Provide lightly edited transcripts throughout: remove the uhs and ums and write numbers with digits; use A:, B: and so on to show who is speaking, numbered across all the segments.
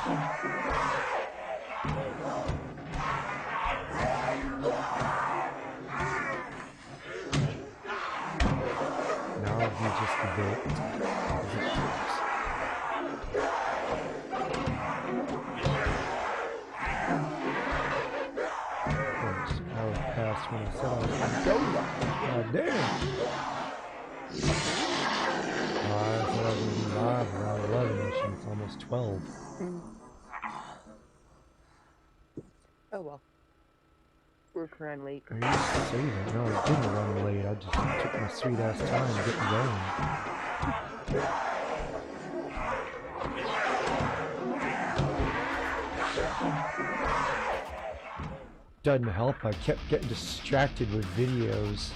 A: Now he just evoked victims. Of course, hour passed when I said I was going to go. God damn! I said I was going to be live around 11 and it's almost 12.
B: Oh well. Work around late.
A: Are you saving? No, I didn't run late. I just took my sweet ass time getting going. Doesn't help. I kept getting distracted with videos.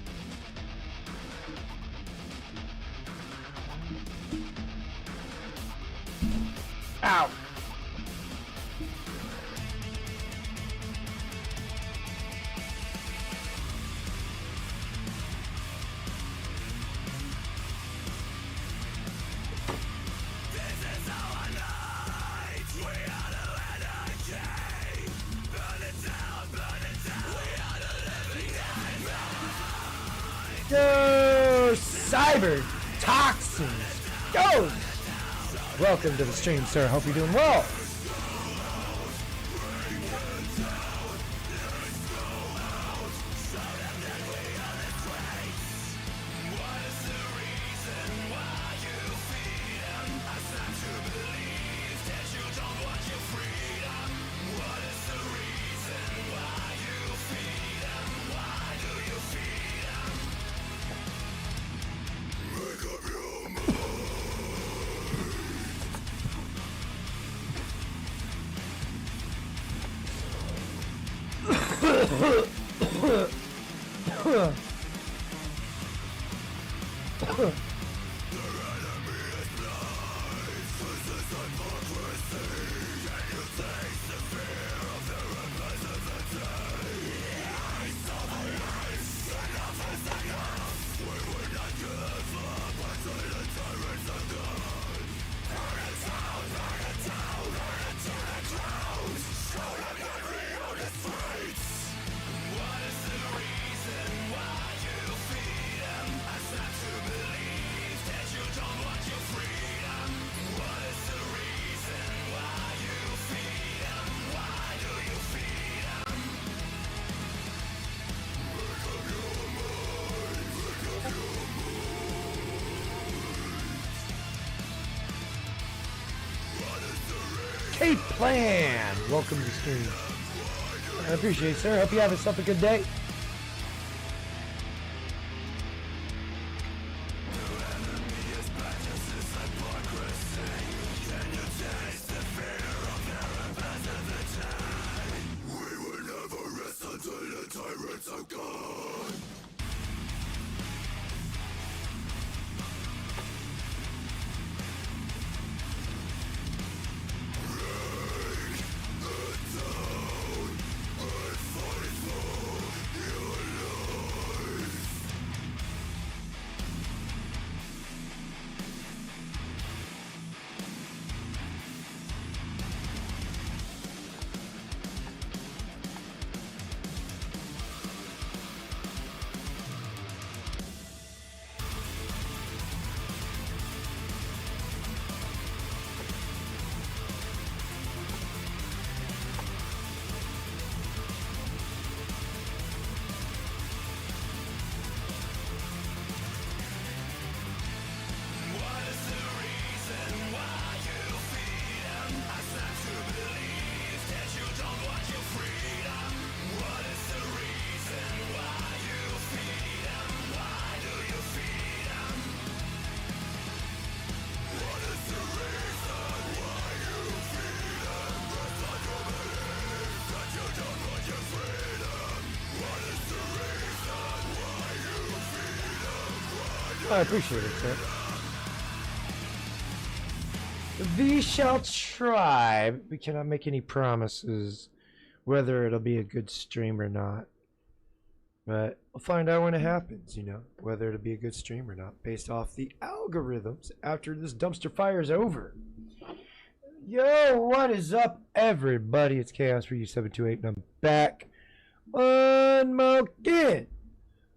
A: Ow! Go! Cyber Toxins! Go! Welcome to the stream, sir. Hope you're doing well. Kate Plan! Welcome to the stream. I appreciate it, sir. Hope you have yourself a good day. I appreciate it, sir. We shall try. We cannot make any promises whether it'll be a good stream or not. But we'll find out when it happens, you know, whether it'll be a good stream or not, based off the algorithms after this dumpster fire is over. Yo, what is up, everybody? It's Chaos for You728, and I'm back one more again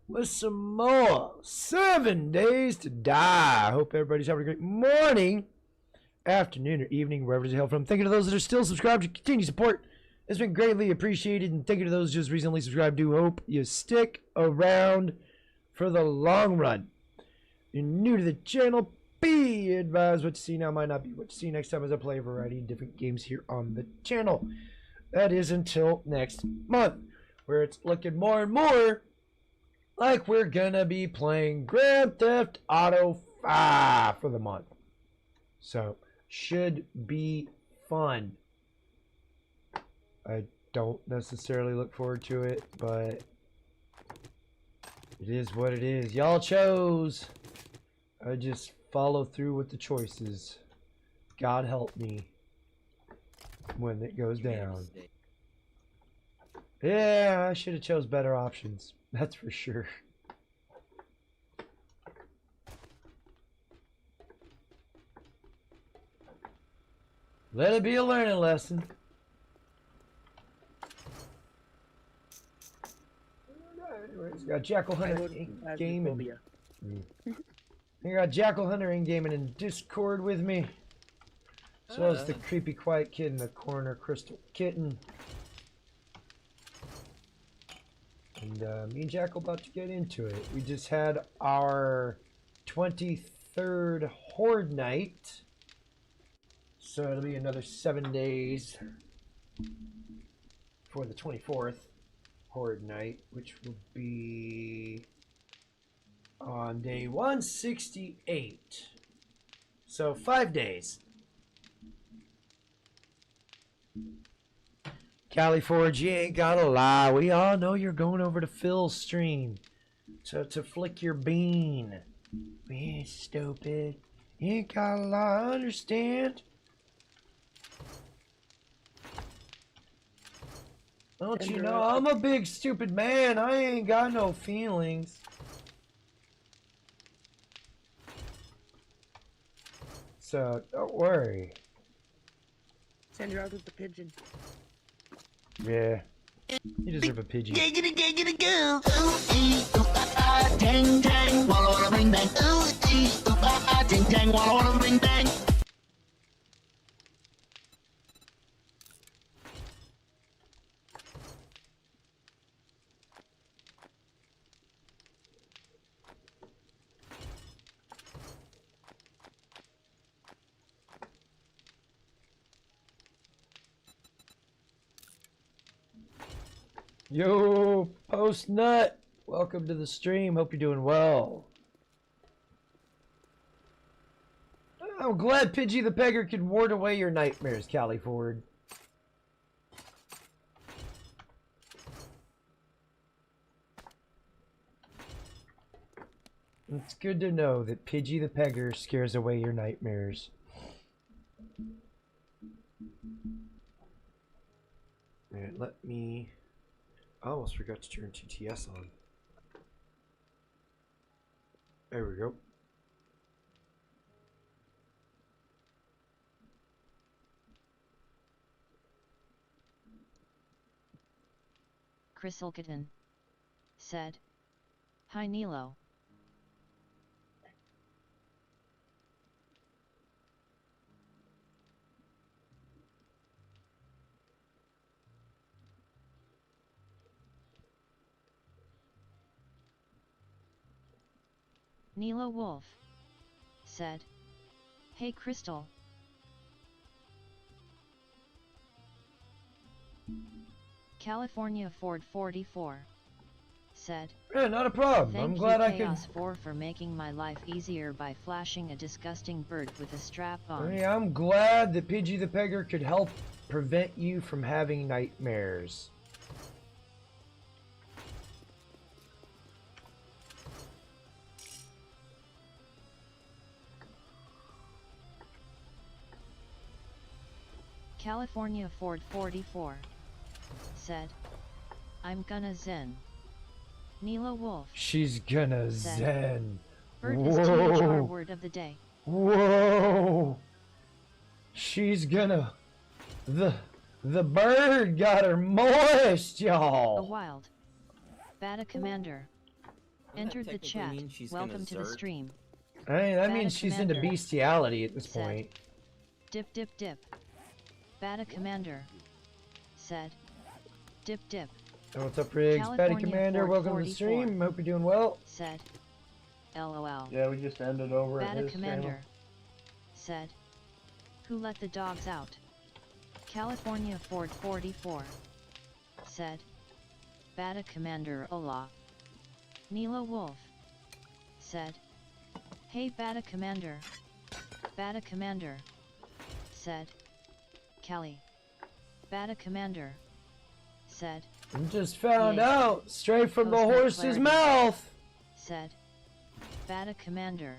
A: with some more 7 Days to Die. I hope everybody's having a great morning, afternoon, or evening, wherever the hell from. Thank you to those that are still subscribed. Your continued support has been greatly appreciated, and thank you to those just recently subscribed. Do hope you stick around for the long run. You're new to the channel, be advised what you see now might not be what you see next time as I play a variety of different games here on the channel. That is until next month, where it's looking more and more like we're gonna be playing Grand Theft Auto 5 for the month. So, should be fun. I don't necessarily look forward to it, but it is what it is. Y'all chose. I just follow through with the choices. God help me when it goes down. Yeah, I should have chose better options. That's for sure. Let it be a learning lesson. Anyways, got Jackal Hunter gaming. I got Jackal Hunter in gaming in Discord with me. As well as the creepy quiet kid in the corner, Crystal Kitten. And me and Jackal about to get into it. We just had our 23rd Horde Night. So it'll be another 7 days for the 24th Horde Night, which will be on day 168. So 5 days. Cali Forge, you ain't gotta lie. We all know you're going over to Phil's stream to flick your bean. We ain't stupid. You ain't gotta lie. I understand. Don't you know I'm a big stupid man? I ain't got no feelings. So, don't worry.
B: Send her out with the pigeon.
A: Yeah. You deserve a pigeon.
C: Giggity giggity goo. Ooh ee ooh ah ah tang tang walla walla ring bang. Ooh ee ooh ah ah tang tang walla walla ring bang.
A: Yo, Post Nut, welcome to the stream. Hope you're doing well. I'm glad Pidgey the Pegger can ward away your nightmares, Cali Ford. It's good to know that Pidgey the Pegger scares away your nightmares. Alright, let me... I almost forgot to turn TTS on. There we go.
D: Crystal Kitten said, "Hi Nilo. Nilo Wolf said, "Hey Crystal." California Ford 44 said,
A: Yeah, not a problem.
D: "Thank
A: I'm glad
D: you
A: I could...
D: Chaos 4 for making my life easier by flashing a disgusting bird with a strap on."
A: Hey, I'm glad that Pidgey the Pegger could help prevent you from having nightmares.
D: California Ford 44 said, "I'm gonna zen." Nilo Wolf
A: She's gonna
D: said,
A: zen.
D: "Bird is THR
A: Whoa.
D: word of the day."
A: Whoa. She's She's gonna. The bird got her moist,
D: A
A: y'all.
D: wild. Bata Commander. Entered the chat. Welcome to the stream.
A: Hey, that
D: Bata
A: means she's into
D: Commander.
A: bestiality at this
D: Said.
A: point.
D: Dip dip dip. Bata Commander. Said. Dip dip.
A: Oh, what's up, Riggs? Patty
D: California
A: Commander,
D: Ford
A: welcome to the
D: 44.
A: stream. Hope you're doing well.
D: Said. LOL.
E: Yeah, we just ended over at
D: Bata
E: his
D: Commander.
E: channel.
D: Said. Who let the dogs out? California Ford 44. Said. Bata Commander Allah. Nilo Wolf. Said. Hey Bata Commander. Bata Commander. Said. Cali. Bata Commander. Said.
A: I just found
D: Yay.
A: out, straight from the
D: Post no
A: horse's
D: clarity.
A: mouth.
D: Said. Bata Commander.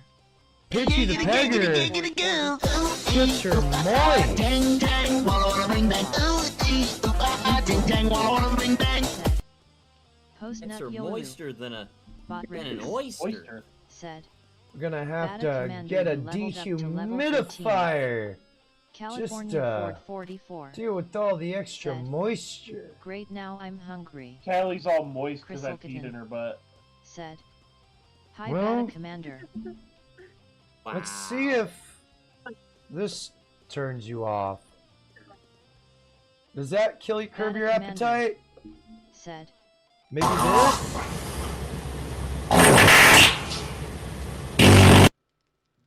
A: Pitchy the Pegger gets her moist.
C: Dang dang, wallow the ring bang. Ooh ee ooh ah, ding dang, wallow the ring bang.
D: Said. Post
F: It's
D: nut
F: are
D: Yolu.
F: moister than a
D: Bot
F: than an
D: Riggs.
F: oyster.
E: Oyster.
D: Said.
A: We're gonna have
D: Bata
A: to
D: Commander
A: get a
D: leveled up to level
A: dehumidifier.
D: California Ford 44.
A: Deal with all the extra
D: Said.
A: moisture.
D: Great, now I'm hungry.
E: Callie's all moist because I
D: Chris
E: peed in
D: Silkerton.
E: her butt.
D: Said. Hi
A: Well-
D: Bata Commander.
A: Let's see if this turns you off. Does that kill you, curb
D: Bata
A: your
D: Commander.
A: appetite?
D: Said.
A: Maybe this?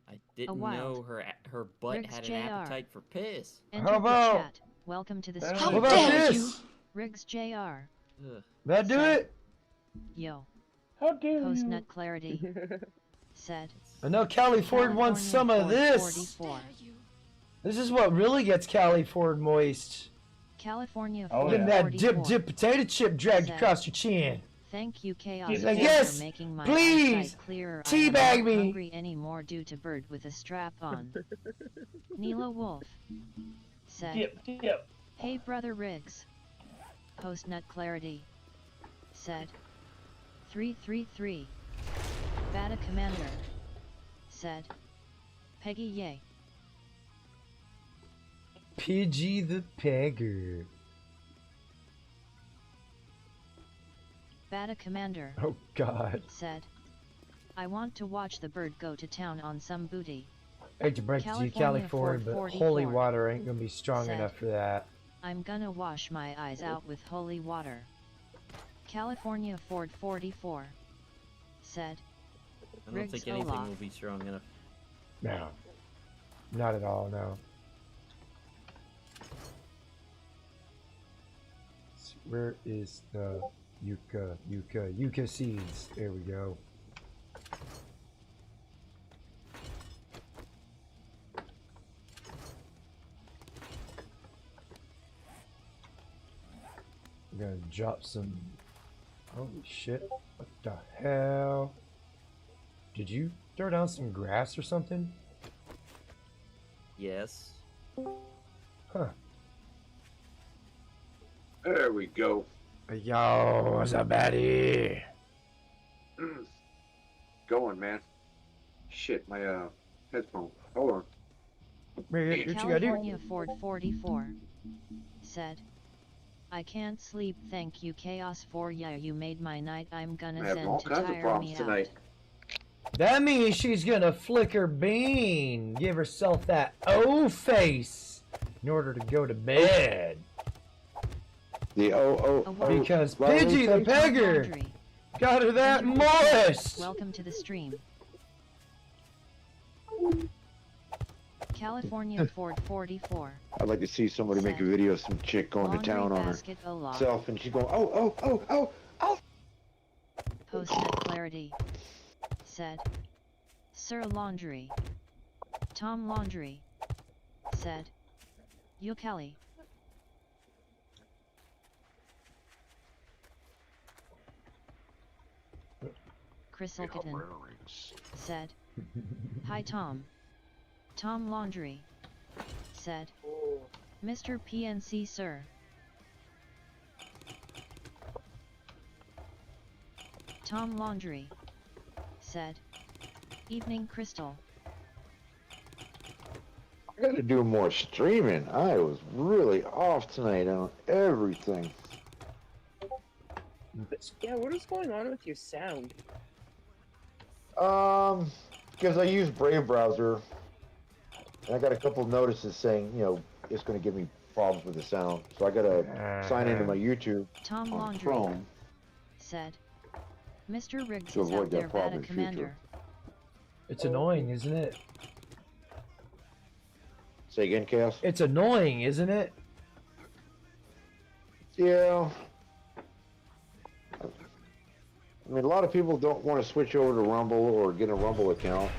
F: I didn't
D: wild.
F: know her butt
D: Riggs
F: had
D: Jr.
F: an appetite for piss.
D: Entered
A: about-
D: the chat. Welcome to the
E: How
D: stream.
A: What about this?
D: Riggs Jr.
F: Ugh.
A: That do
D: Said.
A: it?
D: Yo.
E: How dare
D: Post
E: you?
D: nut clarity. Said.
A: I know Callie Ford wants some of
D: California Ford
A: this.
D: 44.
A: This is what really gets Callie Ford moist.
D: California
E: Oh,
D: Ford
A: Getting
E: yeah.
A: that dip
D: 44.
A: potato chip dragged
D: Said.
A: across your chin.
D: Thank you, Chaos,
E: He's
D: for
E: like,
A: "Yes,
D: making my
A: please,
D: eyesight clearer.
A: teabag
D: I am
A: me."
D: not hungry anymore due to bird with a strap on. Nilo Wolf. Said.
E: Dip.
D: Hey brother Riggs. Post nut clarity. Said. 333. Bata Commander. Said. Peggy yay.
A: PG the Pegger.
D: Bata Commander.
A: Oh God.
D: Said. I want to watch the bird go to town on some booty.
A: I hate to break it to you,
D: California
A: Callie Ford,
D: Ford
A: but
D: 44.
A: holy water ain't gonna be strong
D: Said.
A: enough for that.
D: I'm gonna wash my eyes out with holy water. California Ford 44. Said.
F: I don't
D: Riggs
F: think anything
D: Olaf.
F: will be strong enough.
A: No. Not at all, no. Where is the yucca seeds? There we go. I'm gonna drop some. Holy shit. What the hell? Did you throw down some grass or something?
F: Yes.
A: Huh.
G: There we go.
A: Yo, what's up, Batty?
G: Going, man. Shit, my headphone. Hold on.
A: What you gotta do?
D: California Ford 44. Said. I can't sleep, thank you Chaos for yeah you made my night, I'm gonna
G: I'm having all
D: send to
G: kinds of
D: tire
G: problems
D: me
G: tonight.
D: out.
A: That means she's gonna flick her bean, give herself that O face in order to go to bed.
G: The
A: Because
G: Well,
A: Pidgey the
G: we
A: Pegger
D: Laundry.
A: got her that moist.
D: Welcome to the stream. California Ford 44.
G: I'd like to see somebody make a video of some chick going
D: Laundry
G: to town on
D: basket aloft.
G: herself and she's going, oh.
D: Post net clarity. Said. Sir Laundry. Tom Laundry. Said. Yo Kelly. Chris Silkerton. Said. Hi Tom. Tom Laundry. Said. Mr. PNC sir. Tom Laundry. Said. Evening Crystal.
G: I gotta do more streaming. I was really off tonight on everything.
B: Yeah, what is going on with your sound?
G: Because I use Brave browser, and I got a couple notices saying, it's going to give me problems with the sound. So I gotta sign into my YouTube
D: Tom
G: on
D: Laundry
G: Chrome.
D: said, Mr. Riggs
G: To
D: is
G: avoid
D: out
G: that
D: there
G: problem
D: Vada
G: in future.
D: Commander.
A: It's annoying, isn't it?
G: Say again, Chaos?
A: It's annoying, isn't it?
G: Yeah. I mean, a lot of people don't want to switch over to Rumble or get a Rumble account.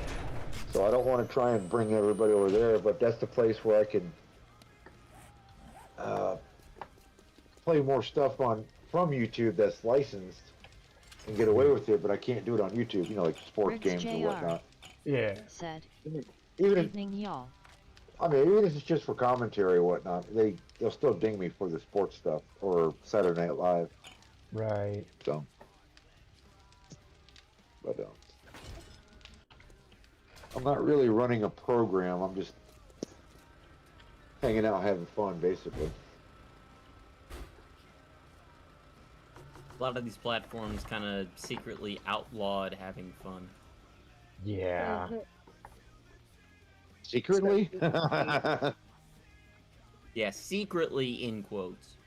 G: So I don't want to try and bring everybody over there, but that's the place where I can play more stuff from YouTube that's licensed and get away with it, but I can't do it on YouTube, like sports
D: Riggs
G: games
D: Jr.
G: or whatnot.
A: Yeah.
D: Said,
G: Even if,
D: evening y'all.
G: even if it's just for commentary or whatnot, they'll still ding me for the sports stuff or Saturday Night Live.
A: Right.
G: So, but I'm not really running a program. I'm just hanging out, having fun, basically.
F: A lot of these platforms kind of secretly outlawed having fun.
A: Yeah.
G: Secretly?
F: Yeah, secretly in quotes.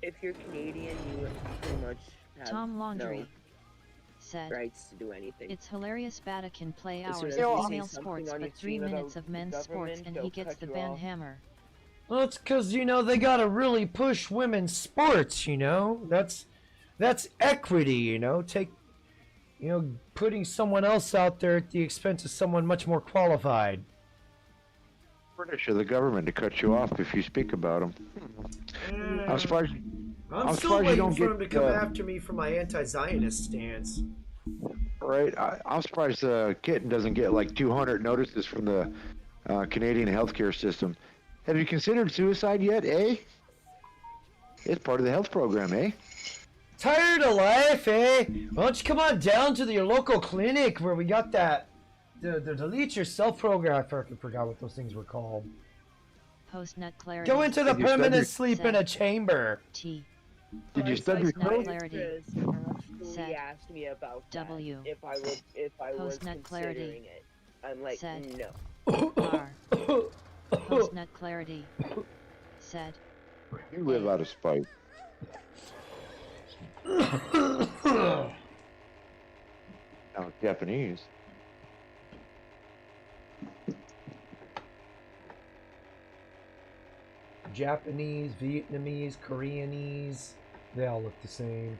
B: If you're Canadian, you pretty much have
D: Tom Laundry
B: no
D: said,
B: rights to do anything.
D: it's hilarious Vada can play
B: As
D: hours
B: soon
D: of
B: as you say
D: female
B: something
D: sports
B: on your
D: but 3
B: stream
D: minutes
B: about
D: of men's
B: the
D: sports
B: government,
D: and he
B: they'll
D: gets
B: cut
D: the
B: you
D: ban
B: off.
D: hammer.
A: Well, it's because, they gotta really push women's sports, That's equity, putting someone else out there at the expense of someone much more qualified.
G: British or the government to cut you off if you speak about them. I'm surprised.
A: I'm
G: I'm
A: still
G: surprised you
A: waiting
G: don't
A: for him
G: get,
A: to come after me for my anti-Zionist stance.
G: Right, I'm surprised Kitten doesn't get like 200 notices from the Canadian healthcare system. Have you considered suicide yet, eh? It's part of the health program, eh?
A: Tired of life, eh? Why don't you come on down to your local clinic where we got the Delete Yourself program. I forgot what those things were called.
D: Post-nut clarity.
A: Go into the
G: Did you study-
A: permanent sleep in a chamber.
D: T.
G: Did you study your
D: Post-nut
G: code?
D: clarity.
B: Chris
D: Said,
B: actually asked me about that,
D: W.
B: if I was
D: Post-nut clarity.
B: considering it. I'm like,
D: Said,
B: no.
D: R. Post-nut clarity. Said,
G: You live out of spite. Now, Japanese.
A: Japanese, Vietnamese, Koreanese, they all look the same.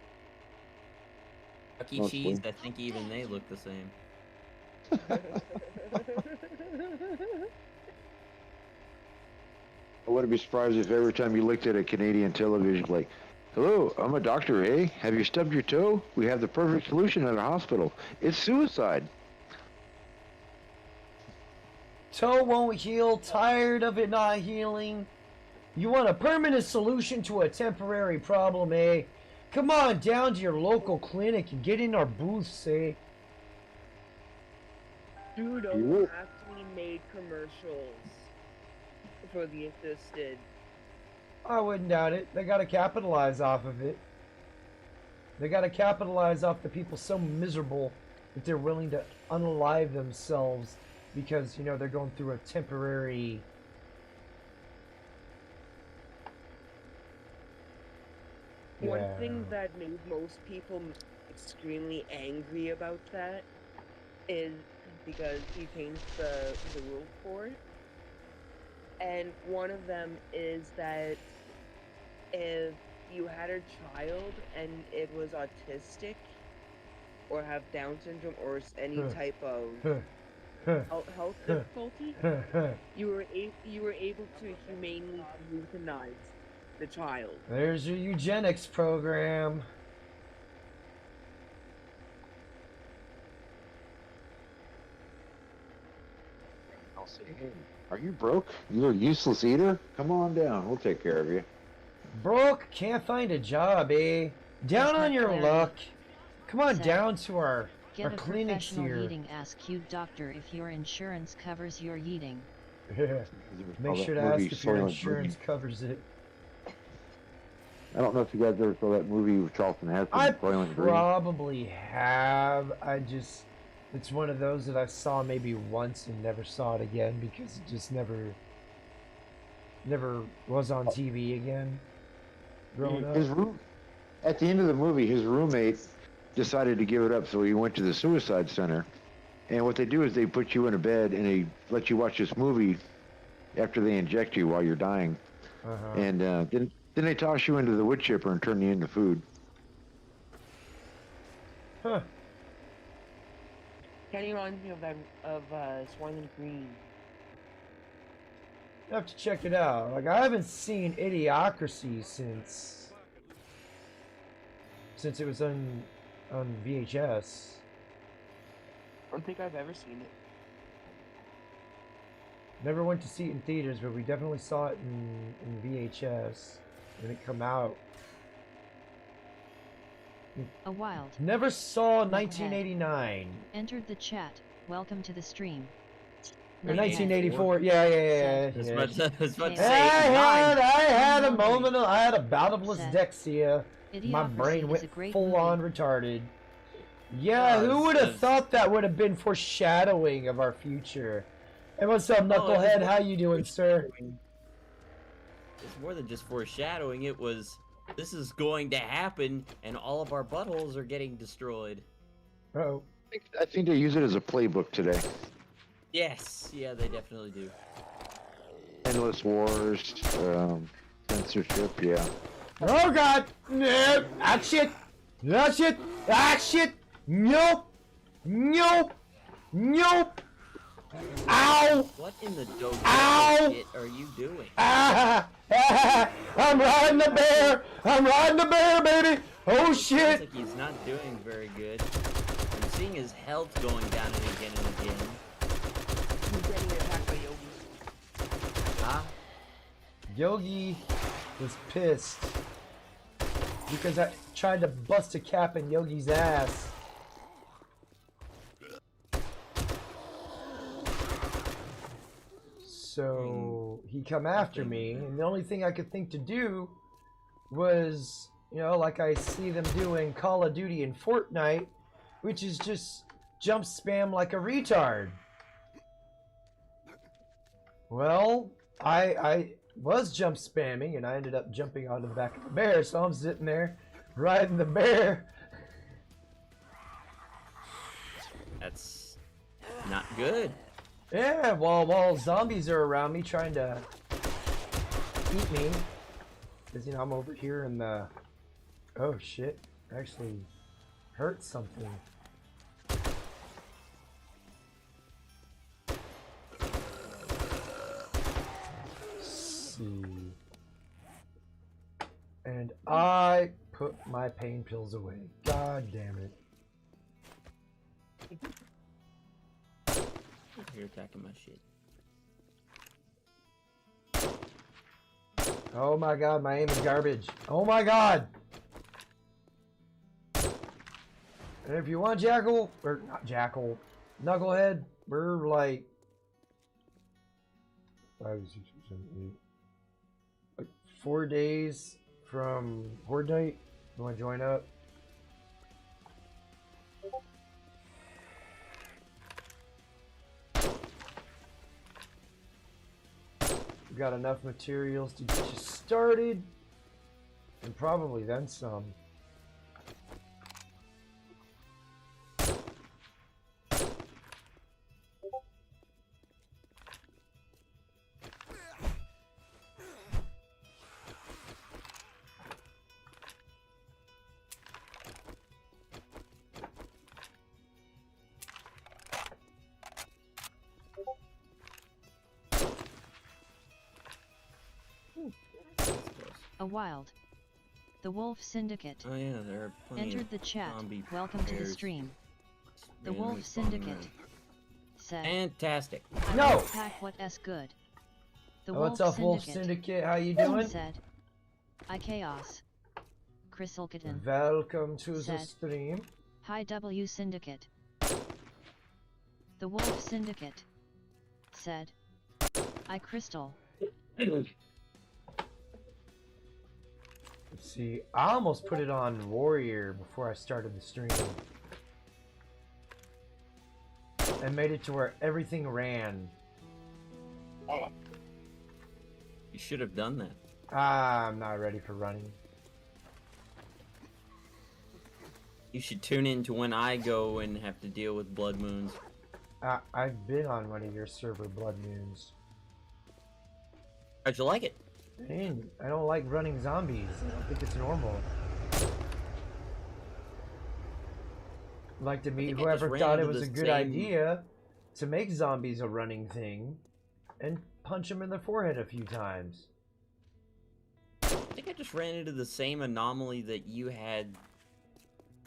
F: Chuck E.
G: Mostly.
F: Cheese, I think even they look the same.
G: I wouldn't be surprised if every time you looked at a Canadian television, like, hello, I'm a doctor, eh? Have you stubbed your toe? We have the perfect solution at a hospital. It's suicide.
A: Toe won't heal, tired of it not healing. You want a permanent solution to a temporary problem, eh? Come on down to your local clinic and get in our booths, eh?
B: Dude,
G: You
B: Owen
G: will-
B: actually made commercials for the assisted.
A: I wouldn't doubt it. They gotta capitalize off of it. They gotta capitalize off the people so miserable that they're willing to unalive themselves because, they're going through a temporary...
B: One
A: Yeah.
B: thing that made most people extremely angry about that is because he changed the rule for it. And one of them is that if you had a child and it was autistic or have Down syndrome or any type of health difficulty, you were able to humanely euthanize the child.
A: There's your eugenics program.
G: I'll say, hey, are you broke? You're a useless eater? Come on down. We'll take care of you.
A: Broke, can't find a job, eh? Down on your luck. Come on
D: Said.
A: down to our
D: Get
A: Our
D: a
A: clinic's
D: professional
A: here.
D: eating. Ask cute doctor if your insurance covers your eating.
A: Make sure to ask if your insurance covers it.
G: I don't know if you guys ever saw that movie with Charlton Heston,
A: I
G: Soylent Green.
A: probably have. It's one of those that I saw maybe once and never saw it again because it just never was on TV again. Growing up.
G: At the end of the movie, his roommate decided to give it up, so he went to the suicide center. And what they do is they put you in a bed and they let you watch this movie after they inject you while you're dying.
A: Uh-huh.
G: And then they toss you into the wood chipper and turn you into food.
A: Huh.
B: Kenny reminds me of Soylent Green.
A: I have to check it out. Like, I haven't seen Idiocracy since it was on VHS.
B: I don't think I've ever seen it.
A: Never went to see it in theaters, but we definitely saw it in VHS when it come out.
D: A wild.
A: Never saw
D: Knucklehead.
A: 1989.
D: Entered the chat. Welcome to the stream.
A: Or
D: Knucklehead.
A: 1984. Yeah.
F: I was about to
A: I
F: say,
A: had a
D: Nine.
A: moment. I had a bout of
D: Said,
A: dyslexia. My
D: Idiocracy
A: brain
D: is
A: went
D: a great
A: full
D: movie.
A: on retarded. Yeah,
F: Oh,
A: who would have
F: it's-
A: thought that would have been foreshadowing of our future? Hey, what's up,
F: Oh,
A: Knucklehead?
F: it's-
A: How you doing, sir?
F: It's more than just foreshadowing. It was, this is going to happen, and all of our buttholes are getting destroyed.
A: Oh,
G: I think they use it as a playbook today.
F: Yes, yeah, they definitely do.
G: Endless wars, censorship, yeah.
A: oh God! No, ah shit! Ah shit! Ah shit! Nope! Nope! Nope! Ow!
F: What in the dope
A: Ow!
F: shit are you doing?
A: Ah! Ah! I'm riding the bear! I'm riding the bear, baby! Oh
F: It seems
A: shit!
F: like he's not doing very good. I'm seeing his health going down again and again.
B: He's getting attacked by yogis.
F: Huh?
A: Yogi was pissed because I tried to bust a cap in Yogi's ass. So he come after me, and the only thing I could think to do was, you know, like I see them do in Call of Duty and Fortnite, which is just jump spam like a retard. Well, I was jump spamming, and I ended up jumping onto the back of the bear, so I'm sitting there riding the bear.
F: That's not good.
A: Yeah, while zombies are around me trying to eat me, because, you know, I'm over here in the... Oh, shit. Actually hurt something. See. And I put my pain pills away. God damn it.
F: You're attacking my shit.
A: Oh my god, my aim is garbage. Oh my god! And if you want Jackal, or not Jackal, Knucklehead, we're like 5, 6, 7, 8, like 4 days from Horde Night. You want to join up? We got enough materials to get you started, and probably then some.
D: A wild. The Wolf Syndicate.
F: Oh yeah, there are plenty
D: Entered
F: of
D: the chat.
F: zombie
D: Welcome to the
F: bears
D: stream. The
F: randomly
D: Wolf
F: spawning
D: Syndicate
F: around.
D: said,
F: Fantastic.
D: I
A: No!
D: won't pack what s good. The
A: Oh,
D: Wolf
A: what's up, Wolf
D: Syndicate
A: Syndicate? How you doing?
D: said, I chaos. Chrysalkitten.
A: Welcome to the
D: Said.
A: stream.
D: Hi W Syndicate. The Wolf Syndicate said, I Crystal.
A: Let's see, I almost put it on Warrior before I started the stream. And made it to where everything ran.
F: You should have done that.
A: I'm not ready for running.
F: You should tune in to when I go and have to deal with blood moons.
A: I've been on one of your server Blood Moons.
F: How'd you like it?
A: And I don't like running zombies. I don't think it's normal. I'd like to meet
F: think I
A: whoever
F: just ran
A: thought it
F: into
A: was a
F: the
A: good
F: same-
A: idea to make zombies a running thing and punch them in the forehead a few times.
F: I think I just ran into the same anomaly that you had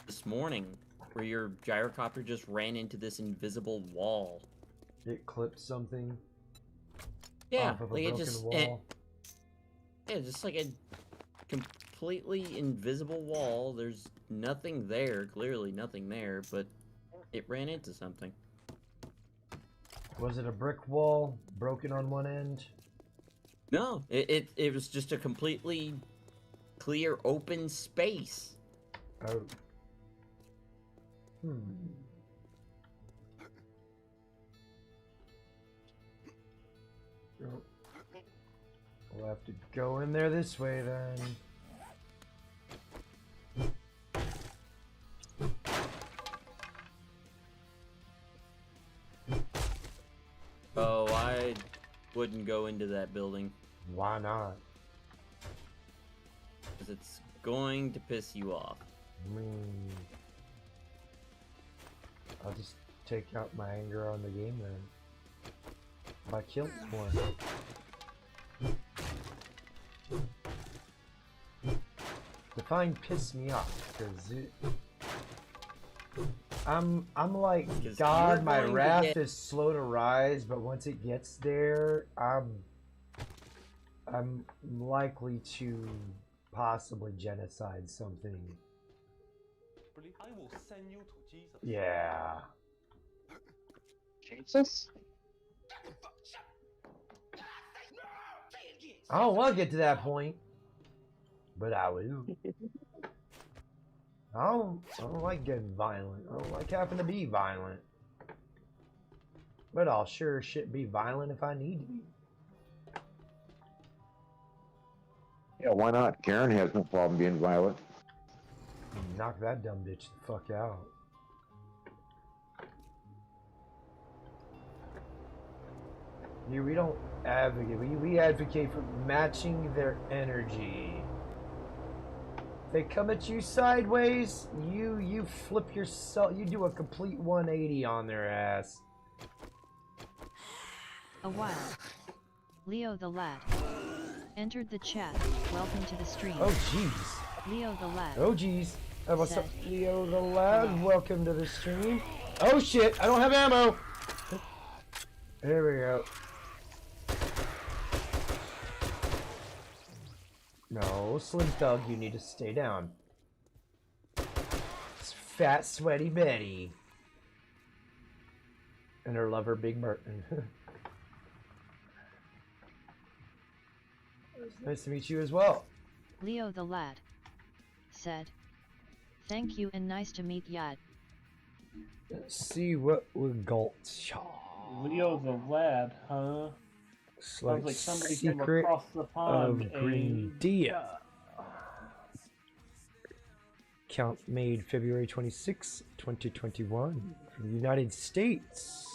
F: this morning, where your gyrocopter just ran into this invisible wall.
A: It clipped something
F: Yeah,
A: off of a
F: like it
A: broken
F: just
A: wall.
F: yeah, just like a completely invisible wall. There's nothing there, clearly nothing there, but it ran into something.
A: Was it a brick wall broken on one end?
F: No, it was just a completely clear open space.
A: Oh. Oh. We'll have to go in there this way then.
F: Oh, I wouldn't go into that building
A: Why not?
F: because it's going to piss you off.
A: I'll just take out my anger on the game then. By killing one. Define piss me off, because I'm like,
F: Because
A: God,
F: you're
A: my
F: going to
A: wrath
F: get-
A: is slow to rise, but once it gets there, I'm likely to possibly genocide something.
H: I will send you to Jesus.
A: Yeah.
E: Jesus?
A: I don't want to get to that point, but I will. I don't like getting violent. I don't like having to be violent. But I'll sure as shit be violent if I need to be.
G: Yeah, why not? Karen has no problem being violent.
A: Knock that dumb bitch the fuck out. Yeah, we don't advocate. We advocate for matching their energy. If they come at you sideways, you flip yourself. You do a complete 180 on their ass.
D: A while. Leo the Lad entered the chat. Welcome to the stream.
A: Oh jeez.
D: Leo the Lad.
A: Oh jeez. What's up,
D: Said-
A: Leo the Lad? Welcome to the stream. Oh shit! I don't have ammo. There we go. No, Slim Thug, you need to stay down. It's fat, sweaty Betty. And her lover, Big Merton. It's nice to meet you as well.
D: Leo the Lad said, thank you and nice to meet ya.
A: Let's see what we got.
E: Leo the Lad, huh? Sounds like somebody came
A: Secret
E: across the pond.
A: of Grindia. Count made February 26, 2021 from the United States.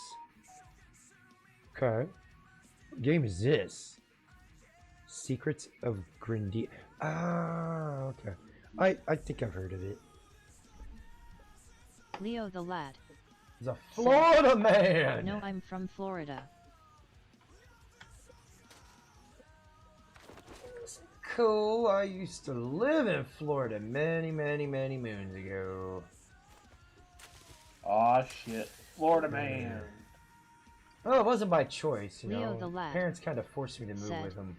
A: Okay. What game is this? Secrets of Grindia. Ah, okay. I think I've heard of it.
D: Leo the Lad.
A: He's a Florida man!
D: No, I'm from Florida.
A: Cool. I used to live in Florida many moons ago.
E: Aw, shit. Florida man.
A: Oh, it wasn't by choice, you
D: Leo
A: know.
D: the Lad
A: Parents kind of forced me to move
D: said-
A: with them.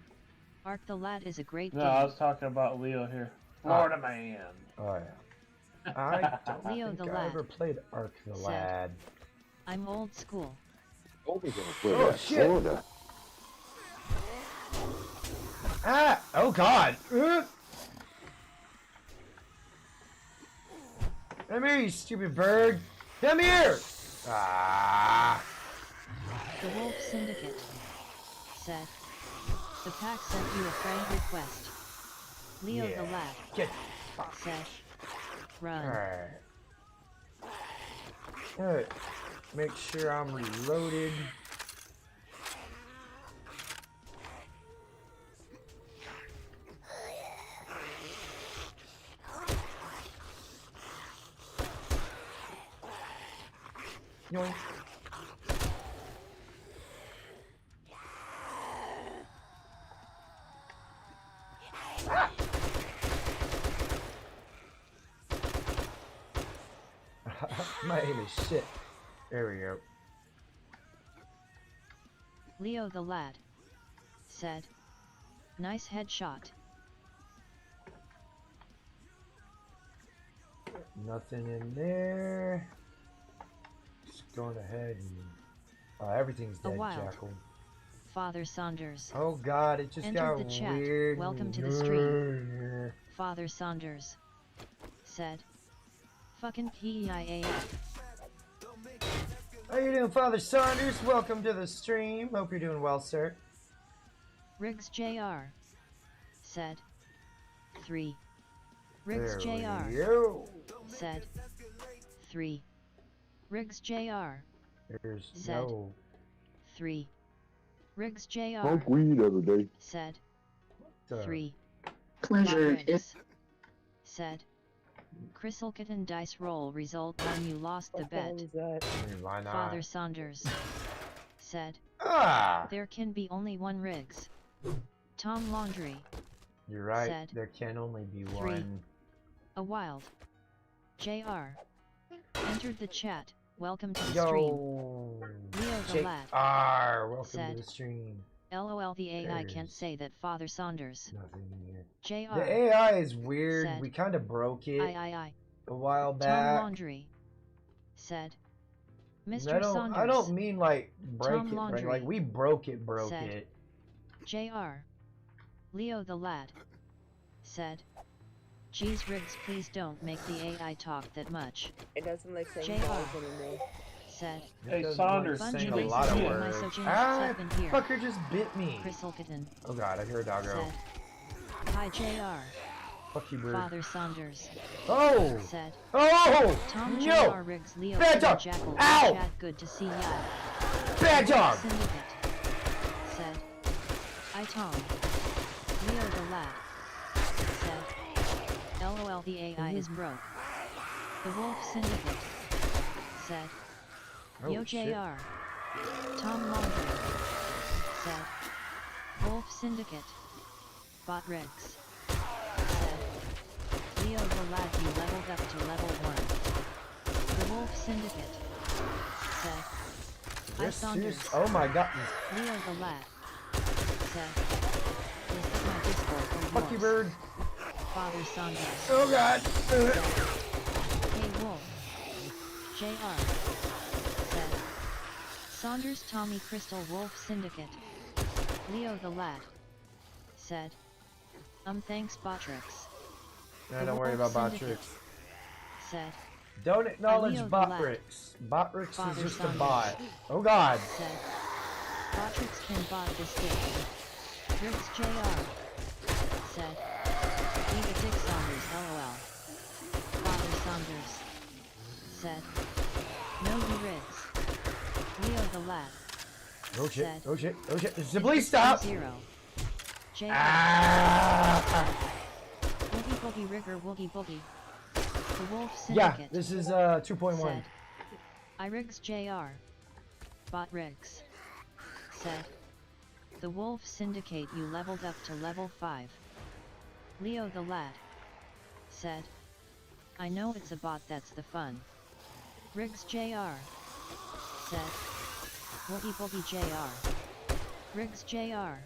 D: Ark the Lad is a great
E: No,
D: game.
E: I was talking about Leo here. Florida man.
A: Oh yeah. I don't
D: Leo
A: think
D: the
A: I
D: Lad
A: ever played Ark the
D: said,
A: Lad.
D: I'm old school.
G: Only gonna play
A: Oh,
G: that
A: shit.
G: Florida.
A: Ah! Oh God! Come here, you stupid bird! Come here! Ah!
D: The Wolf Syndicate said, the pack sent you a friend request. Leo
A: Yeah.
D: the Lad
A: Get.
D: said, run.
A: Alright. Alright. Make sure I'm reloaded. Yoink. My aim is shit. There we go.
D: Leo the Lad said, nice headshot.
A: Nothing in there. Just going ahead and everything's
D: A
A: dead,
D: wild.
A: Jackal.
D: Father Saunders
A: Oh God, it just
D: entered
A: got
D: the chat.
A: weird.
D: Welcome to the
A: and
D: stream.
A: weird.
D: Father Saunders said, fucking PEIAF.
A: How you doing, Father Saunders? Welcome to the stream. Hope you're doing well, sir.
D: Riggs JR said, 3. Riggs
A: There
D: JR
A: we go.
D: said, 3. Riggs JR
A: There's
D: said.
A: no.
D: 3. Riggs JR
G: Smoke weed every day.
D: said,
A: the-
D: 3.
C: Pleasure.
D: Riggs said, Crystal Kitten dice roll result when you lost the
B: What the hell
D: bet.
B: is that?
A: I mean, why not?
D: Father Saunders said,
A: Ah!
D: there can be only one Riggs. Tom Laundry,
A: You're right.
D: said.
A: There can only be
D: 3.
A: one.
D: a wild. JR entered the chat. Welcome to the stream.
A: Yo.
D: Leo the
A: Jake
D: Lad
A: R. Welcome
D: said.
A: to the stream.
D: LOL the AI can't
A: There's
D: say that Father Saunders.
A: Nothing here.
D: JR
A: The AI is weird.
D: said.
A: We kind of broke it
D: I.
A: a while
D: Tom
A: back.
D: Laundry said,
A: I
D: Mr.
A: don't,
D: Saunders.
A: I don't mean like break
D: Tom
A: it, break,
D: Laundry
A: like we broke it,
D: said.
A: it.
D: JR Leo the Lad said, geez Riggs please don't make the AI talk that much.
B: It doesn't like saying
D: JR
B: balls anymore.
D: said,
E: Hey,
A: It doesn't
E: Saunders,
A: like
D: Bungie
A: saying a
E: Bungie
A: lot of
E: makes
A: words.
D: misogynic
A: Ah,
D: segment here.
A: fucker just bit me.
D: Crystal Kitten
A: Oh God, I hear a doggo.
D: said, hi JR
A: Fuck you, bird.
D: Father Saunders
A: Oh!
D: said,
A: Oh!
D: Tom
A: No!
D: JR Riggs Leo
A: Bad
D: Kitten
A: dog!
D: Jackal
A: Ow!
D: chat good to see ya.
A: Bad dog!
D: Syndicate said, I Tom Leo the Lad said, LOL the AI is broke. The Wolf Syndicate said,
A: Oh,
D: Yo
A: shit.
D: JR Tom Laundry said, Wolf Syndicate Bot Riggs said, Leo the Lad you leveled up to level 1. The Wolf Syndicate said, I
A: This
D: Saunders
A: is- oh my God.
D: Leo the Lad said, is that my Discord or
A: Fuck you,
D: yours?
A: bird.
D: Father Saunders
A: Oh God.
D: said, Hey Wolf JR said, Saunders Tommy Crystal Wolf Syndicate Leo the Lad said, thanks Botrix
A: No,
D: The
A: don't worry
D: Wolf
A: about
D: Syndicate
A: Botrix.
D: said,
A: Don't acknowledge
D: Leo the Lad.
A: Botrix. Botrix is
D: Father
A: just a
D: Saunders
A: bot. Oh God.
D: said, Botrix can bot this game. Riggs JR said, eat a dick Saunders LOL. Father Saunders said, no you Riggs. Leo the Lad
A: Oh shit.
D: said,
A: Oh shit. Oh shit.
D: Is
A: Please
D: this
A: stop.
D: 0? JR
A: Ah.
D: Woogie Boogie Rigger Woogie Boogie. The Wolf
A: Yeah,
D: Syndicate
A: this is 2.1.
D: said, I Riggs JR. Bot Riggs said, the Wolf Syndicate you leveled up to level 5. Leo the Lad said, I know it's a bot that's the fun. Riggs JR said, Woogie Boogie JR. Riggs JR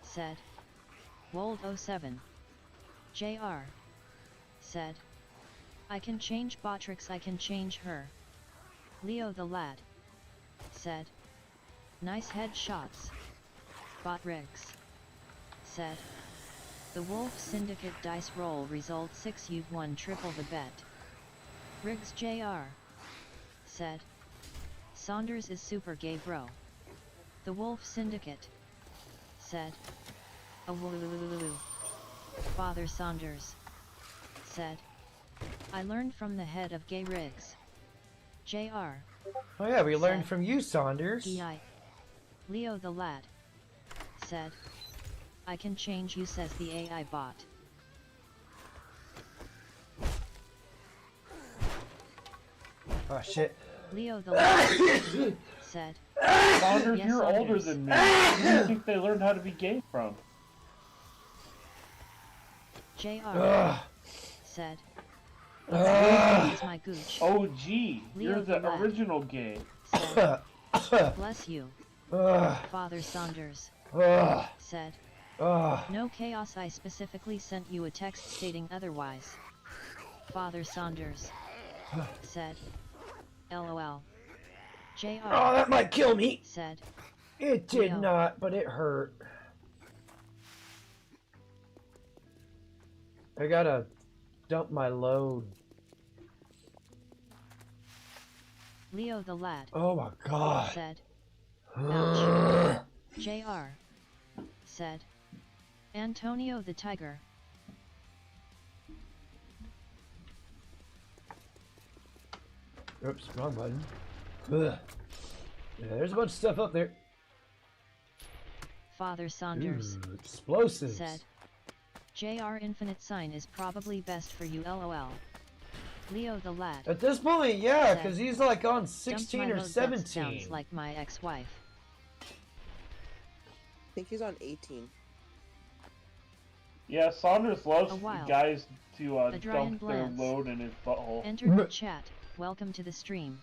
D: said, Wold 07 JR said, I can change Botrix, I can change her. Leo the lad said. Nice headshots. Botrix said. The Wolf Syndicate dice roll result 6, you've won triple the bet. Riggs Jr. said. Saunders is super gay bro. The Wolf Syndicate said. Awoo. Father Saunders said. I learned from the head of gay Riggs Jr.
A: Oh yeah, we learned
D: Said.
A: from you, Saunders.
D: Gi. Leo the lad said. I can change you, says the AI bot.
A: Oh shit.
D: Leo the lad said.
E: Saunders,
D: Yes,
E: you're older
D: Saunders.
E: than me. Where do you think they learned how to be gay from?
D: Jr.
A: Ugh.
D: said.
A: Ugh.
D: Is my gooch.
E: OG,
D: Leo
E: you're the
D: the lad.
E: original gay.
D: Said. Bless you,
A: Ugh.
D: Father Saunders
A: Ugh.
D: said.
A: Ugh.
D: No chaos, I specifically sent you a text stating otherwise. Father Saunders said. LOL. Jr.
A: Oh, that might kill me.
D: said.
A: It did
D: Leo.
A: not, but it hurt. I gotta dump my load.
D: Leo the lad
A: Oh my god.
D: said. Ouch. Jr. said. Antonio the tiger.
A: Oops, wrong button. Ugh. Yeah, there's a bunch of stuff up there.
D: Father Saunders
A: Ooh, explosives.
D: said. JR Infinite Sign is probably best for you, LOL. Leo the lad.
A: At this point, yeah,
D: Said.
A: because he's like on
D: Dumped
A: 16
D: my
A: or
D: load, that
A: 17.
D: sounds like my ex-wife.
B: I think he's on 18.
E: Yeah, Saunders loves
D: A while.
E: guys to
D: Adrian
E: dump their
D: Blance.
E: load in his butthole
D: Entered the chat. Welcome to the stream.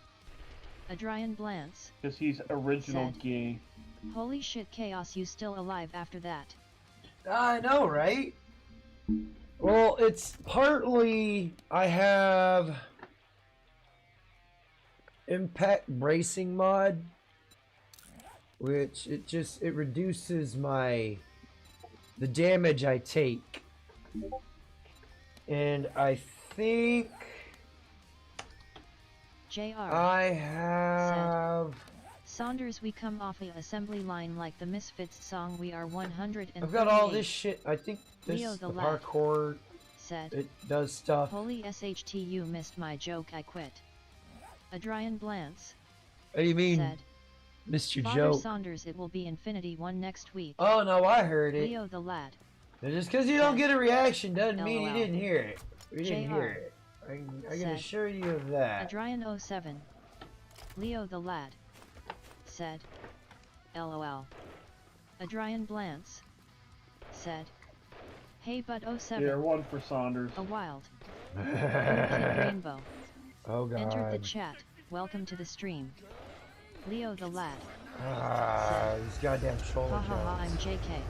D: Adrian Blance.
E: because he's original
D: Said.
E: gay.
D: Holy shit, Chaos, you still alive after that?
A: I know, right? Well, it's partly I have impact bracing mod, which it reduces the damage I take, and I think
D: JR.
A: I have.
D: Saunders, we come off a assembly line like the Misfits song We Are 138.
A: I've got all this shit. I think
D: Leo
A: this
D: the
A: the
D: lad
A: parkour
D: said.
A: it does stuff.
D: Holy SHT, you missed my joke, I quit. Adrian Blance
A: What do you mean,
D: said.
A: Mr.
D: Father
A: Joe?
D: Saunders, it will be Infinity 1 next week.
A: Oh no, I heard it.
D: Leo the lad
A: Just because you don't get a reaction doesn't mean you
D: LOL.
A: didn't hear it. We didn't
D: JR.
A: hear it. I can
D: Said.
A: assure you of that.
D: Adrian 07. Leo the lad said. LOL. Adrian Blance said. Hey but 07.
E: Yeah, one for Saunders.
D: A wild. Kid Rainbow.
A: Oh god.
D: Entered the chat. Welcome to the stream. Leo the lad.
A: Ah, these goddamn troll
D: Ha ha ha, I'm
A: accounts.
D: JK.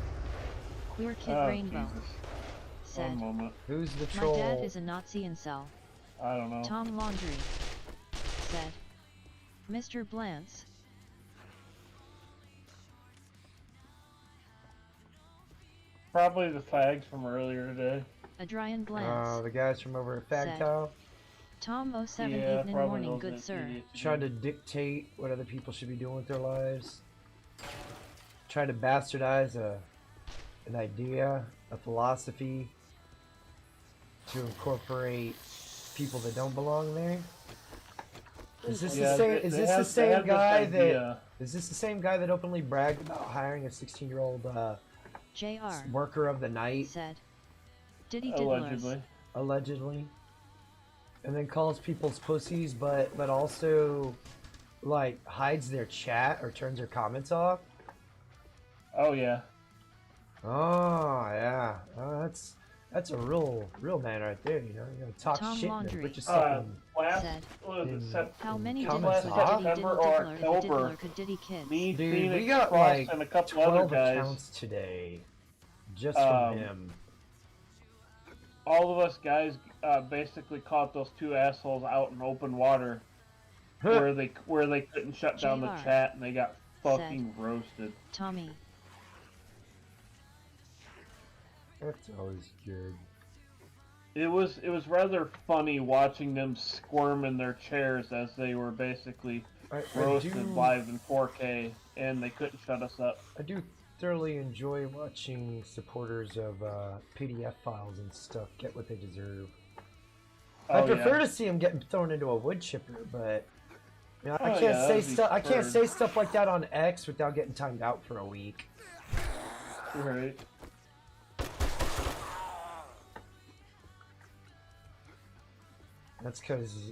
D: Queer Kid
E: Oh,
D: Rainbow
E: Jesus.
D: said.
E: One moment.
A: Who's the
D: My
A: troll?
D: dad is a Nazi incel.
E: I don't know.
D: Tom Laundry said. Mr. Blance.
E: Probably the fags from earlier today.
D: Adrian Blance
A: The guys from over at
D: Said.
A: Fagtown
D: Tom 07
E: Yeah,
D: evening
E: probably
D: morning,
E: those
D: good sir.
E: idiots.
A: trying to dictate what other people should be doing with their lives. Trying to bastardize an idea, a philosophy to incorporate people that don't belong there. Is this
E: Yeah,
A: the same?
E: they-
A: Is
E: they
A: this
E: have-
A: the
E: they
A: same
E: have this
A: guy that?
E: idea.
A: Is this the same guy that openly bragged about hiring a 16-year-old
D: JR
A: worker of the night,
D: said. Diddy Diddlers.
E: Allegedly.
A: allegedly, and then calls people's pussies, but also like hides their chat or turns their comments off?
E: Oh yeah.
A: Oh yeah, that's a real man right there. You know, you're gonna talk
D: Tom
A: shit in
D: Laundry.
A: the richest
E: Last
D: Said.
E: what was it,
A: in-
E: Sep-
D: How many
A: Comments
D: diddlers
A: off?
D: could Diddy
E: September
D: Diddle
E: or
D: Diddler the
E: October.
D: Diddler could Diddy Kids?
E: me,
A: Dude,
E: Phoenix,
A: we got
E: Frost,
A: like
E: and a couple other
A: 12
E: guys.
A: accounts today, just
E: Um,
A: from him.
E: all of us guys basically caught those two assholes out in open water, where they couldn't shut down the
D: JR
E: chat and they got fucking roasted.
D: Tommy.
A: That's always good.
E: It was rather funny watching them squirm in their chairs as they were basically
A: I
E: roasted
A: do,
E: live in 4K, and they couldn't shut us up.
A: I do thoroughly enjoy watching supporters of PDF files and stuff get what they deserve. I
E: Oh,
A: prefer
E: yeah.
A: to see them getting thrown into a wood chipper, but you know, I
E: Oh,
A: can't
E: yeah,
A: say
E: that'd be
A: stuff. I can't say
E: preferred.
A: stuff like that on X without getting timed out for a week.
E: Right.
A: That's because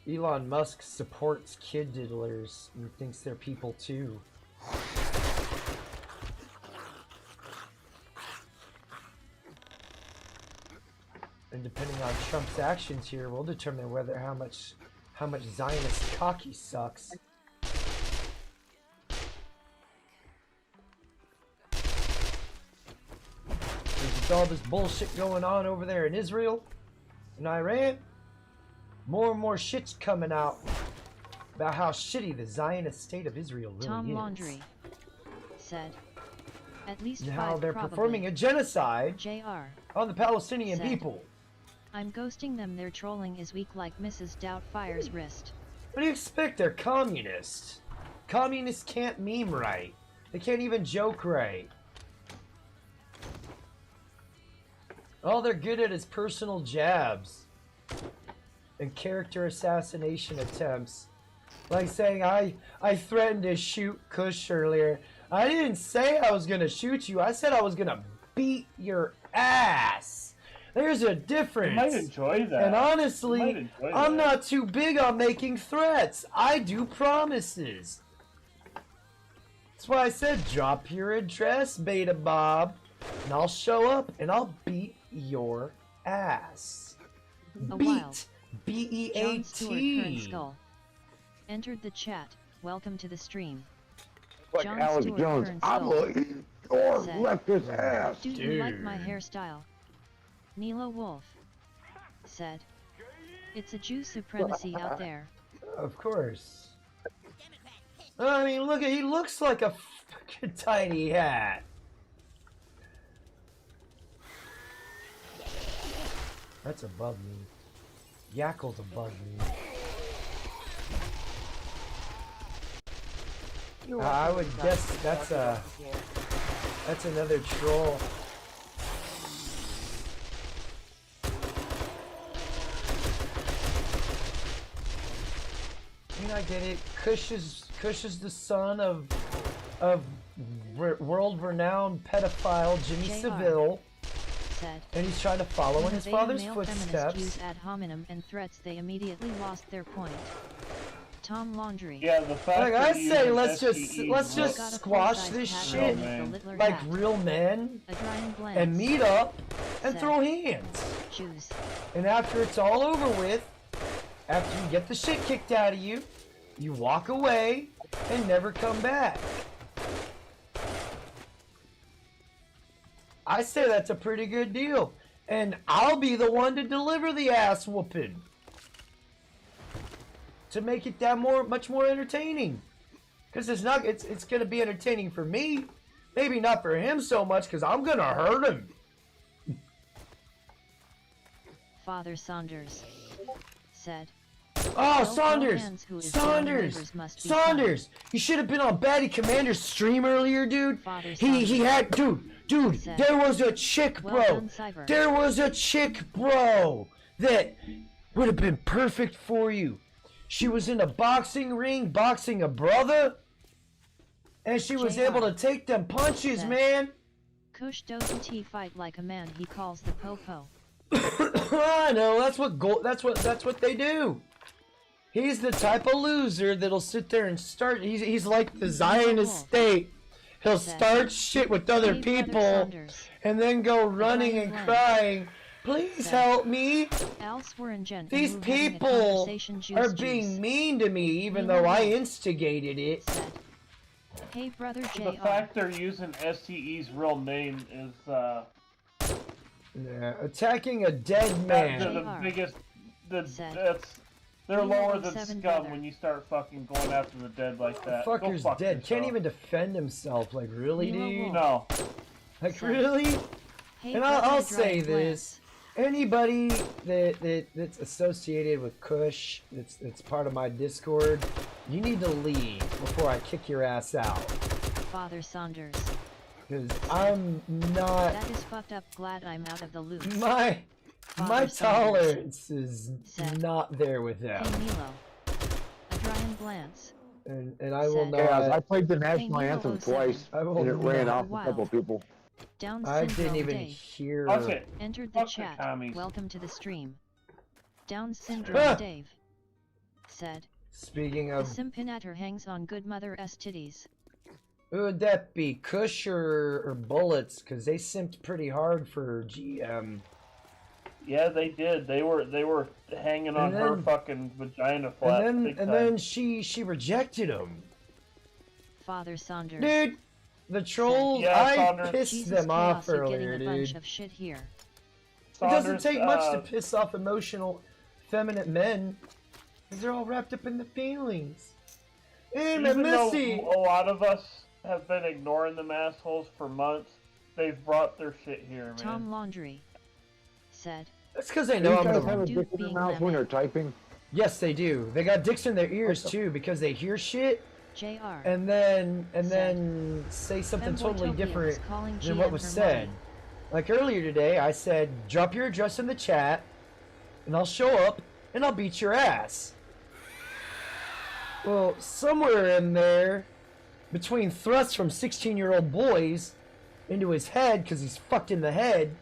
A: Elon Musk supports kid diddlers and thinks they're people too. And depending on Trump's actions here, will determine whether how much Zionist cock he sucks. There's all this bullshit going on over there in Israel and Iran. More and more shit's coming out about how shitty the Zionist state of Israel really
D: Tom
A: is.
D: Laundry said, at least
A: And how
D: 5
A: they're
D: probably.
A: performing a genocide
D: JR.
A: on the Palestinian
D: Said.
A: people.
D: I'm ghosting them. Their trolling is weak like Mrs. Doubtfire's wrist.
A: What do you expect? They're communists. Communists can't meme right. They can't even joke right. All they're good at is personal jabs and character assassination attempts. Like saying, I threatened to shoot Kush earlier. I didn't say I was gonna shoot you. I said I was gonna beat your ass. There's a difference.
E: You might enjoy that.
A: And
E: You might
A: honestly,
E: enjoy
A: I'm
E: that.
A: not too big on making threats. I do promises. That's why I said drop your address, Beta Bob, and I'll show up and I'll beat your ass.
D: A
A: Beat.
D: wild. John
A: B-E-A-T.
D: Stewart Kern Skull entered the chat. Welcome to the stream.
G: Like
D: John
G: Alex
D: Stewart
G: Jones,
D: Kern
G: I'm
D: Skull
G: gonna eat your
D: said,
G: leftist ass.
D: Do you like my
A: Dude.
D: hairstyle? Nilo Wolf said, it's a Jew supremacy out there.
A: Of course. I mean, look at, he looks like a fucking tiny hat. That's above me. Yakkel's above me. I would guess that's another troll. I mean, I get it. Kush is the son of world-renowned pedophile Jimmy
D: JR.
A: Seville,
D: Said,
A: and he's trying to follow in his
D: Innovative
A: father's
D: male feminist
A: footsteps.
D: Jews ad hominem and threats, they immediately lost their point. Tom Laundry.
E: Yeah, the fact
A: Like
E: that
A: I
E: you
A: say,
E: use
A: let's just
E: STEs
A: let's
E: real-
A: just
D: Got a
A: squash
D: full-size
A: this
D: hat
A: shit
D: with
E: man.
D: a Littler
A: like
D: hat,
A: real men
D: a drying glance.
A: and meet up and
D: Said.
A: throw hands.
D: Jews.
A: And after it's all over with, after you get the shit kicked out of you, you walk away and never come back. I say that's a pretty good deal. And I'll be the one to deliver the ass whooping. To make it that much more entertaining. Because it's gonna be entertaining for me. Maybe not for him so much, because I'm gonna hurt him.
D: Father Saunders said,
A: Oh,
D: Tell
A: Saunders!
D: fans who is
A: Saunders!
D: members must be
A: Saunders! You should have been on Batty Commander's stream earlier, dude.
D: Father
A: He
D: Saunders
A: had, dude,
D: said,
A: there was a chick,
D: Well
A: bro.
D: done, Cyber.
A: There was a chick, bro, that would have been perfect for you. She was in a boxing ring, boxing a brother, and she was
D: JR
A: able to take them punches,
D: said,
A: man.
D: Kush doesn't he fight like a man, he calls the popo.
A: I know, that's what they do. He's the type of loser that'll sit there and start. He's like the Zionist state. He'll
D: Said,
A: start shit with other
D: Hey, Brother
A: people
D: Saunders.
A: and then go running
D: Brian
A: and
D: Glenn.
A: crying. Please
D: Said,
A: help me.
D: Al Swearingen,
A: These
D: and we're having a
A: people
D: conversation, Jews,
A: are
D: Jews.
A: being mean to me, even
D: Nemo
A: though I
D: Wolf
A: instigated it.
D: Said, hey brother
E: The
D: JR.
E: fact they're using STE's real name is
A: Yeah, attacking a dead
E: They're
A: man.
E: the
D: JR
E: biggest.
D: said,
E: They're
D: "Nemo
E: lower
D: on
E: than
D: 7
E: scum
D: brother."
E: when you start fucking going after the dead like that. Go
A: Fucker's
E: fuck
A: dead. Can't
E: yourself.
A: even defend himself. Like, really,
D: Milo
A: dude?
D: Wolf.
E: No.
A: Like,
D: said,
A: really?
D: "Hey,
A: And
D: brother,
A: I'll
D: dry
A: say
D: and
A: this. Anybody that's associated with Kush, that's part of my Discord, you need to leave before I kick your ass out.
D: glance." Father Saunders.
A: Because I'm not...
D: That is fucked up. Glad I'm out of the loop.
A: My
D: Father Saunders
A: tolerance is
D: said,
A: not there with them.
D: "Hey Milo. A dry and glance."
A: And I will
D: said,
A: not...
G: Chaos, I played the national
D: Hey,
G: anthem
D: 007.
G: twice,
A: I will
G: and it ran
A: not-
G: off a couple people.
D: Down
A: I
D: syndrome
A: didn't even
D: Dave
A: hear...
E: Okay.
D: entered the
E: Fuck the
D: chat.
E: commies.
D: Welcome to the stream. Down syndrome Dave said,
A: Speaking
D: "The
A: of...
D: simpinator hangs on good mother's titties."
A: Who would that be? Kush or Bullets? Because they simped pretty hard for GM.
E: Yeah, they did. They were hanging on
A: And
E: her
A: then-
E: fucking vagina flap.
A: And
E: big time.
A: then she rejected him.
D: Father Saunders.
A: Dude, the trolls,
E: Yeah,
A: I
E: Saunders.
A: pissed
D: Jesus
A: them off
D: Chaos, you
A: earlier,
D: getting a bunch
A: dude.
D: of shit here.
A: It doesn't
E: Saunders,
A: take much to piss off emotional, feminine men. Because they're all wrapped up in the feelings. Hey,
E: Even though
A: Missy!
E: a lot of us have been ignoring them assholes for months, they've brought their shit here, man.
D: Tom Laundry said,
A: That's because they
G: Do
A: know
G: you
A: I'm
G: guys
A: gonna...
G: have a
D: Dude
G: dick in their
D: being
G: mouth when
D: lemon.
G: they're typing?
A: Yes, they do. They got dicks in their ears, too, because they hear shit
D: "JR."
A: and then say something totally
D: Femboytopia
A: different
D: was calling
A: than what
D: GM
A: was
D: her
A: said.
D: mommy.
A: Like earlier today, I said, drop your address in the chat, and I'll show up, and I'll beat your ass. Well, somewhere in there, between thrusts from 16-year-old boys into his head, because he's fucked in the head,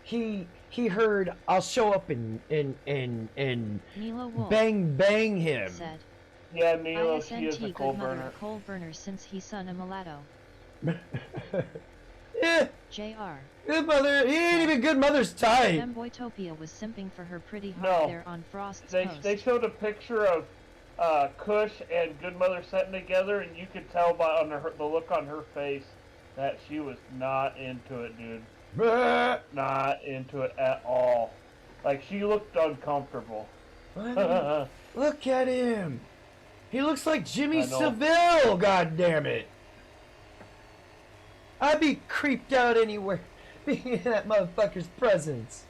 A: he heard, I'll show up and
D: Milo Wolf
A: bang him.
D: said,
E: Yeah, Milo, she is
D: "ISNT
E: a coal
D: good mother
E: burner.
D: coal burner since he son a mulatto."
A: Yeah,
D: "JR."
A: good mother. He ain't even good mother's type.
D: Femboytopia was simping for her pretty hard
E: No.
D: there on Frost's
E: They
D: post.
E: showed a picture of Kush and Good Mother sitting together, and you could tell by the look on her face that she was not into it, dude.
A: Bruh.
E: Not into it at all. Like, she looked uncomfortable.
A: What? Look at him. He looks like Jimmy
E: I know.
A: Seville, God damn it. I'd be creeped out anywhere being in that motherfucker's presence.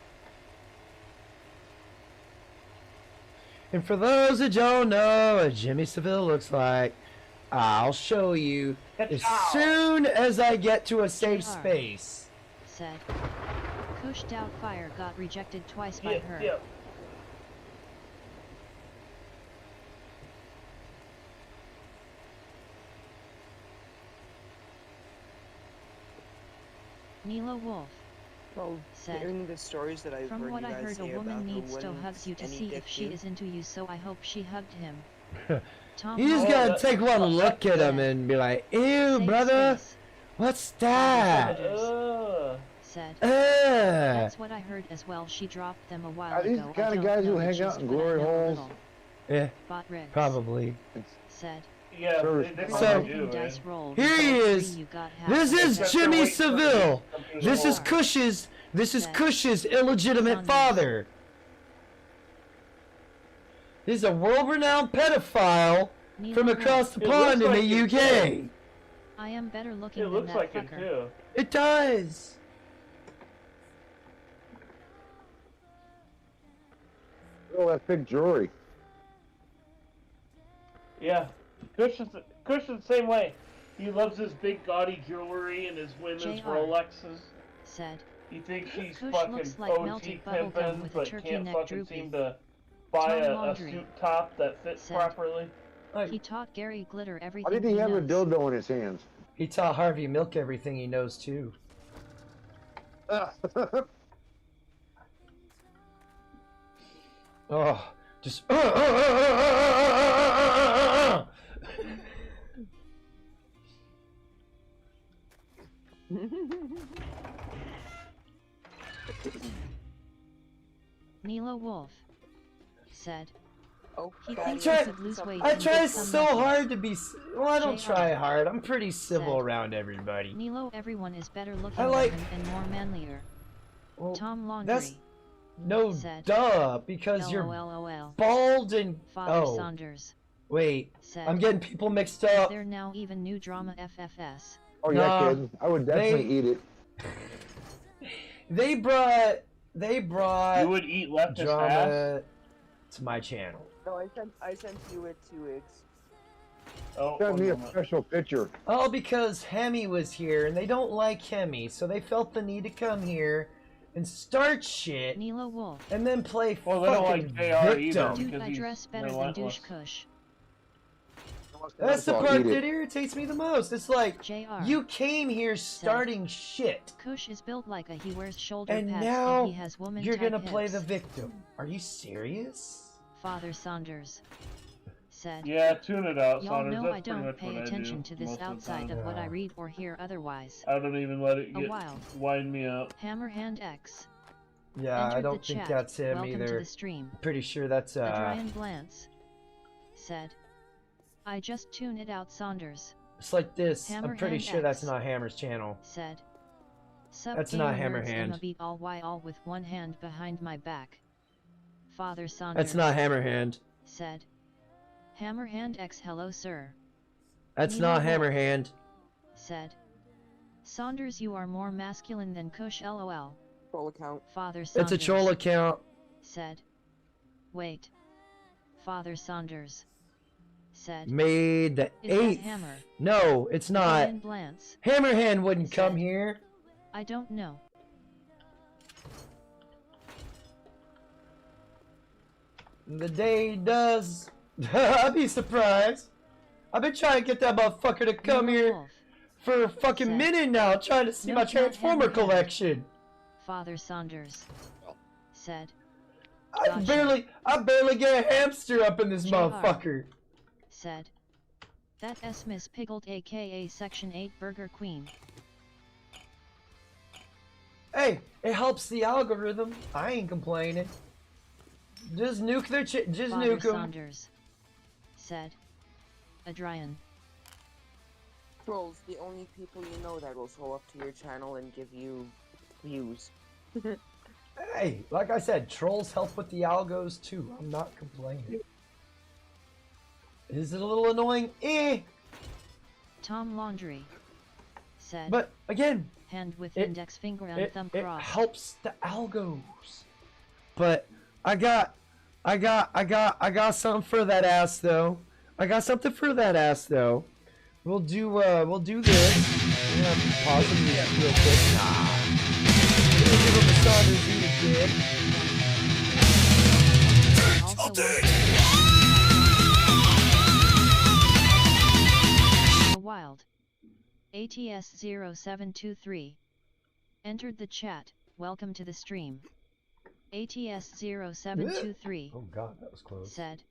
A: And for those that don't know what Jimmy Seville looks like, I'll show you as soon as I get to a safe
D: JR.
A: space.
D: Said, "Kush Doubtfire got rejected twice by
E: Yeah,
D: her."
E: yeah.
D: Milo Wolf
B: Well,
D: said,
B: hearing the stories that I've
D: "From
B: heard
D: what
B: you
D: I
B: guys
D: heard, a
B: say
D: woman
B: about her
D: needs to
B: when
D: hugs you to
B: any
D: see
B: dick
D: if she
B: do.
D: is into you, so I hope she hugged him." Tom
A: You just
E: Oh,
A: gotta
E: that-
A: take one look at him and be like, ew,
D: Safe
A: brother,
D: space
A: what's that?
D: said,
A: Uh.
D: "That's what I heard as well. She dropped them a while
G: Are these
D: ago.
G: the kind
D: I
G: of
D: don't
G: guys who
D: know the
G: hang
D: gist,
G: out in
D: but I
G: glory
D: know a
G: holes?
D: little."
A: Yeah,
D: Bot Riggs
A: probably.
D: said,
E: Yeah,
G: Service
E: they
A: So-
E: probably
D: "Rolling
E: do,
D: dice
E: man.
D: roll.
A: Here he
D: Roll
A: is.
D: three, you got half
A: This
D: of
A: is
D: it."
E: Except they're
A: Jimmy
E: waiting for
A: Seville.
E: something to
A: This is
E: go.
A: Cush's. This is
D: Said.
A: Cush's illegitimate
D: Saunders.
A: father. He's a world-renowned pedophile
D: Milo
A: from
D: Wolf,
A: across the
E: It
A: pond
E: looks
A: in
E: like
A: the
E: it,
A: UK.
D: "I am better looking
E: It
D: than
E: looks
D: that
E: like it
D: fucker."
E: too.
A: It does.
G: Oh, that big jewelry.
E: Yeah, Kush is the same way. He loves his big gaudy jewelry and his women's
D: JR.
E: Rolexes.
D: Said,
E: He thinks she's
D: Kush
E: fucking
D: looks like
E: OG
D: melted bubblegum
E: pimpin',
D: with a
E: but
D: turkey
E: can't
D: neck
E: fucking
D: droopy.
E: seem to buy
D: Tom
E: a
D: Laundry
E: suit top that fits
D: said.
E: properly.
D: "He taught Gary Glitter
G: Why
D: everything
G: did he have a
D: knows."
G: dildo in his hands?
A: He taught Harvey Milk everything he knows too. Oh, just.
D: Milo Wolf said,
B: Oh,
D: He
B: God,
D: thinks
A: try-
D: you should lose weight
A: I
D: and
A: try
D: get some
A: so
D: muscle.
A: hard to be. Well, I don't
D: JR
A: try hard. I'm pretty civil
D: said.
A: around everybody.
D: Nilo, everyone is better looking
A: I like-
D: women and more manlier.
A: Well,
D: Tom
A: that's
D: Laundry
A: no
D: said.
A: duh because you're
D: LOL.
A: bald and
D: Father
A: oh
D: Saunders
A: wait,
D: said.
A: I'm getting people mixed
D: Is
A: up.
D: there now even new drama FFS?
G: Oh yeah,
A: Nah,
G: kid. I would definitely eat it.
A: They brought
E: You would eat leftist ass?
A: drama to my channel.
B: No, I sent you it 2 weeks.
E: Oh,
G: Send
E: one
G: me a
E: moment.
G: special picture.
A: All because Hemi was here and they don't like Hemi, so they felt the need to come here and start shit
D: Nilo Wolf.
A: and then play
E: Well, they don't
A: fucking
E: like JR either.
A: victim.
D: Dude,
E: because
D: I
E: he's
D: dress better than
E: relentless.
D: Douche Kush.
A: That's the
G: I'll
A: part
G: eat it.
A: that irritates me the most. It's like
D: JR.
A: you came here starting shit,
D: Kush is built like a he wears shoulder
A: and
D: pads
A: now
D: and he has woman
A: you're
D: type
A: gonna play
D: hips.
A: the victim. Are you serious?
D: Father Saunders said.
E: Yeah, tune it out,
D: Y'all
E: Saunders.
D: know
E: That's
D: I
E: pretty
D: don't
E: much
D: pay
E: what I
D: attention
E: do
D: to this
E: most of the
D: outside
E: time.
D: of what I
A: Yeah.
D: read or hear otherwise.
E: I don't even let it
D: A
E: get
D: wild.
E: wind me up.
D: Hammerhand X.
A: Yeah, I
D: entered
A: don't
D: the
A: think
D: chat.
A: that's him
D: Welcome
A: either.
D: to the stream.
A: Pretty sure that's
D: Adrian Blance said. I just tune it out Saunders
A: it's like this. I'm pretty
D: Hammerhand
A: sure that's
D: X.
A: not Hammer's channel.
D: said. Sup
A: That's
D: gamer
A: not
D: nerds,
A: Hammerhand.
D: I'ma beat all with one hand behind my back. Father Saunders
A: That's not Hammerhand.
D: said. Hammerhand X hello sir.
A: That's
D: Nilo
A: not
D: Wolf.
A: Hammerhand.
D: Said. Saunders you are more masculine than Kush lol.
B: Troll account.
D: Father Saunders
A: It's a troll account.
D: said. Wait. Father Saunders said.
A: Made the
D: Is that
A: 8th.
D: Hammer?
A: No, it's not.
D: Adrian Blance.
A: Hammerhand wouldn't
D: Said.
A: come here.
D: I don't know.
A: The day he does. I'd be surprised. I've been trying to get that motherfucker to come
D: Nilo
A: here
D: Wolf
A: for a fucking
D: Said.
A: minute now, trying to see
D: No,
A: my
D: it's not
A: Transformer
D: Hammerhand.
A: collection.
D: Father Saunders said.
A: I
D: Gotcha.
A: barely get a hamster up in this
D: JR.
A: motherfucker.
D: Said. That S Miss Piggled aka Section 8 Burger Queen.
A: Hey, it helps the algorithm. I ain't complaining. Just nuke their just
D: Father
A: nuke them.
D: Saunders said. Adrian.
B: Trolls, the only people you know that will show up to your channel and give you views.
A: Hey, like I said, trolls help with the algos too. I'm not complaining. Is it a little annoying?
D: Tom Laundry said.
A: But again,
D: hand with
A: it-
D: index finger and
A: it
D: thumb
A: it
D: crossed.
A: helps the algos. But I got something for that ass though. I got something for that ass though. We'll do this. We're gonna pause the music real quick. Nah. We're gonna give him a Saunders eat a dick.
D: Also The Wild. ATS0723 entered the chat. Welcome to the stream. ATS0723
A: Oh god, that was close.
D: said.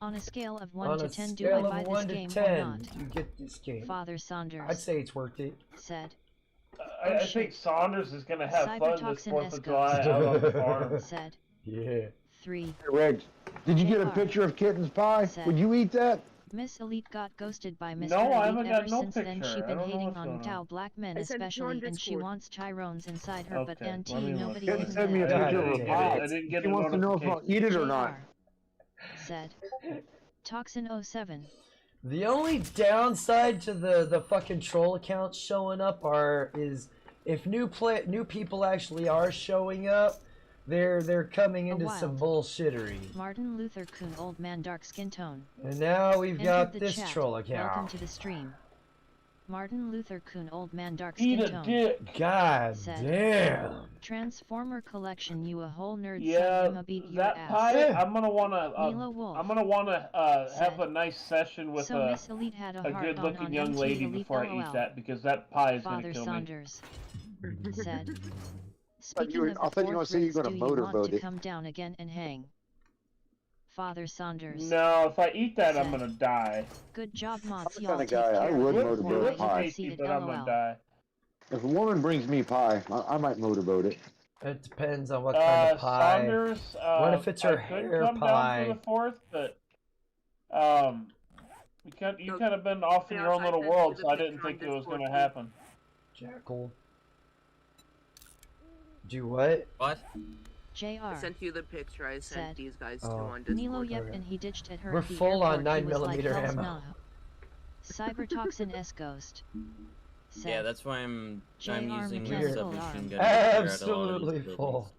D: On a scale of 1
A: On
D: to
A: a
D: 10, do
A: scale
D: I buy
A: of
D: this
A: 1 to
D: game or
A: 10,
D: not?
A: you get this game.
D: Father Saunders
A: I'd say it's worth it.
D: said.
E: I
D: shit.
E: think Saunders is gonna have fun this
D: Cybertoxin
E: 4th of
D: Escos.
E: July out on the farm.
D: Said.
A: Yeah.
D: 3.
G: Hey, Rex, did you get a
D: JR.
G: picture of Kitten's pie?
D: Said.
G: Would you eat that?
D: Miss Elite got ghosted by Mr.
E: No, I
D: Elite
E: haven't
D: ever
E: got no
D: since then.
E: picture.
D: She
E: I
D: been
E: don't know
D: hating
E: what's
D: on
E: going on.
D: Tao black men
B: I sent it to you on
D: especially, and she
B: Discord.
D: wants Tyrones inside her, but
E: Okay,
D: NT
E: let me look.
D: nobody
G: Kitten
D: isn't
G: sent me a
D: there.
G: picture of
A: God
G: her
A: damn
G: pie.
E: I didn't get
G: She
E: a
G: wants to know if I'll
E: notification.
G: eat it or not.
D: JR said. Toxin 07
A: The only downside to the fucking troll accounts showing up is if new people actually are showing up, they're coming into some bullshittery.
D: Martin Luther Kuhn old man dark skin tone.
A: And now we've
D: Entered
A: got
D: the
A: this
D: chat.
A: troll
D: Welcome
A: account.
D: to the stream. Martin Luther Kuhn old man dark
E: Eat
D: skin
E: a
D: tone.
E: dick.
A: God
D: Said.
A: damn.
D: Transformer collection you a whole nerd son
E: Yeah,
D: I'ma beat your
E: that
D: ass.
E: pie.
A: Yeah.
E: I'm gonna wanna.
D: Mila Wolf
E: Have
D: said.
E: a nice session with
D: So Miss Elite had a heart
E: good-looking
D: on
E: young
D: MT
E: lady
D: Elite
E: before I
D: LOL.
E: eat that because that pie is
D: Father
E: gonna kill me.
D: Saunders said.
G: you
D: Speaking
G: were-
D: of
G: I thought you were gonna say you were
D: do
G: gonna
D: you want
G: motorboat
D: to
G: it.
D: come down again and hang? Father Saunders.
E: No, if I eat that, I'm
D: Said.
E: gonna die.
D: Good job, mods.
G: the
D: Y'all
G: kinda
D: take
G: guy, I
D: care.
G: would
E: Look,
G: motorboat
E: look
G: a pie.
E: tasty,
D: Seated
E: but I'm
D: LOL.
E: gonna die.
G: If a woman brings me pie, I might motorboat it.
A: It depends on what kind of pie.
E: Saunders.
A: What if it's her
E: I could
A: hair
E: come
A: pie?
E: down for the 4th, but you could have been off in
B: Yeah,
E: your own
B: I
E: little
B: sent you
E: world,
B: the
E: so I
B: picture
E: didn't
B: on
E: think it was
B: Discord,
E: going to
B: too.
E: happen.
A: Jackal. Do what?
F: What?
B: I
D: JR.
B: sent you the picture I sent
D: Said.
B: these guys
A: Oh.
B: to on Discord.
D: Nilo yep
A: Okay.
D: and he ditched at her
A: We're
D: at the
A: full on
D: airport. He was
A: 9mm
D: like, "Hell's
A: ammo."
D: no." Cybertoxin S Ghost. Said.
F: Yeah, that's why I'm
D: JR
F: using
D: mechanical
F: the submachine
D: arm.
F: gun. to clear out a lot of these
A: Absolutely
F: buildings.
A: full.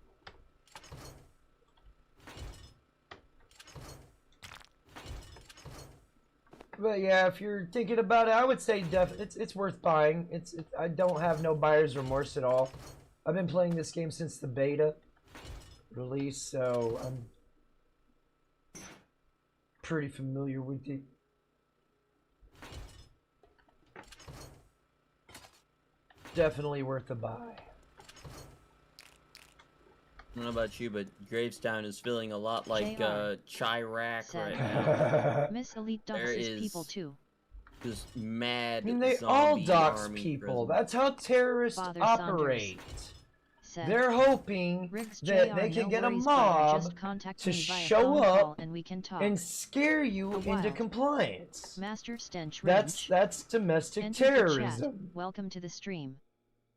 A: But yeah, if you're thinking about it, I would say it's worth buying. I don't have no buyer's remorse at all. I've been playing this game since the beta release, so I'm pretty familiar with it. Definitely worth a buy.
F: I don't know about you, but Gravestown is feeling a lot like
D: JR.
F: Chirac
D: Said.
F: right now.
D: Miss Elite
F: There
D: doxes
F: is-
D: people too.
F: Just mad.
A: I mean, they all
F: zombie
A: dox
F: army
A: people.
F: presence.
A: That's how terrorists
D: Father
A: operate.
D: Said.
A: They're hoping
D: Riggs
A: that
D: JR,
A: they can
D: no
A: get a
D: worries, brother,
A: mob
D: just contact
A: to
D: me via
A: show
D: phone
A: up
D: call and we can talk.
A: and scare you
D: A
A: into
D: wild.
A: compliance.
D: Master Stench
A: That's
D: Wrench.
A: domestic
D: Entered the chat.
A: terrorism.
D: Welcome to the stream.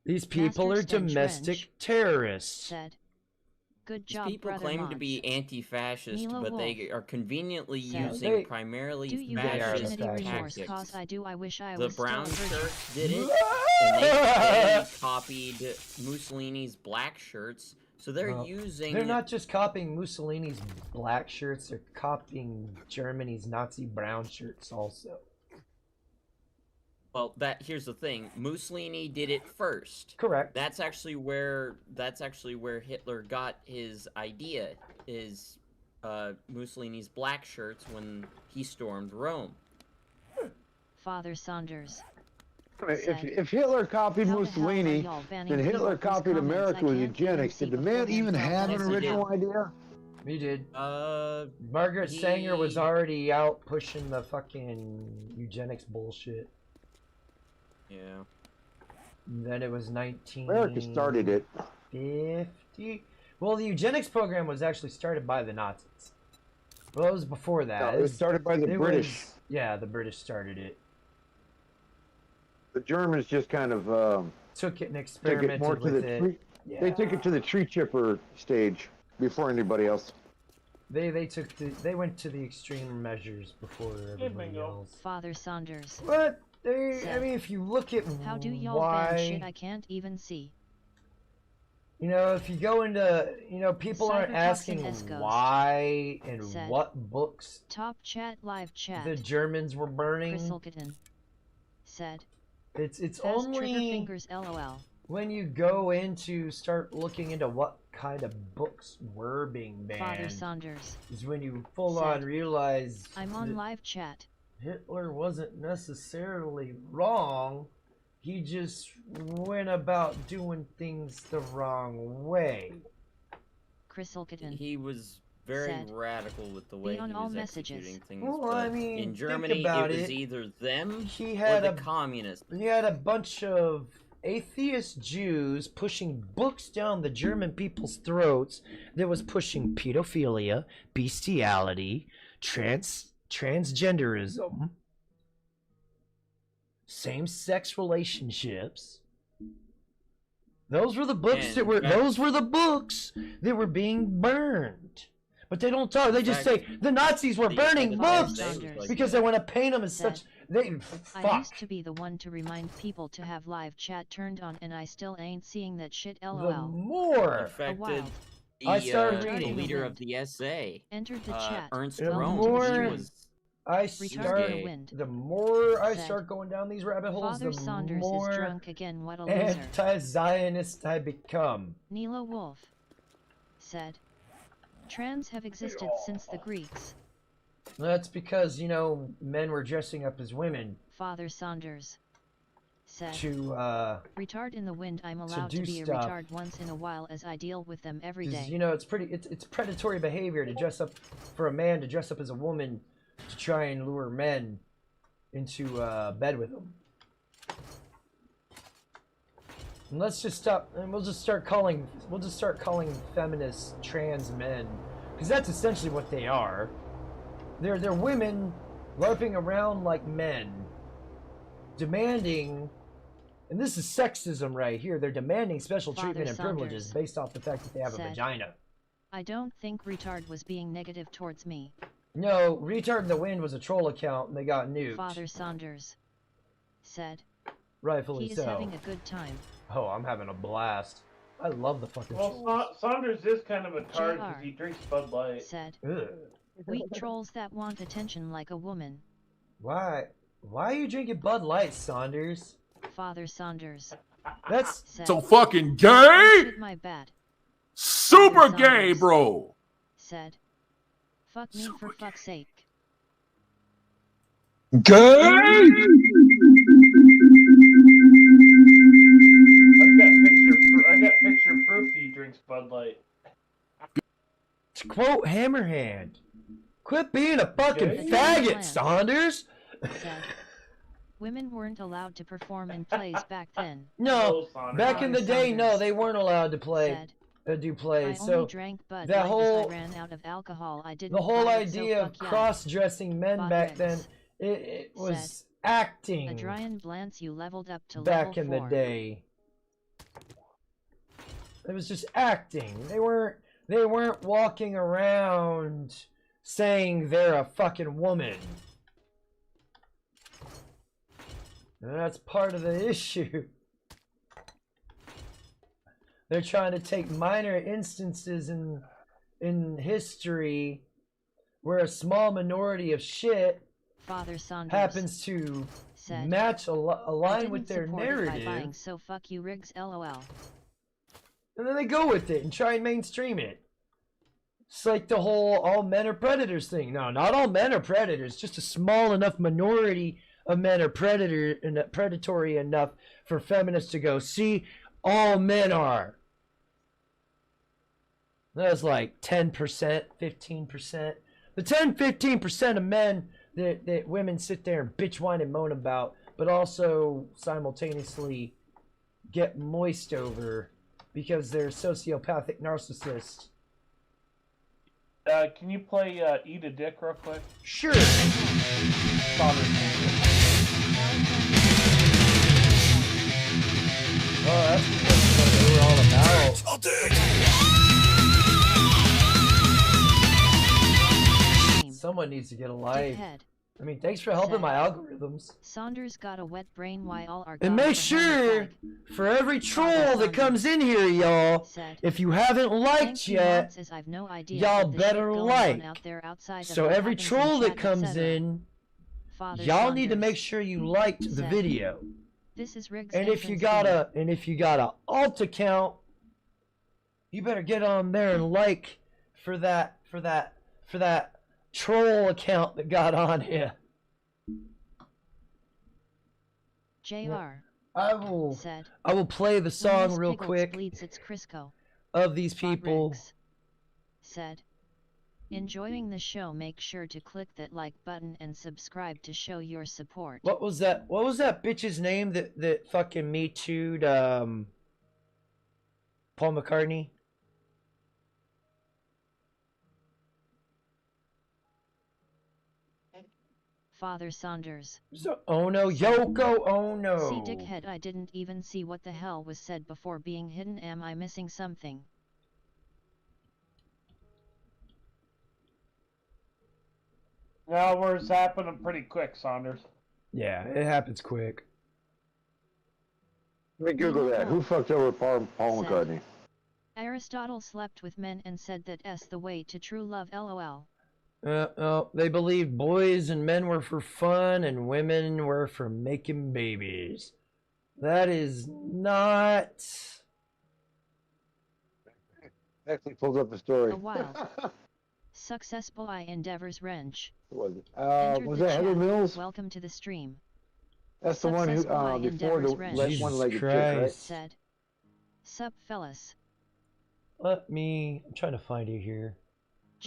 A: These people
D: Master
A: are
D: Stench
A: domestic
D: Wrench
A: terrorists.
D: Said. Good
F: These
D: job,
F: people
D: brother
F: claim
D: mods.
F: to be anti-fascist,
D: Nilo
F: but they
D: Wolf.
F: are conveniently
D: Said.
F: using
A: They-
F: primarily
D: Do you
A: They
D: have
A: are
F: fascist
D: infinity
A: fascist.
D: remorse?
F: tactics.
D: Cause I do. I wish I
F: The
D: was still a
F: brown
D: virgin.
F: shirts did it, and they copied Mussolini's black shirts. So they're
A: Well,
F: using.
A: They're not just copying Mussolini's black shirts, they're copying Germany's Nazi brown shirts also.
F: Well, here's the thing. Mussolini did it first.
A: Correct.
F: That's actually where Hitler got his idea. Is Mussolini's black shirts when he stormed Rome.
D: Father Saunders.
G: If Hitler copied
D: How the hell are
G: Mussolini,
D: y'all banning
G: then Hitler
D: people whose
G: copied
D: comments
G: America
D: I
G: with
D: can't even
G: eugenics.
D: see
G: Did the
D: before
G: man
D: they
G: even
D: tell
G: have
D: me
G: an
F: Yes, he
G: original
F: did.
G: idea?
A: We did. Margaret
F: He-
A: Sanger was already out pushing the fucking eugenics bullshit.
F: Yeah.
A: And then it was 1950.
G: America started it.
A: Well, the eugenics program was actually started by the Nazis. Well, it was before that.
G: No, it was started by the
A: it
G: British.
A: was- yeah, the British started it.
G: The Germans just kind of
A: Took it and
G: took
A: experimented
G: it more to
A: with
G: the
A: it.
G: tree.
A: Yeah.
G: They took it to the tree chipper stage before anybody else.
A: They went to the extreme measures before everybody
E: bingo.
A: else.
D: Father Saunders.
A: But I
D: Said.
A: mean, if you look at
D: How do y'all
A: why,
D: ban shit I can't even see?
A: you know, if you go into, you know, people aren't
D: Cybertoxin
A: asking
D: Escos.
A: why and
D: Said.
A: what books
D: Top chat live chat.
A: the Germans were burning.
D: Chriselkitten. Said.
A: It's
D: Fast
A: only
D: trigger fingers LOL.
A: when you go into start looking into what kind of books were being
D: Father
A: banned
D: Saunders.
A: is when you full on
D: Said.
A: realize
D: I'm on
A: that
D: live chat.
A: Hitler wasn't necessarily wrong. He just went about doing things the wrong way.
D: Chriselkitten.
F: He was very
D: Said.
F: radical with the way he
D: on
F: was
D: all messages.
F: executing things.
A: Well, I
F: but
A: mean,
F: in
A: think
F: Germany,
A: about
F: it was
A: it.
F: either them
A: He
F: or
A: had
F: the
A: a
F: communists.
A: He had a bunch of atheist Jews pushing books down the German people's throats that was pushing pedophilia, bestiality, transgenderism, same-sex relationships. Those were the books
F: And
A: that were
F: in fact-
A: those were the books that were being burned. But they don't talk. They just
F: fact,
A: say the Nazis were
F: the
A: burning
F: United
A: books
F: States was like
A: because
F: that.
A: they want to paint them as
D: Said.
A: such. They
D: I
A: fuck.
D: used to be the one to remind people to have live chat turned on and I still ain't seeing that shit
A: The
D: LOL.
A: more
F: Infected
D: wild.
A: I started
F: the
A: reading.
F: leader of the SA,
D: Entered the chat.
F: Ernst
A: The
F: Röhm.
A: more-
F: He was
A: I
D: Retard
A: start,
F: gay.
D: wind.
A: the more I
D: Said.
A: start going down these rabbit holes,
D: Father
A: the
D: Saunders
A: more
D: is drunk again. What a loser.
A: anti-Zionist I become.
D: Nilo Wolf. Said. Trans have existed since the Greeks.
A: That's because, you know, men were dressing up as women
D: Father Saunders. Said.
A: to,
D: Retard in the wind. I'm allowed
A: do
D: to be a
A: stuff.
D: retard once in a while as I deal with them every
A: 'cause,
D: day.
A: you know, it's predatory behavior to dress up, for a man to dress up as a woman to try and lure men into, bed with them. And let's just stop, and we'll just start calling feminists trans men, because that's essentially what they are. They're women larping around like men, demanding, and this is sexism right here. They're demanding special
D: Father
A: treatment and privileges
D: Saunders
A: based off the fact that they have a
D: said,
A: vagina.
D: I don't think retard was being negative towards me.
A: No, Retard in the Wind was a troll account, and they got nuked.
D: Father Saunders said,
A: Rightfully
D: he is
A: so.
D: having a good time.
A: Oh, I'm having a blast. I love the fucking
E: Well,
A: trolls.
E: Saunders is kind of a tard because
D: JR
E: he drinks Bud Light.
D: said,
A: Ugh.
D: weak trolls that want attention like a woman.
A: Why are you drinking Bud Light, Saunders?
D: Father Saunders
A: That's
D: said,
I: So fucking
D: "I
I: gay?
D: shit my bat,"
I: Super gay,
D: Saunders
I: bro.
D: said, fuck me for fuck's sake.
I: Gay?
E: I got picture proof he drinks Bud Light.
A: to quote Hammerhand. Quit being a fucking
E: Okay.
A: faggot, Saunders.
D: Said, women weren't allowed to perform in plays back then.
A: No,
E: Saunders.
A: back in the day, no,
D: Saunders
A: they weren't allowed to play,
D: said,
A: do
D: I
A: plays.
D: only
A: So
D: drank Bud
A: that
D: Light
A: whole-
D: as I ran out of alcohol. I didn't
A: the whole
D: buy it, so
A: idea of
D: fuck yeah.
A: cross-dressing men
D: Bot
A: back
D: Rex
A: then, it was
D: said,
A: acting
D: Adrian Blance, you leveled up to
A: back
D: level
A: in the
D: 4.
A: day. It was just acting. They weren't walking around saying they're a fucking woman. And that's part of the issue. They're trying to take minor instances in history where a small minority of shit
D: Father Saunders
A: happens to
D: said,
A: match
D: I
A: align with
D: didn't
A: their
D: support it by
A: narrative,
D: buying, so fuck you Riggs LOL.
A: and then they go with it and try and mainstream it. It's like the whole all men are predators thing. No, not all men are predators. Just a small enough minority of men are predatory enough for feminists to go, see, all men are. That's like 10%, 15%. The 10-15% of men that women sit there and bitch, whine, and moan about, but also simultaneously get moist over because they're sociopathic narcissists.
E: Can you play Eat a Dick real quick?
A: Sure. Oh, that's what they were all about. Someone needs to get a life.
D: Dickhead.
A: I mean, thanks for helping my algorithms.
D: Saunders got a wet brain while all are
A: And
D: gone
A: make
D: for Hammer
A: sure,
D: flag.
A: for every troll that comes in here, y'all,
D: Said,
A: if you haven't liked
D: thank you,
A: yet,
D: Mods, as I've no idea
A: y'all
D: what the
A: better
D: shit going on
A: like.
D: out there outside of
A: So
D: what
A: every
D: happens in
A: troll that
D: chat,
A: comes
D: etc.
A: in,
D: Father
A: y'all need to
D: Saunders
A: make sure you liked the
D: said,
A: video.
D: This is Riggs
A: And if you got a alt account, you better get on there and like for that troll account that got on here.
D: JR
A: I will
D: said,
A: play the
D: when
A: song
D: Miss
A: real
D: Pickles
A: quick
D: bleeds, it's Crisco.
A: of these
D: Bot
A: people.
D: Riggs said, enjoying the show, make sure to click that like button and subscribe to show your support.
A: What was that bitch's name that fucking Me Too'd Paul McCartney?
D: Father Saunders
A: So, oh no, Yoko, oh no.
D: see, dickhead, I didn't even see what the hell was said before being hidden. Am I missing something?
E: No, we're zapping them pretty quick, Saunders.
A: Yeah, it happens quick.
G: Let me Google that. Who fucked over Paul
D: Said,
G: McCartney?
D: Aristotle slept with men and said that S the way to true love. LOL.
A: They believed boys and men were for fun and women were for making babies. That is not.
G: Actually pulls up a story.
D: A wild, successful endeavors wrench.
G: What was it?
D: Entered
G: Was
D: the
G: that Heather
D: chat.
G: Mills?
D: Welcome to the stream.
G: That's the one who
D: Successful
G: before
D: endeavors
G: the
D: wrench.
G: left
A: Jesus
G: one-legged chick,
A: Christ.
G: right?
D: Said, sup fellas.
A: I'm trying to find it here.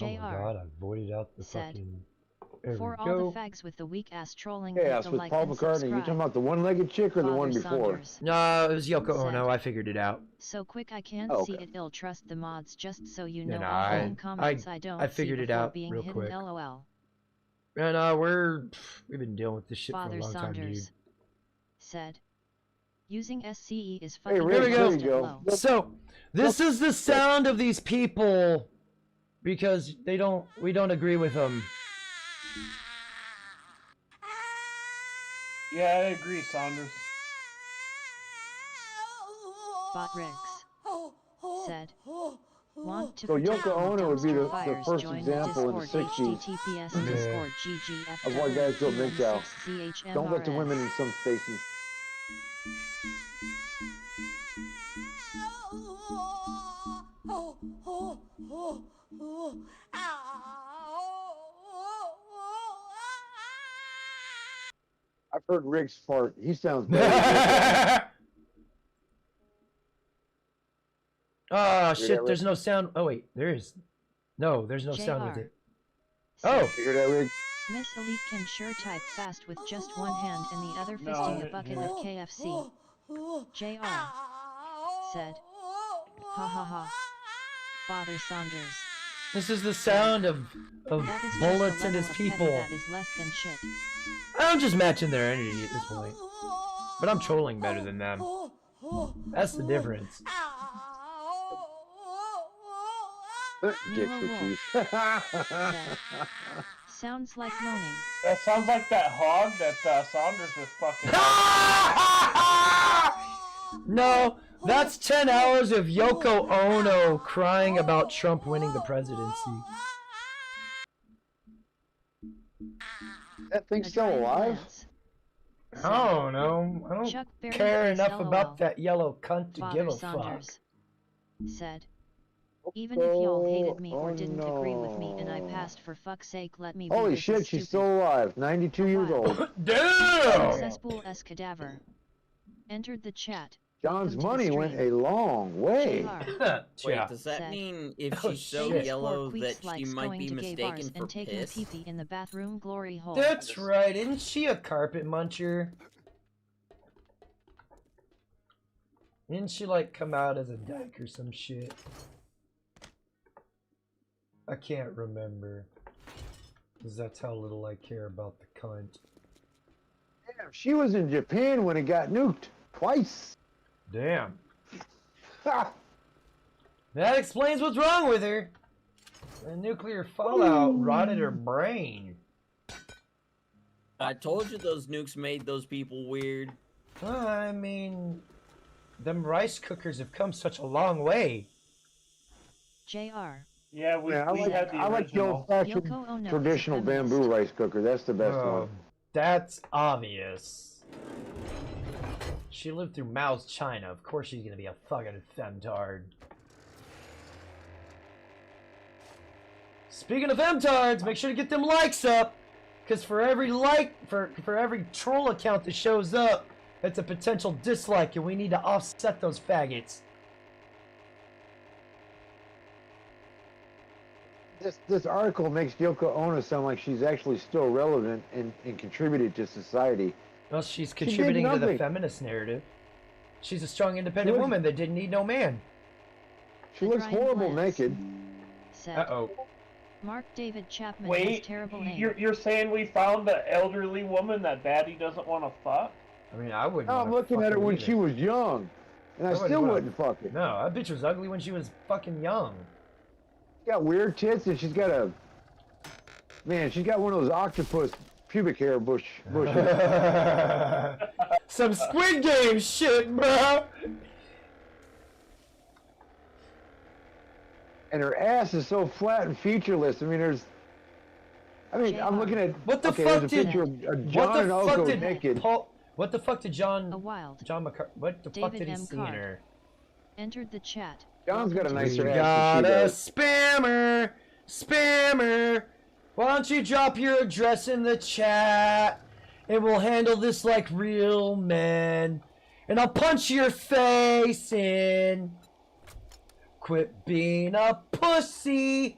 A: Oh my
D: JR
A: god, I voided out the
D: said,
A: fucking. There
D: For
A: we
D: all
A: go.
D: the fags with the weak ass trolling,
G: Chaos
D: hit the
G: with
D: like
G: Paul
D: and
G: McCartney. You
D: subscribe.
G: talking about the one-legged chick or the
D: Father
G: one before?
D: Saunders.
A: No, it was Yoko
D: Said.
A: Ono. I figured it out.
D: So quick I can't
G: Oh,
D: see
G: okay.
D: it. Ill trust the mods. Just so you
A: No,
D: know,
A: no,
D: all
A: I-
D: hidden comments I don't
A: I figured
D: see
A: it
D: before
A: out
D: being
A: real
D: hidden.
A: quick.
D: LOL.
A: And we've been dealing with this shit
D: Father
A: for a long time, dude.
D: Saunders said, using SCE is
G: Hey,
D: fucking
A: Here we
G: Rick,
A: go.
G: there you go.
D: low.
A: So this is the sound of these people because we don't agree with them.
E: Yeah, I agree, Saunders.
D: Bot Riggs said, want to
G: So
D: protect
G: Yoko
D: from
G: Ono would be
D: dumpster
G: the
D: fires,
G: first
D: join
G: example in the
D: Discord,
G: 60s
D: https
A: Yeah.
D: Discord GGF
G: of why guys go MGTOW.
D: 6CHMRS.
G: Don't let the women in some spaces. I've heard Riggs fart. He sounds better.
A: Oh
G: Hear
A: shit,
G: that,
A: there's no sound. Oh wait, there is. No, there's no sound with
D: JR.
A: it. Oh,
G: You hear that, Riggs?
D: Miss Elite can sure type fast with just one hand and the other
E: No,
D: fisting
E: I
D: a bucket
E: didn't
D: of KFC. JR said, ha ha ha. Father Saunders.
A: this is the sound of
D: That is just a
A: bullets and
D: level
A: his
D: of petty
A: people.
D: that is less than shit.
A: I'm just matching their energy at this point. But I'm trolling better than them. That's the difference.
G: Dicks for cheese.
D: Sounds like moaning.
E: That sounds like that hog that Saunders was fucking.
A: No, that's 10 hours of Yoko Ono crying about Trump winning the presidency.
G: That thing's
D: A
G: still
D: drying
G: alive?
D: glance.
A: I don't know. I don't
D: Chuck Berry
A: care
D: face
A: enough
D: LOL.
A: about that yellow cunt to
D: Father
A: give a fuck.
D: Saunders said, even if y'all hated me or didn't agree with me and I passed, for fuck's sake let me be.
G: Holy
D: This
G: shit,
D: is
G: she's
D: stupid.
G: still alive. 92 years
D: Wow.
G: old.
A: Damn!
D: Cesspool S cadaver entered the chat.
G: John's
D: Welcome to the
G: money went
D: stream.
G: a long way.
D: JR
F: Wait,
A: Yeah.
F: does that
D: Said.
F: mean if
A: Oh,
F: she's so
A: shit.
F: yellow
D: Queeks
F: that she
D: likes
F: might
D: going
F: be
D: to gay
F: mistaken
D: bars
F: for
D: and taking
F: piss?
D: pee-pee in the bathroom glory hole.
A: That's right. Isn't she a carpet muncher? Didn't she like come out as a dyke or some shit? I can't remember. Because that's how little I care about the cunt.
G: Damn, she was in Japan when it got nuked. Twice.
A: Damn.
G: Ha!
A: That explains what's wrong with her. The nuclear fallout rotted her brain.
F: I told you those nukes made those people weird.
A: I mean, them rice cookers have come such a long way.
D: JR.
E: Yeah, we
G: I
E: had
G: like,
E: the
G: I like the
E: original.
G: old-fashioned
D: Yoko Ono is a
G: traditional
D: feminist.
G: bamboo rice cooker. That's the best
A: Oh,
G: one.
A: that's obvious. She lived through Mao's China. Of course she's gonna be a fucking femtard. Speaking of femtards, make sure to get them likes up. Because for every like, for every troll account that shows up, that's a potential dislike, and we need to offset those faggots.
G: This article makes Yoko Ono sound like she's actually still relevant and contributed to society.
A: Well, she's
G: did
A: contributing to the
G: nothing.
A: feminist narrative. She's a strong, independent
G: was-
A: woman that didn't need no man.
G: She
D: A
G: looks
D: drying
G: horrible
D: glance.
G: naked.
D: Said,
A: Uh-oh.
D: Mark David Chapman has
E: Wait,
D: terrible aim.
E: you're saying we found an elderly woman that Daddy doesn't want to fuck?
A: I mean, I wouldn't.
G: No, I'm
A: wanna
G: looking
A: fuck
G: at her when
A: either.
G: she was young. And I
A: I wouldn't
G: still
A: wanna-
G: wouldn't fuck it.
A: No, that bitch was ugly when she was fucking young.
G: She's got weird tits and she's got a... Man, she's got one of those octopus pubic hair bushes.
A: Some Squid Game shit, bro.
G: And her ass is so flat and featureless. I mean, I'm looking at...
A: What the
G: okay,
A: fuck
G: there's a
A: did?
G: picture of
A: What
G: John
A: the
G: and
A: fuck
G: Oko
A: did
G: naked.
A: Paul? What the fuck did John?
D: A wild
A: What the fuck
D: David
A: did he
D: M.
A: see in
D: Card.
A: her?
D: entered the chat.
G: John's got a
D: Welcome to
G: nicer
A: We
D: the
G: ass
A: got
G: than
A: a
G: she does.
A: spammer. Why don't you drop your address in the chat, and we'll handle this like real men. And I'll punch your face in. Quit being a pussy,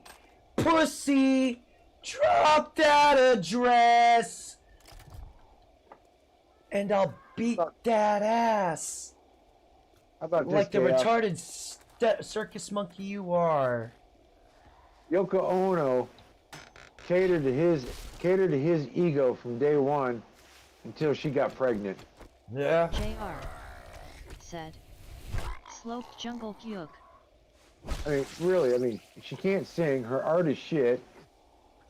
A: Drop that address, and I'll beat that ass
G: How about
A: like the
G: this, JF?
A: retarded circus monkey you are.
G: Yoko Ono catered to his ego from day one until she got pregnant.
A: Yeah.
D: JR said. Sloped jungle kyuk.
G: I mean, really, she can't sing. Her art is shit.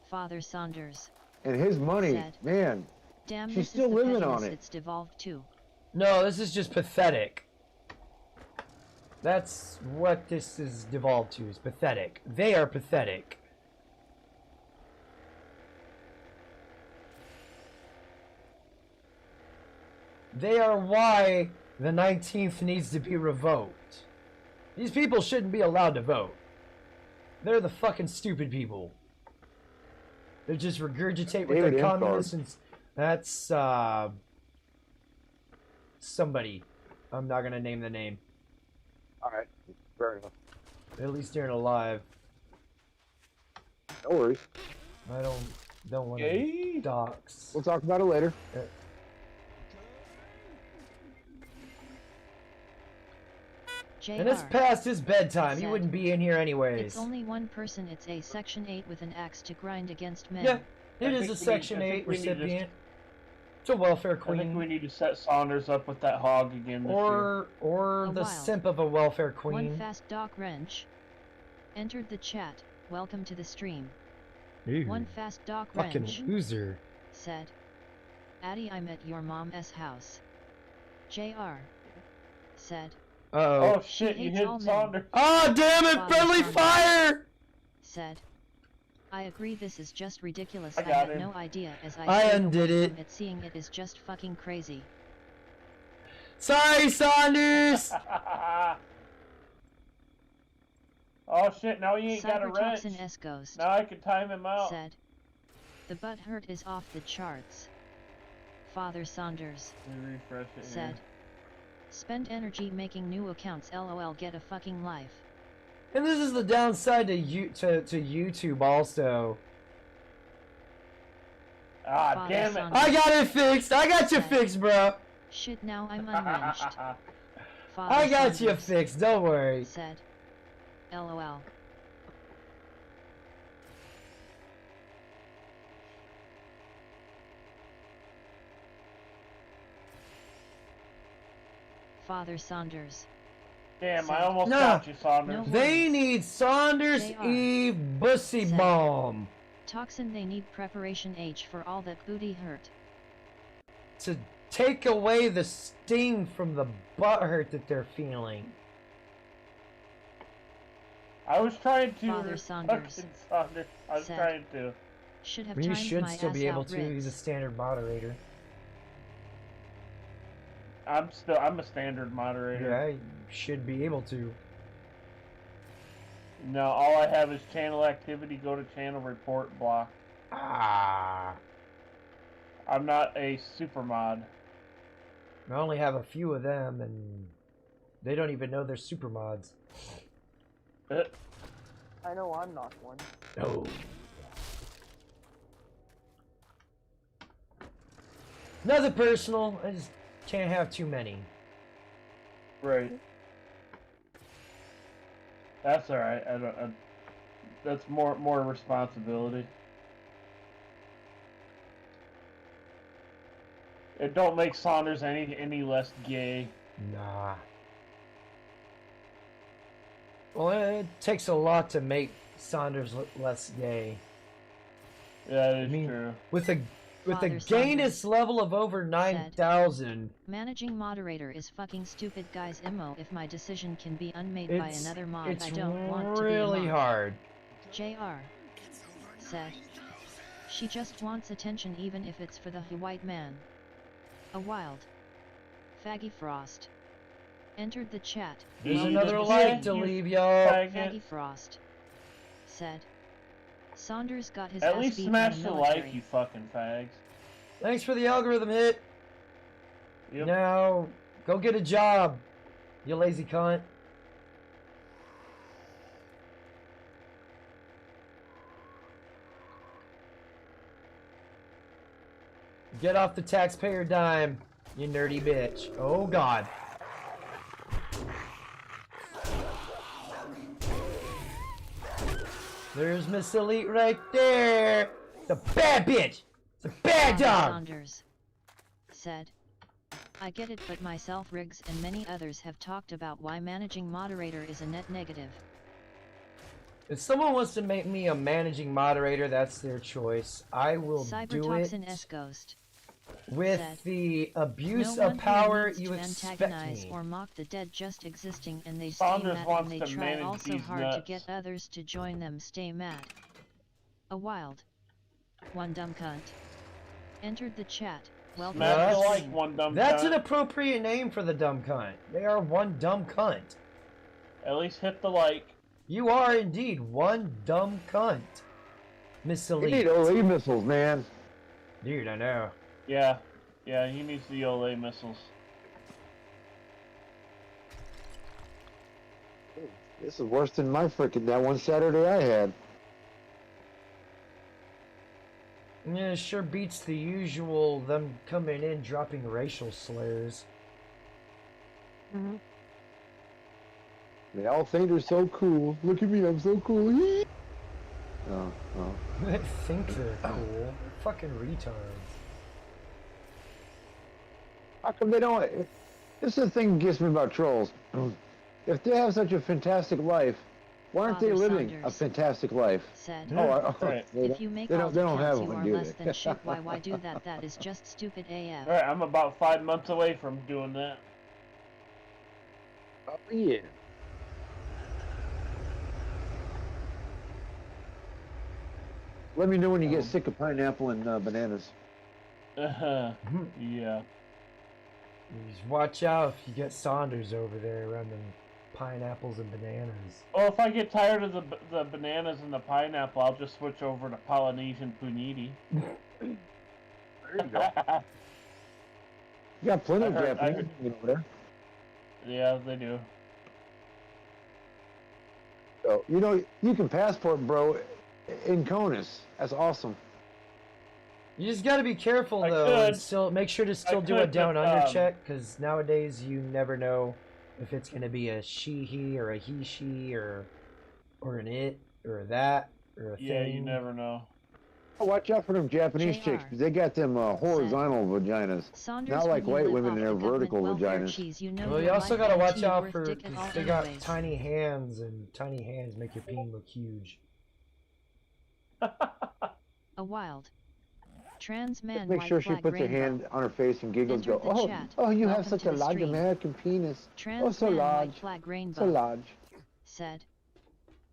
D: Father Saunders
G: And his money,
D: said,
G: man,
D: damn,
G: she's
D: this
G: still
D: is the
G: living
D: pettiness
G: on it.
D: it's devolved to.
A: No, this is just pathetic. That's what this is devolved to, is pathetic. They are pathetic. They are why the 19th needs to be revoked. These people shouldn't be allowed to vote. They're the fucking stupid people. They just regurgitate what
G: David
A: their
G: Imthard.
A: communists and... That's, somebody. I'm not gonna name the name.
G: Alright, fair enough.
A: At least they're alive.
G: No worries.
A: I don't want
E: Yay.
A: to dox.
G: We'll talk about it later.
D: JR
A: And it's past his bedtime. He
D: said,
A: wouldn't be in here anyways.
D: it's only one person. It's a Section 8 with an axe to grind against men.
A: Yeah, it
E: I
A: is
E: think
A: a
E: we
A: Section
E: need- I
A: 8
E: think we need to-
A: recipient. It's a welfare
E: I think we
A: queen.
E: need to set Saunders up with that hog again this year.
A: Or
D: A
A: the
D: wild.
A: simp of a welfare
D: One
A: queen.
D: fast Doc Wrench entered the chat. Welcome to the stream.
A: Ew,
D: One fast Doc
A: fucking
D: Wrench
A: loser.
D: said, Addie, I'm at your mom's house. JR said,
A: Uh-oh.
E: Oh shit,
D: She
E: you
D: hates
E: hit
D: all men.
E: Saunders.
A: Oh, damn it!
D: Father
A: Friendly
D: Saunders.
A: fire!
D: said, I agree, this is just ridiculous.
E: I
D: I
E: got
D: had
E: him.
D: no idea as I
A: I
D: stayed
A: undid
D: away
A: it.
D: from seeing it is just fucking crazy.
A: Sorry, Saunders!
E: Oh shit, now you ain't got a wrench.
D: Cybertoxin S Ghost
E: Now I can time him out.
D: said, the butt hurt is off the charts. Father Saunders
E: Let me refresh it
D: said,
E: here.
D: spend energy making new accounts, lol, get a fucking life.
A: And this is the downside to YouTube also.
E: Ah,
D: Father
E: damn it.
D: Saunders
A: I got it fixed! I got you fixed, bro!
D: Shit, now I'm unwrenched. Father
A: I got you
D: Saunders
A: fixed, don't worry.
D: said, lol. Father Saunders
E: Damn, I
D: said,
E: almost
A: No.
E: got you, Saunders.
D: No.
A: They need Saunders
D: JR
A: Eve Bussy
D: said-
A: Bomb
D: toxin, they need preparation H for all that booty hurt.
A: to take away the sting from the butt hurt that they're feeling.
E: I was trying to.
D: Father Saunders
E: fucking Saunders. I was
D: said,
E: trying to.
D: Should have
A: You
D: timed
A: should
D: my
A: still
D: ass
A: be able
D: out,
A: to. He's a
D: Riggs.
A: standard moderator.
E: I'm a standard moderator.
A: Yeah, you should be able to.
E: No, all I have is channel activity, go to channel report block.
A: Ah.
E: I'm not a super mod.
A: I only have a few of them, and they don't even know they're super mods.
B: I know I'm not one.
A: No. Nothing personal. I just can't have too many.
E: Right. That's alright. That's more responsibility. It don't make Saunders any less gay.
A: Nah. Well, it takes a lot to make Saunders look less gay.
E: That is
A: I mean,
E: true.
A: With a
D: Father
A: gayness
D: Saunders
A: level of over 9,000,
D: Managing moderator is fucking stupid, guys. Immo, if my decision can be unmade by
A: it's
D: another mod,
A: it's
D: I don't want to
A: really
D: be a mod.
A: hard.
D: JR said, she just wants attention even if it's for the white man. A wild Faggy Frost entered the chat.
A: There's
E: You
A: another
E: just
A: like
E: said
A: to
E: you
A: leave, y'all.
E: faggot.
D: Faggy Frost said, Saunders got his
E: At
D: ass
E: least
D: beat
E: smash
D: in
E: the
D: the
E: like,
D: military.
E: you fucking fags.
A: Thanks for the algorithm hit.
E: Yep.
A: Now, go get a job, you lazy cunt. Get off the taxpayer dime, you nerdy bitch. Oh god. There's Miss Elite right there. It's a bad bitch. It's a bad
D: Father
A: dog.
D: Saunders said, I get it, but myself, Riggs, and many others have talked about why managing moderator is a net negative.
A: If someone wants to make me a managing moderator, that's their choice. I will do it
D: Cybertoxin S Ghost
A: with
D: said,
A: the abuse
D: no
A: of
D: one
A: power
D: needs
A: you
D: to
A: expect
D: antagonize
A: me.
D: or mock the dead just existing, and they stay
E: Saunders
D: mad,
E: wants
D: and they
E: to
D: try
E: manage
D: also
E: these
D: hard to
E: nuts.
D: get others to join them stay mad. A wild one dumb cunt entered the chat. Welcome
E: Smash
A: That's-
E: the
D: to the
E: like,
D: stream.
E: one dumb
A: That's
E: cunt.
A: an appropriate name for the dumb cunt. They are one dumb cunt.
E: At least hit the like.
A: You are indeed one dumb cunt. Miss
G: You
A: Elite.
G: need OE missiles, man.
A: Dude, I know.
E: Yeah. Yeah, he needs the Olay missiles.
G: This is worse than my frickin' that one Saturday I had.
A: Yeah, it sure beats the usual them coming in dropping racial slurs.
G: They all think they're so cool. Look at me, I'm so cool. Oh, oh.
A: They think they're cool. They're fucking retards.
G: How come they don't? This is the thing that gets me about trolls. If they have such a fantastic life, why aren't they
D: Father
G: living a
D: Saunders
G: fantastic life?
D: said,
E: Right.
D: if you make
G: they
D: all
G: don't
D: the
G: have
D: counts, you
G: one,
D: are
G: do
D: less
G: they?
D: than shit. Why do that? That is just stupid AF.
E: Alright, I'm about 5 months away from doing that.
G: Oh yeah. Let me know when you get sick of pineapple and bananas.
E: Yeah.
A: Just watch out if you get Saunders over there around them pineapples and bananas.
E: Well, if I get tired of the bananas and the pineapple, I'll just switch over to Polynesian puniti.
G: There you go. You got plenty of
E: I heard-
G: Japanese over there.
E: Yeah, they do.
G: So, you know, you can passport, bro, in Conus. That's awesome.
A: You just gotta be careful
E: I
A: though, and
E: could.
A: still make sure to still do a
E: could,
A: down
E: but,
A: under check, because nowadays you never know if it's gonna be a she/he or a he/she or an it or a that or a
E: Yeah,
A: thing.
E: you never know.
G: Oh, watch out for them Japanese
D: JR
G: chicks. 'Cause they got them horizontal vaginas.
D: Saunders,
G: Not like
D: when you
G: white
D: live
G: women
D: off
G: in
D: the
G: their
D: government
G: vertical
D: welfare
G: vaginas.
D: cheese, you know
A: Well, you
D: your
A: also
D: life
A: gotta watch
D: guarantee
A: out
D: worth
A: for
D: dick at all
A: because they got
D: anyways.
A: tiny hands, and tiny hands make your peen look huge.
D: A wild trans man
G: Make
D: white
G: sure she
D: flag
G: puts her
D: rainbow.
G: hand on her face and giggles.
D: Entered
G: Go,
D: the
G: oh,
D: chat.
G: oh, you have
D: Welcome
G: such
D: to
G: a
D: the
G: large
D: stream.
G: American penis.
D: Trans
G: Oh, so
D: man white
G: large,
D: flag
G: so
D: rainbow
G: large.
D: said,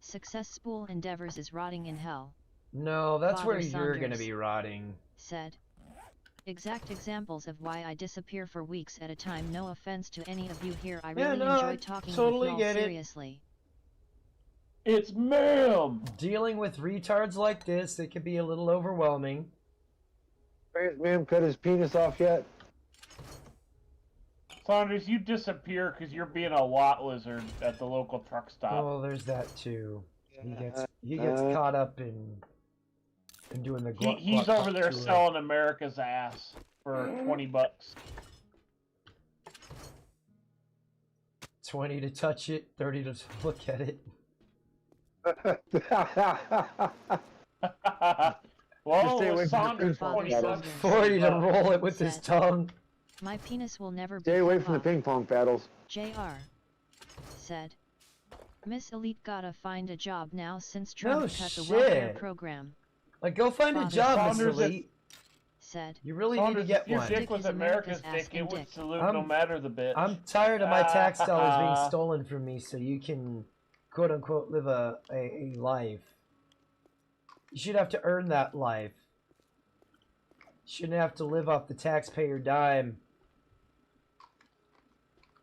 D: successful endeavors is rotting in hell.
A: No, that's
D: Father
A: where you're gonna
D: Saunders
A: be rotting.
D: said, exact examples of why I disappear for weeks at a time. No offense to any of you here. I
A: Yeah,
D: really
A: no,
D: enjoy
A: I
D: talking
A: totally
D: with y'all
A: get it.
D: seriously.
E: It's ma'am!
A: Dealing with retards like this, it can be a little overwhelming.
G: Has ma'am cut his penis off yet?
E: Saunders, you disappear because you're being a lot lizard at the local truck stop.
A: Oh, there's that too. He gets caught up in doing the gluck,
E: He's
A: gluck,
E: over
A: gluck
E: there
A: tour.
E: selling America's ass for $20.
A: 20 to touch it, 30 to look at it.
E: Well,
G: stay away
E: with
G: from the
E: Saunders,
G: ping pong
E: 20
G: paddles.
E: bucks.
A: 40 to roll it with his
D: Said.
A: tongue.
D: My penis will never be
G: Stay away
D: cut
G: from the
D: off.
G: ping pong paddles.
D: JR said, Miss Elite gotta find a job now since Trump
A: No
D: cut the welfare
A: shit.
D: program.
A: Like, go find a
D: Father
A: job, Miss
E: Saunders is-
A: Elite.
D: Said,
A: You really
E: Saunders,
A: need to get
E: if your
A: one.
E: dick
D: Dick
E: was
D: is
E: America's
D: America's
E: dick, it would
D: dick.
E: salute
A: I'm-
E: no matter the bitch.
A: I'm tired of my tax dollars being
E: Ah.
A: stolen from me so you can, quote unquote, live a life. You should have to earn that life. You shouldn't have to live off the taxpayer dime.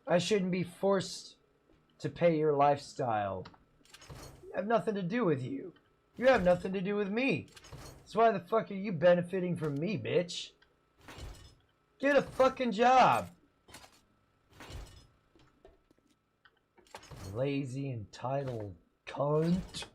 A: I shouldn't be forced to pay your lifestyle. I have nothing to do with you. You have nothing to do with me. So why the fuck are you benefiting from me, bitch? Get a fucking job. Lazy, entitled cunt.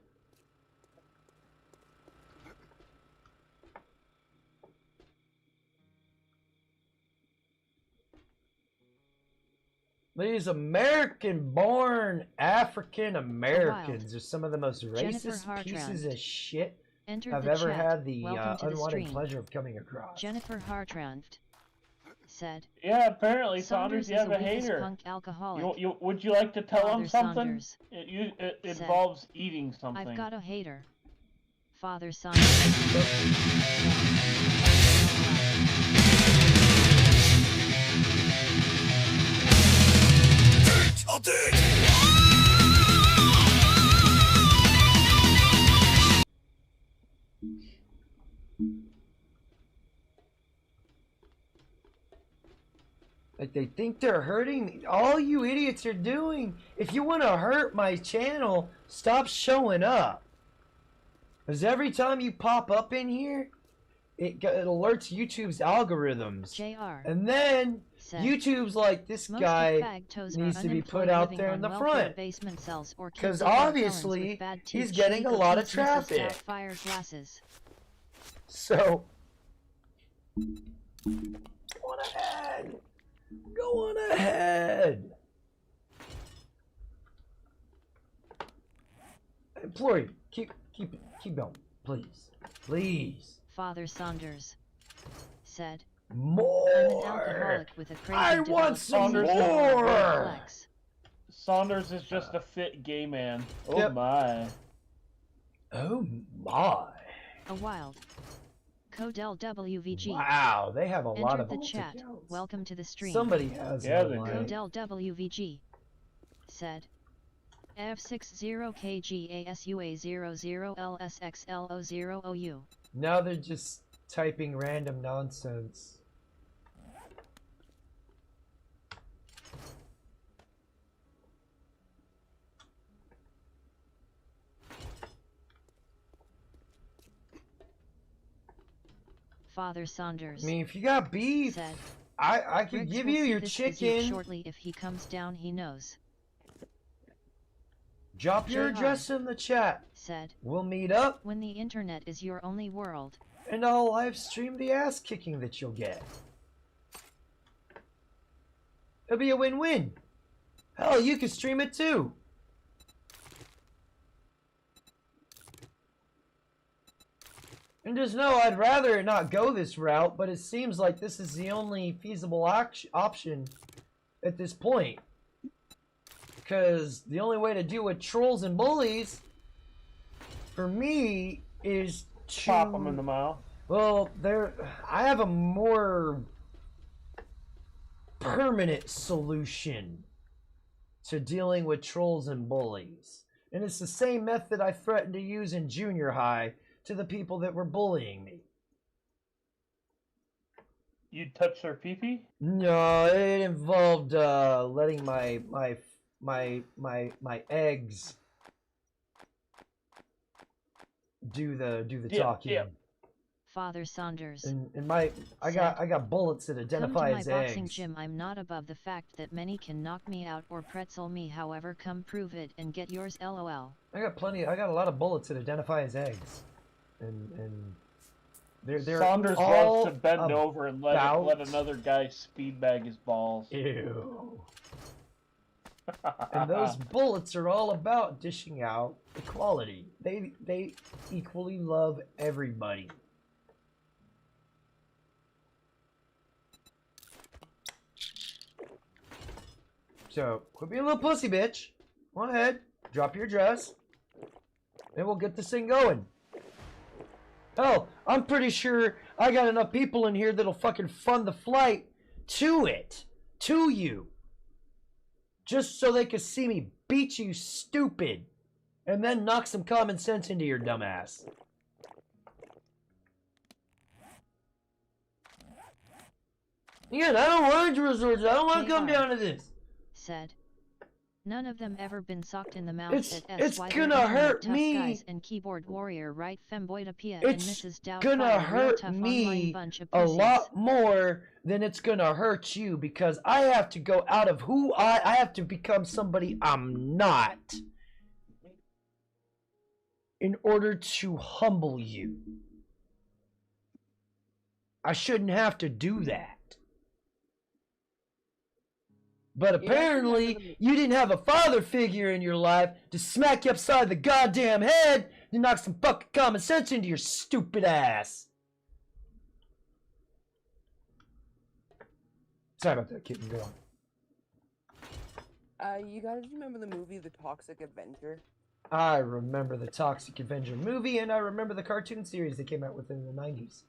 A: These American-born African Americans are some of the most
D: Jennifer
A: racist pieces
D: Hartranft
A: of shit
D: entered
A: I've
D: the
A: ever
D: chat.
A: had the
D: Welcome to the
A: unwanted
D: stream.
A: pleasure of coming across.
D: Jennifer Hartranft said,
E: Yeah, apparently,
D: Saunders
E: you
D: is
E: have
D: a
E: a
D: weakest
E: hater.
D: punk alcoholic.
E: Would you like to tell
D: Father
E: him something?
D: Saunders
E: It
D: said,
E: involves eating something.
D: I've got a hater. Father Saunders
A: Like, they think they're hurting me. All you idiots are doing, if you want to hurt my channel, stop showing up. Because every time you pop up in here, it alerts YouTube's algorithms.
D: JR
A: And then
D: said,
A: YouTube's like, this
D: most
A: guy
D: of fagtos
A: needs
D: are
A: to be put
D: unemployed
A: out
D: living
A: there
D: on
A: in the
D: welfare
A: front.
D: basement cells or keep
A: Because
D: their felons
A: obviously,
D: with bad
A: he's
D: teeth,
A: getting
D: shake
A: a lot of
D: cookies, Mrs.
A: traffic.
D: Doubtfire glasses.
A: So, go on ahead. Go on ahead. I implore you, keep going, please, please.
D: Father Saunders said,
A: More.
D: I'm an alcoholic with a crazy
A: I want some more.
D: flex.
E: Saunders is just a fit gay man. Oh
A: Yep.
E: my.
A: Oh my.
D: A wild. Codel WVG.
A: Wow, they have a lot
D: Entered
A: of
D: the
A: alt
D: chat.
A: accounts.
D: Welcome to the stream.
A: Somebody has
E: Yeah,
A: no
E: they do.
A: line.
D: Codel WVG said, F60KGASUA00LSXLO0OU.
A: Now they're just typing random nonsense.
D: Father Saunders
A: I mean, if you got beef,
D: said,
A: I could
D: Riggs
A: give
D: will
A: you
D: see
A: your
D: this physique
A: chicken.
D: shortly if he comes down he knows.
A: Drop your
D: JR
A: address in the chat.
D: said,
A: We'll meet up,
D: when the internet is your only world.
A: and I'll live stream the ass kicking that you'll get. It'll be a win-win. Hell, you can stream it too. And just know, I'd rather it not go this route, but it seems like this is the only feasible option at this point. Because the only way to deal with trolls and bullies, for me, is to...
E: Pop them in the mouth.
A: Well, I have a more permanent solution to dealing with trolls and bullies. And it's the same method I threatened to use in junior high to the people that were bullying me.
E: You touch their pee-pee?
A: No, it involved letting my eggs do the
E: Yeah,
A: talking.
E: yeah.
D: Father Saunders.
A: And I got bullets that
D: Come
A: identify
D: to my
A: as
D: boxing
A: eggs.
D: gym. I'm not above the fact that many can knock me out or pretzel me. However, come prove it and get yours. LOL.
A: I got a lot of bullets that identify as eggs, and they're
E: Saunders
A: all
E: loves to bend over and let
A: about-
E: another guy speed bag his balls.
A: Ew. And those bullets are all about dishing out equality. They equally love everybody. So, quit being a little pussy, bitch. Go ahead, drop your dress, and we'll get this thing going. Hell, I'm pretty sure I got enough people in here that'll fucking fund the flight to you. Just so they could see me beat you stupid, and then knock some common sense into your dumb ass. Again, I don't want to resorts. I don't want to come
D: JR
A: down to this.
D: said, none of them ever been socked in the mouth at
A: It's
D: SY.
A: gonna
D: They're
A: hurt
D: tough
A: me.
D: guys and keyboard warrior, right? Femboidapia and
A: It's
D: Mrs. Doubtfire,
A: gonna
D: real
A: hurt
D: tough online
A: me
D: bunch of
A: a
D: pussies.
A: lot more than it's gonna hurt you, because I have to go out of who I have to become somebody I'm not in order to humble you. I shouldn't have to do that. But
B: You have to
A: apparently,
B: remember the-
A: you didn't have a father figure in your life to smack you upside the goddamn head to knock some fucking common sense into your stupid ass. Sorry about that, kitten. Go on.
B: You guys remember the movie The Toxic Avenger?
A: I remember the Toxic Avenger movie, and I remember the cartoon series that came out within the 90s.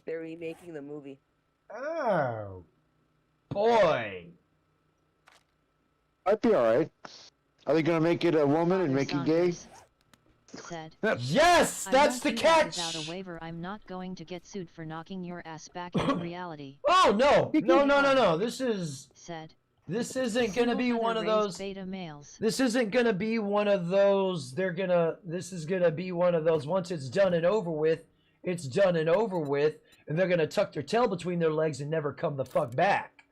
B: They're remaking the movie.
A: Oh, boy.
G: Might be alright. Are they gonna make it a woman and
D: Father
G: make it gay?
D: Saunders said,
A: Yes,
D: I
A: that's
D: won't
A: the
D: do that
A: catch.
D: Without a waiver, I'm not going to get sued for knocking your ass back into reality.
A: Oh no! This
D: Said,
A: isn't gonna be
D: single
A: one of
D: mother-raised
A: those.
D: beta males.
A: This isn't gonna be one of those. This is gonna be one of those. Once it's done and over with, it's done and over with, and they're gonna tuck their tail between their legs and never come the fuck back.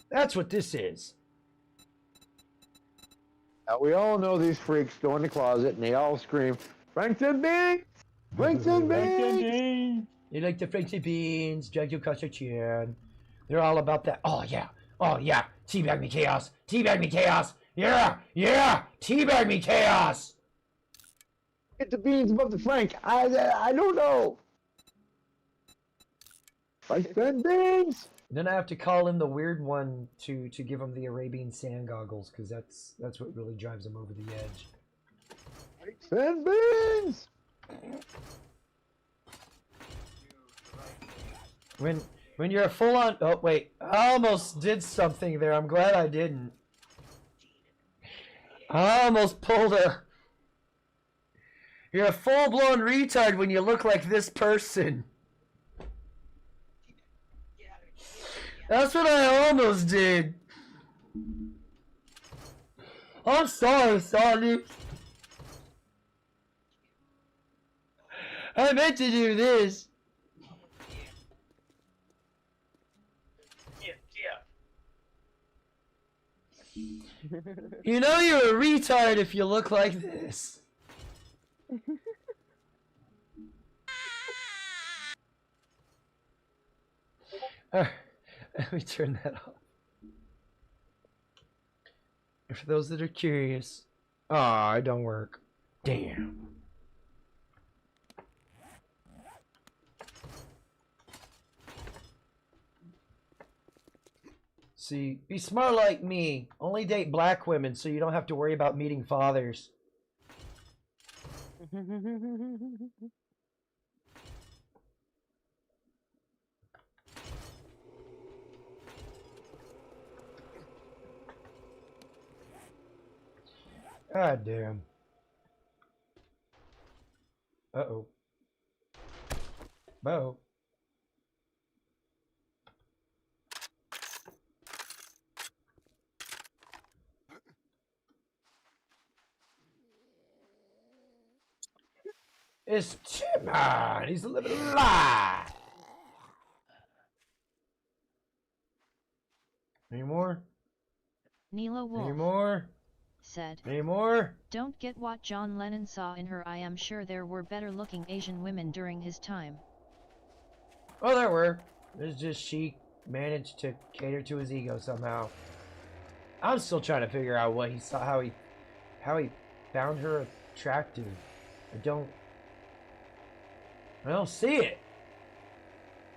A: That's what this is.
G: Now, we all know these freaks go in the closet and they all scream, Franks and beans! Franks and beans!
A: They like the Frankie beans, drag you across your chin. They're all about that. Oh yeah, teabag me chaos, teabag me chaos. Yeah, teabag me chaos.
G: Get the beans above the Frank. I don't know. Franks and beans!
A: Then I have to call him the weird one to give him the Arabian sand goggles, because that's what really drives him over the edge.
G: Franks and beans!
A: When you're a full on. Oh wait, I almost did something there. I'm glad I didn't. I almost pulled a. You're a full blown retard when you look like this person. That's what I almost did. I'm sorry, Sonny. I meant to do this. You know you're a retard if you look like this. Let me turn that off. And for those that are curious, it don't work. Damn. See, be smart like me. Only date black women so you don't have to worry about meeting fathers. God damn. Uh-oh. Bo. It's Chipman. He's living a lie. Any more?
D: Nilo Wolf
A: Any more?
D: said,
A: Any more?
D: don't get what John Lennon saw in her. I am sure there were better looking Asian women during his time.
A: Oh, there were. It's just she managed to cater to his ego somehow. I'm still trying to figure out what he saw, how he found her attractive. I don't see it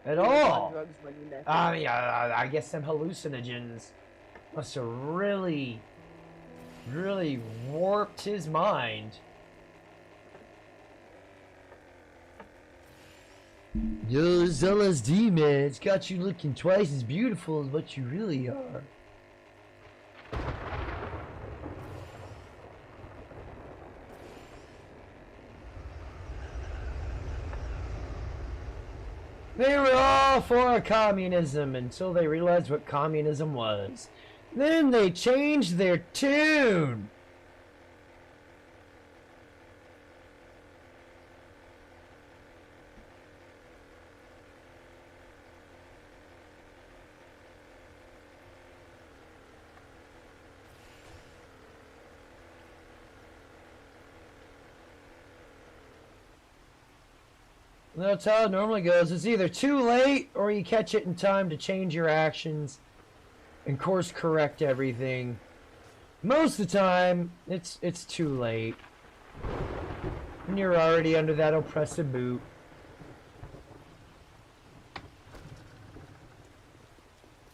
A: at all.
B: Drugs when you met him.
A: I guess some hallucinogens must have really warped his mind. Those LSD, man, it's got you looking twice as beautiful as what you really are. They were all for communism until they realized what communism was. Then they changed their tune. That's how it normally goes. It's either too late or you catch it in time to change your actions. and course correct everything. Most of the time, it's too late. And you're already under that oppressive boot.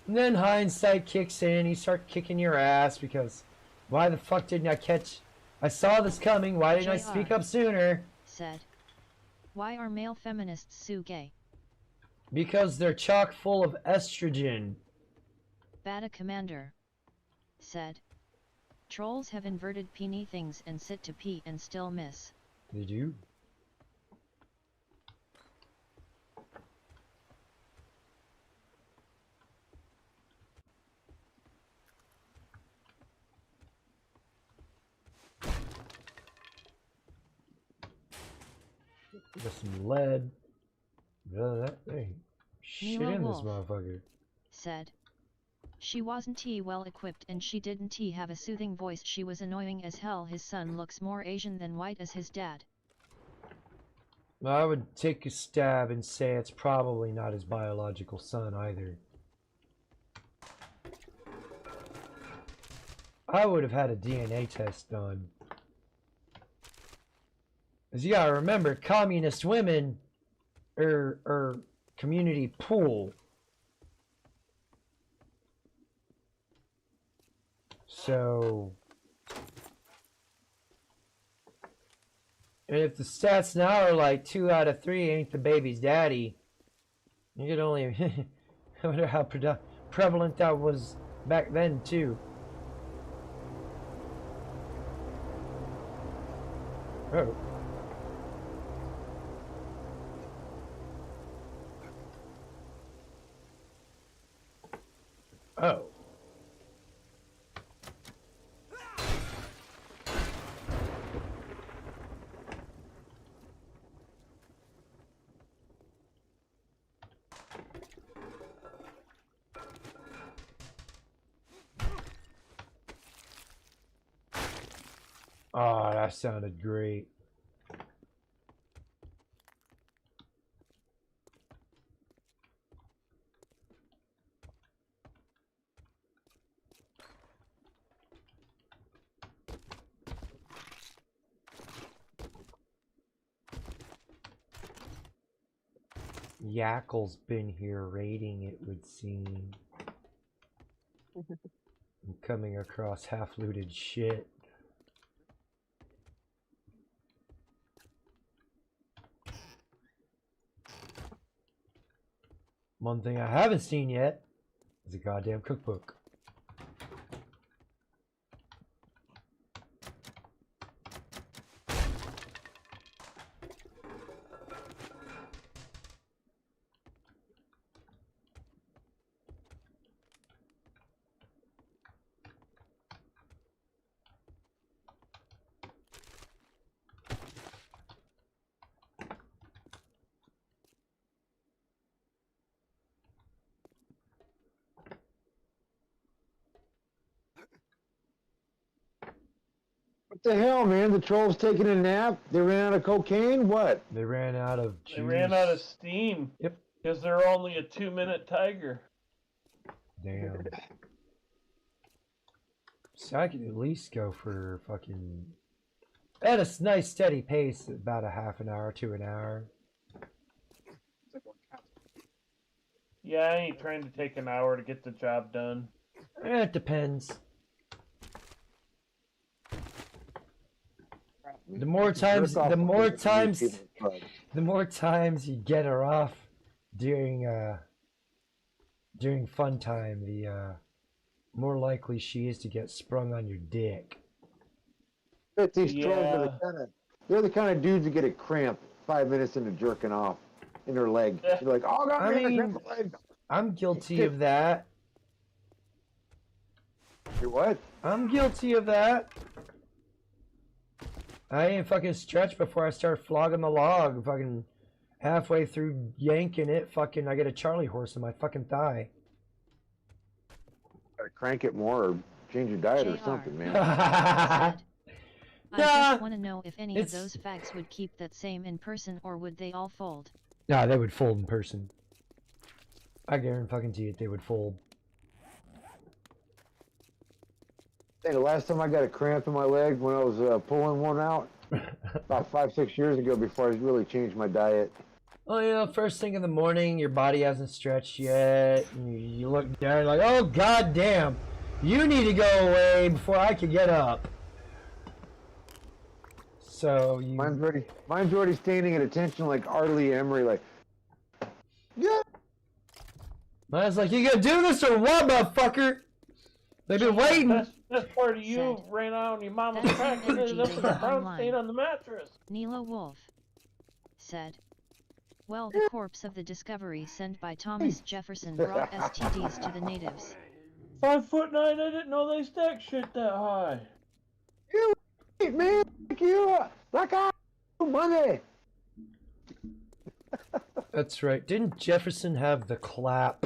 A: And then hindsight kicks in, you start kicking your ass because why the fuck didn't I catch... I saw this coming, why didn't I speak up sooner?
D: Said. Why are male feminists so gay?
A: Because they're chock full of estrogen.
D: Bata Commander. Said. Trolls have inverted peenie things and sit to pee and still miss.
A: They do? Got some lead. That thing. Shit
D: Milo
A: in this
D: Wolf.
A: motherfucker.
D: Said. She wasn't well equipped and she didn't have a soothing voice. She was annoying as hell. His son looks more Asian than white as his dad.
A: Well, I would take a stab and say it's probably not his biological son either. I would have had a DNA test done. Because you gotta remember, communist women are community pool. So, and if the stats now are like 2 out of 3 ain't the baby's daddy, you could only, I wonder how prevalent that was back then too. Oh. Oh. Oh, that sounded great. Yakkel's been here raiding, it would seem. I'm coming across half-looted shit. One thing I haven't seen yet is a goddamn cookbook.
G: What the hell, man? The trolls taking a nap? They ran out of cocaine? What?
A: They ran out of juice.
E: They ran out of steam.
A: Yep.
E: Because they're only a 2-minute tiger.
A: Damn. So I could at least go for fucking... At a nice steady pace, about a half an hour to an hour.
E: Yeah, I ain't trying to take an hour to get the job done.
A: It depends. The more times you get her off during fun time, the more likely she is to get sprung on your dick.
G: Bet these trolls are they're the kind of dudes that get a cramp 5 minutes into jerking off in their leg. They're like, oh god,
A: I mean,
G: cramp in my leg.
A: I'm guilty of that.
G: You're what?
A: I'm guilty of that. I ain't fucking stretched before I start flogging the log. Fucking halfway through yanking it, fucking I get a Charlie horse in my fucking thigh.
G: Gotta crank it more or change your diet or
D: JR.
G: something, man.
D: I
A: Nah,
D: just want to know if any of
A: it's-
D: those facts would keep that same in person or would they all fold?
A: Nah, they would fold in person. I guarantee it, they would fold.
G: Hey, the last time I got a cramp in my leg when I was pulling one out, about 5-6 years ago, before I really changed my diet.
A: Oh, you know, first thing in the morning, your body hasn't stretched yet, and you look down, like, oh, god damn, you need to go away before I can get up. So you...
G: Mine's already standing at attention like Arlie Emery, like, yeah.
A: Mine's like, you gonna do this or what, motherfucker? They've been waiting.
E: Best part of you
D: Said.
E: ran out on your mama's
D: That's
E: crack
D: the
E: and ended up
D: energy
E: with a
D: data
E: brown
D: online.
E: stain on the mattress.
D: Nilo Wolf said. Well, the corpse of the Discovery sent by Thomas Jefferson brought STDs to the natives.
E: 5'9", I didn't know they stack shit that high.
G: You man, thank you. Like I money.
A: That's right. Didn't Jefferson have the clap?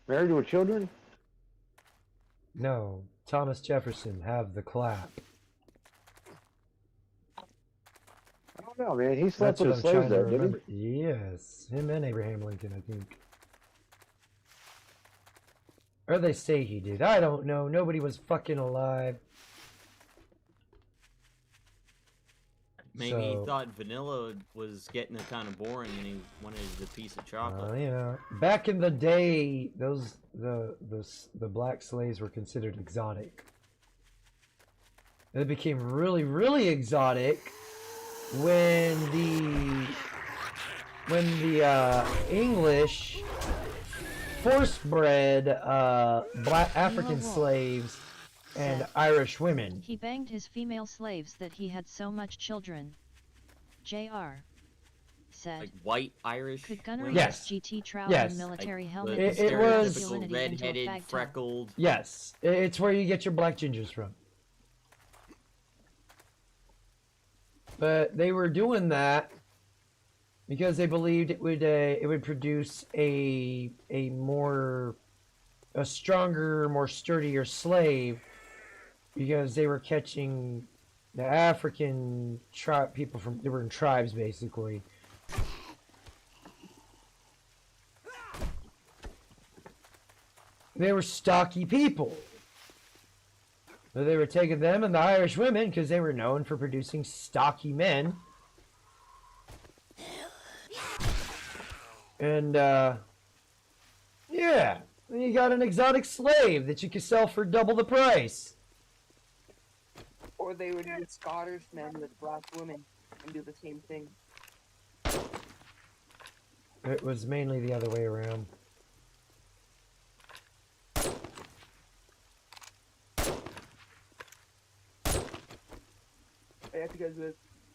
G: Married with children?
A: No, Thomas Jefferson have the clap.
G: I don't know, man. He slept with the
A: I'm
G: slaves
A: trying to
G: there, didn't
A: remember. Yes, him and Abraham Lincoln, I think. Or they say he did. I don't know. Nobody was fucking alive.
F: Maybe
A: So-
F: he thought vanilla was getting kind of boring and he wanted a piece of chocolate.
A: You know, back in the day, the black slaves were considered exotic. And it became really, really exotic when the English force bred black African
D: Wolf
A: slaves and
D: said.
A: Irish women.
D: He banged his female slaves that he had so much children. JR said.
F: Like white Irish.
D: Could Gunner
F: women?
A: Yes.
D: GT Trout
A: Yes.
D: and military
F: Like
D: helmet
F: the
A: It
D: distilled
A: was-
F: stereotypical
D: masculinity into a
F: red-headed,
D: fagtail?
F: freckled.
A: Yes, it's where you get your black gingers from. But they were doing that because they believed it would produce a stronger, more sturdier slave, because they were catching the African people from different tribes, basically. They were stocky people. So they were taking them and the Irish women because they were known for producing stocky men. And, yeah. Then you got an exotic slave that you could sell for double the price.
B: Or they would use Scottish men with black women and do the same thing.
A: It was mainly the other way around.
B: Yeah, because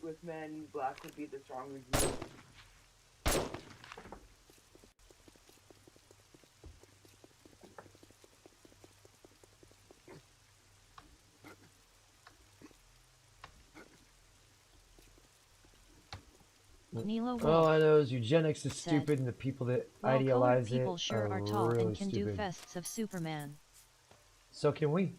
B: with men, black would be the stronger group.
D: Nilo Wolf.
A: All I know is eugenics is
D: said,
A: stupid, and the people that
D: Well, colored
A: idealize it
D: people sure
A: are
D: are tall
A: really
D: and can do
A: stupid.
D: fests of Superman.
A: So can we.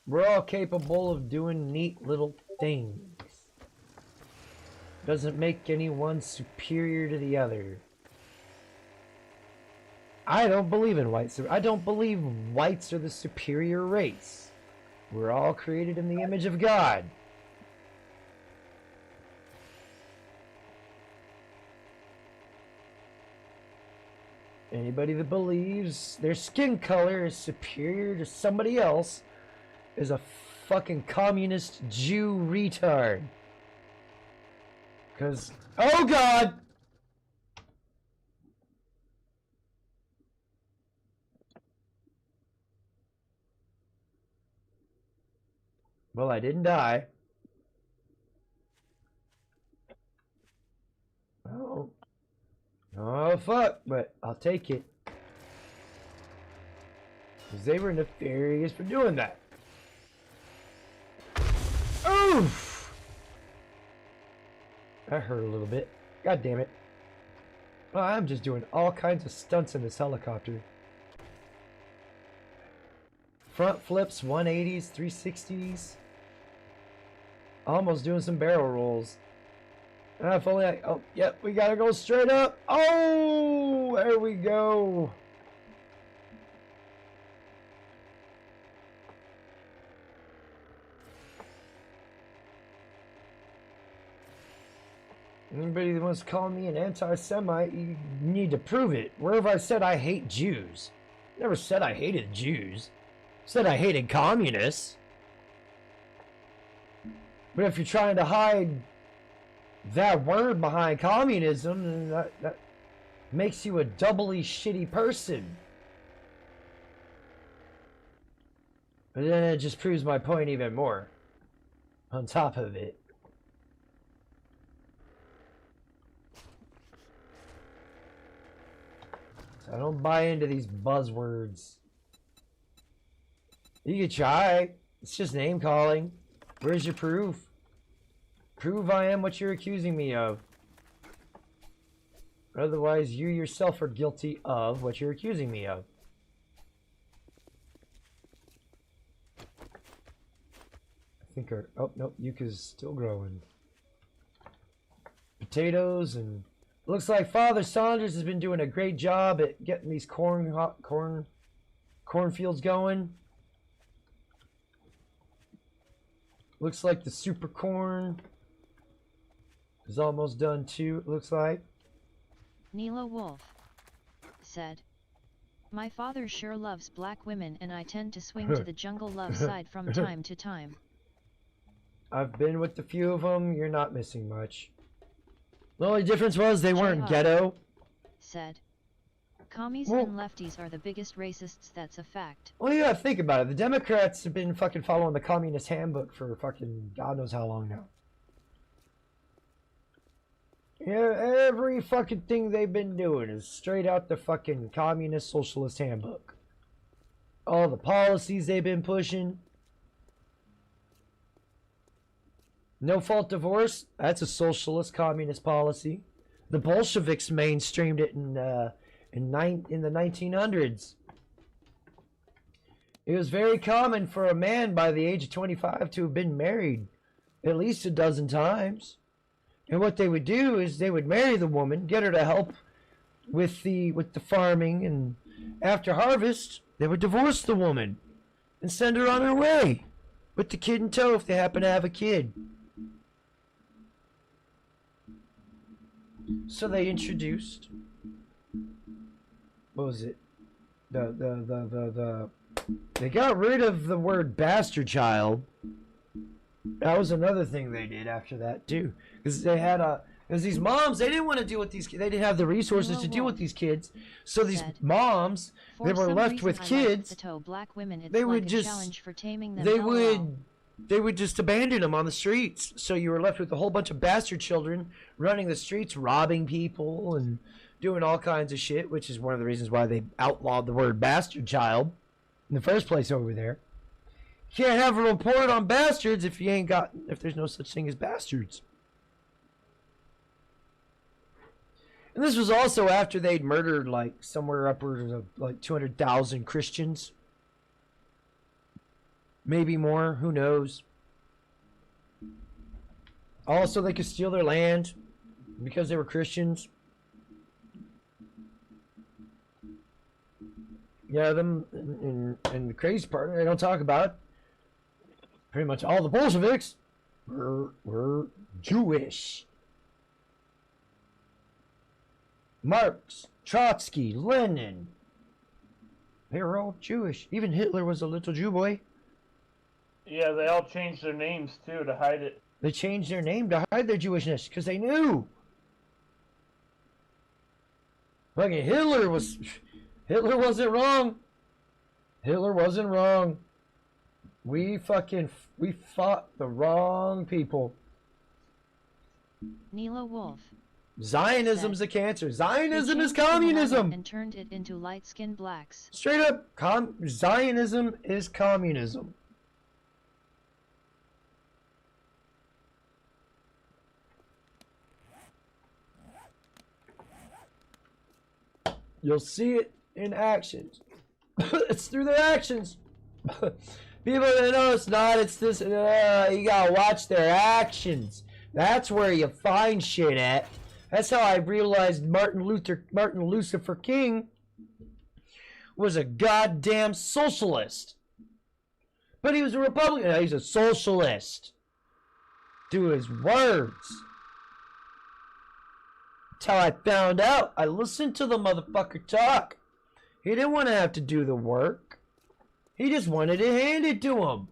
A: We're all capable of doing neat little things. Doesn't make anyone superior to the other. I don't believe in whites. I don't believe whites are the superior race. We're all created in the image of God. Anybody that believes their skin color is superior to somebody else is a fucking communist Jew retard. Because, oh God! Well, I didn't die. Oh. Oh, fuck, but I'll take it. Because they were nefarious for doing that. Oof! That hurt a little bit. God damn it. Oh, I'm just doing all kinds of stunts in this helicopter. Front flips, 180s, 360s. Almost doing some barrel rolls. If only I... Oh, yep, we gotta go straight up. Oh, there we go. Anybody that wants to call me an anti-Semite, you need to prove it. Where have I said I hate Jews? Never said I hated Jews. Said I hated communists. But if you're trying to hide that word behind communism, then that makes you a doubly shitty person. But then it just proves my point even more. On top of it. I don't buy into these buzzwords. You can try. It's just name calling. Where's your proof? Prove I am what you're accusing me of. Otherwise, you yourself are guilty of what you're accusing me of. I think our... Oh, nope. Yuca's still growing. Potatoes and... Looks like Father Saunders has been doing a great job at getting these cornfields going. Looks like the super corn is almost done too, it looks like.
D: Nilo Wolf said, "My father sure loves black women and I tend to swing to the jungle love side from time to time."
A: I've been with a few of them, you're not missing much. The only difference was they weren't ghetto.
D: Said, "Commies and lefties are the biggest racists, that's a fact."
A: Well, you gotta think about it. The Democrats have been fucking following the Communist Handbook for fucking God knows how long now. Yeah, every fucking thing they've been doing is straight out the fucking Communist Socialist Handbook. All the policies they've been pushing. No fault divorce, that's a socialist communist policy. The Bolsheviks mainstreamed it in the 1900s. It was very common for a man by the age of 25 to have been married at least a dozen times. And what they would do is they would marry the woman, get her to help with the farming, and after harvest, they would divorce the woman and send her on her way with the kid in tow if they happen to have a kid. So they introduced, what was it? They got rid of the word bastard child. That was another thing they did after that too, because they had because these moms, they didn't want to deal with these kids. They didn't have the resources to deal with these kids. So these moms, they were left with kids. They would just they would just abandon them on the streets. So you were left with a whole bunch of bastard children running the streets, robbing people and doing all kinds of shit, which is one of the reasons why they outlawed the word bastard child in the first place over there. You can't have a report on bastards if there's no such thing as bastards. And this was also after they'd murdered like somewhere upwards of like 200,000 Christians. Maybe more, who knows. Also, they could steal their land because they were Christians. Yeah, them, and the crazy part, I don't talk about, pretty much all the Bolsheviks were Jewish. Marx, Trotsky, Lenin, they were all Jewish. Even Hitler was a little Jew boy.
E: Yeah, they all changed their names too to hide it.
A: They changed their name to hide their Jewishness because they knew. Fucking Hitler wasn't wrong. Hitler wasn't wrong. We fought the wrong people.
D: Nilo Wolf.
A: Zionism's a cancer. Zionism is communism.
D: And turned it into light-skinned blacks.
A: Straight up, Zionism is communism. You'll see it in actions. It's through their actions. People that know it's not, it's this. You gotta watch their actions. That's where you find shit at. That's how I realized Martin Lucifer King was a goddamn socialist. But he was a Republican. No, he's a socialist. To his words. That's how I found out. I listened to the motherfucker talk. He didn't want to have to do the work. He just wanted it handed to him.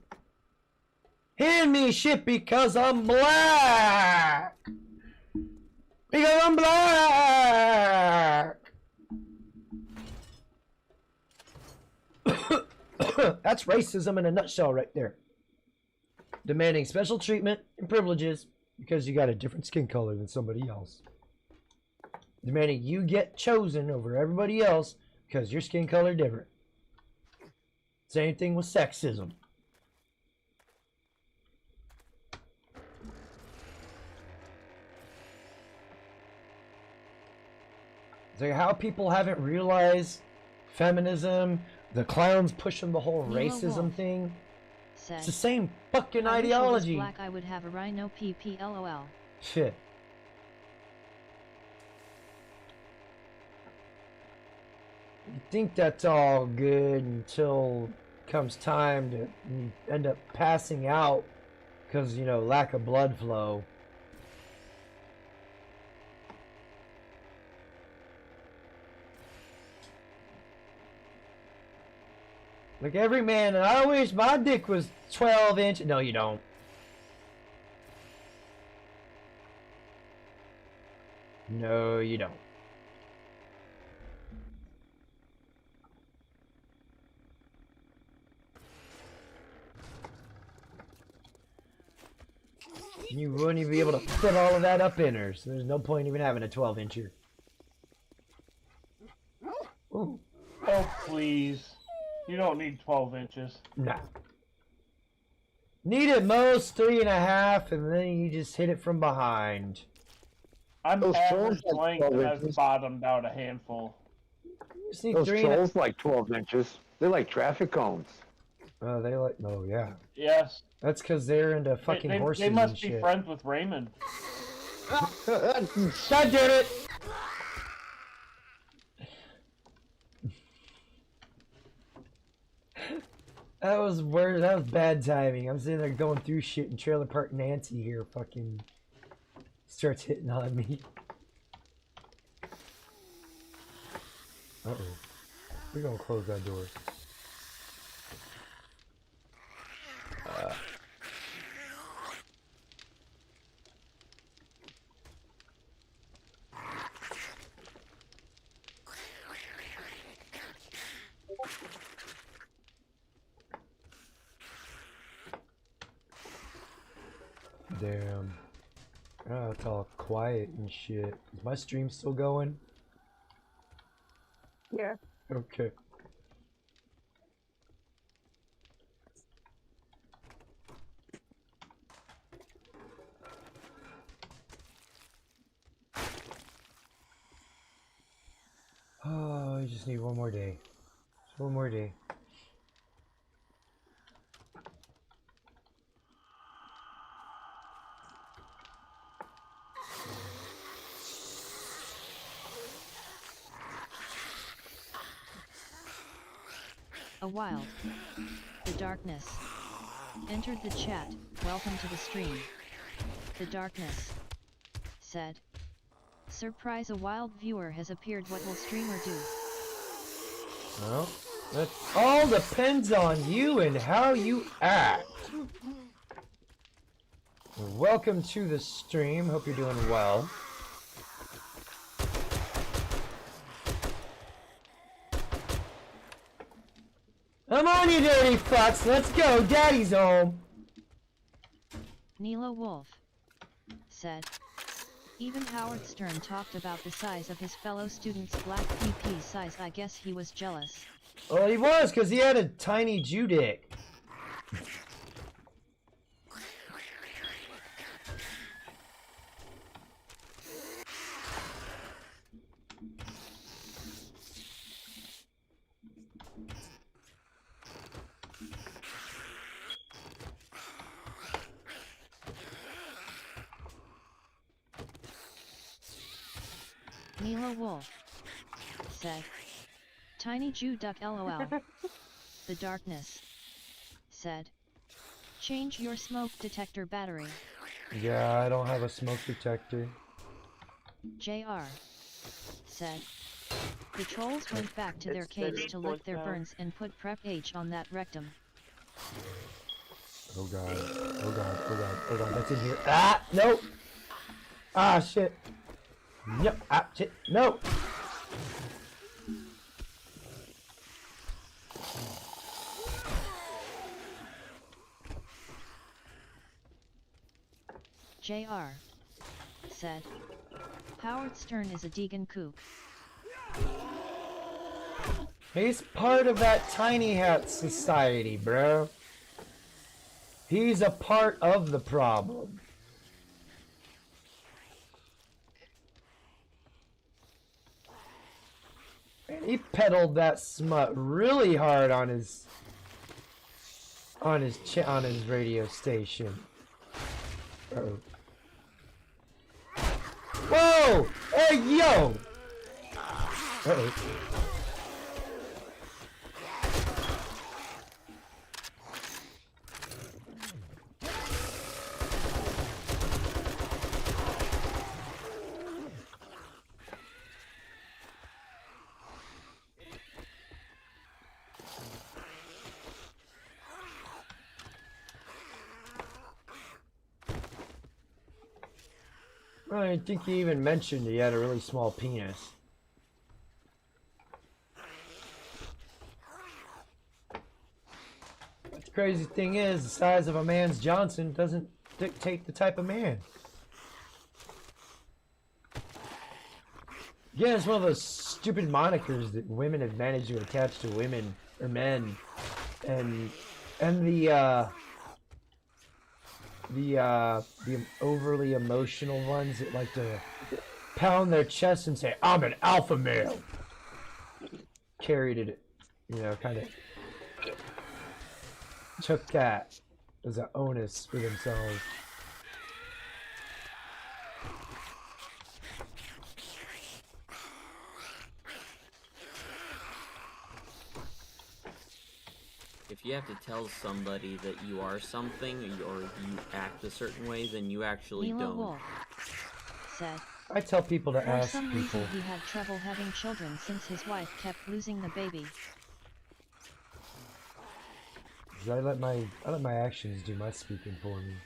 A: Hand me shit because I'm black. Because I'm black. That's racism in a nutshell right there. Demanding special treatment and privileges because you got a different skin color than somebody else. Demanding you get chosen over everybody else because your skin color different. Same thing with sexism. It's like how people haven't realized feminism, the clowns pushing the whole
D: Nilo
A: racism
D: Wolf
A: thing.
D: Said,
A: It's the same fucking
D: I wish I was
A: ideology.
D: black, I would have a rhino PP LOL.
A: Shit. You think that's all good until comes time to you end up passing out because, you know, lack of blood flow. Like every man, and I wish my dick was 12 inches. No, you don't. No, you don't. You wouldn't even be able to fit all of that up in her, so there's no point even having a 12-incher. Ooh.
E: Oh, please. You don't need 12 inches.
A: Nah. Need at most 3.5, and then you just hit it from behind.
E: I'm
G: Those
E: average
G: trolls like
E: length
G: 12
E: and I've
G: inches.
E: bottomed out a handful.
A: You just need
G: Those
A: 3
G: trolls like 12 inches. They're like traffic cones.
A: Oh, they like. Oh, yeah.
E: Yes.
A: That's because they're into fucking horses
E: they must
A: and
E: be
A: shit.
E: friends with Raymond.
A: God damn it! That was weird. That was bad timing. I'm sitting there going through shit, and Trailer Park Nancy here fucking starts hitting on me. Uh-oh. We're gonna close that door. Damn. Oh, it's all quiet and shit. Is my stream still going?
B: Yeah.
A: Okay. Oh, I just need one more day. Just one more day.
D: A wild. The darkness. Entered the chat, welcome to the stream. The darkness. Said. Surprise, a wild viewer has appeared, what will streamer do?
A: Well, that all depends on you and how you act. Welcome to the stream, hope you're doing well. Come on, you dirty fucks, let's go, daddy's home.
D: Nilo Wolf. Said. Even Howard Stern talked about the size of his fellow students' black PP size. I guess he was jealous.
A: Well, he was, because he had a tiny Jew dick.
D: Milo Wolf said, Tiny Jew Duck LOL. The Darkness said, change your smoke detector battery.
A: Yeah, I don't have a smoke detector.
D: JR said, the trolls went back to their
B: It's
D: caves
B: the
D: to lick their
B: fourth
D: burns and put Prep H on that rectum.
A: Oh god. Oh god. Oh god. Oh god. That's in here. Ah! Nope! Ah, shit. Yep. Ah, shit. No!
D: JR said, Howard Stern is a Deegan kook.
A: He's part of that tiny hat society, bro. He's a part of the problem. And he peddled that smut really hard on his radio station. Oh. Whoa! Hey, yo! Uh-oh. I didn't think he even mentioned he had a really small penis. But the crazy thing is, the size of a man's Johnson doesn't dictate the type of man. Yeah, it's one of those stupid monikers that women have managed to attach to women or men, and the overly emotional ones that like to pound their chest and say, I'm an alpha male. Carried it, you know, kind of took that as an onus for themselves.
F: If you have to tell somebody that you are something or you act a certain way, then you actually
D: Milo
F: don't.
D: Wolf said,
A: I tell people to
D: for
A: ask
D: some
A: people.
D: reason he had trouble having children since his wife kept losing the baby.
A: 'Cause I let my actions do my speaking for me.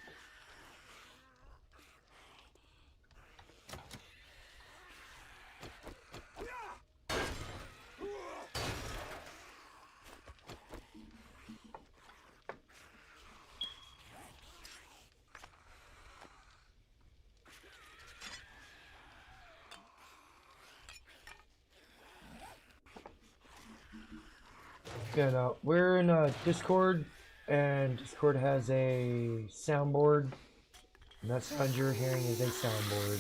A: Yeah, no, we're in Discord, and Discord has a soundboard, and that sound you're hearing is a soundboard.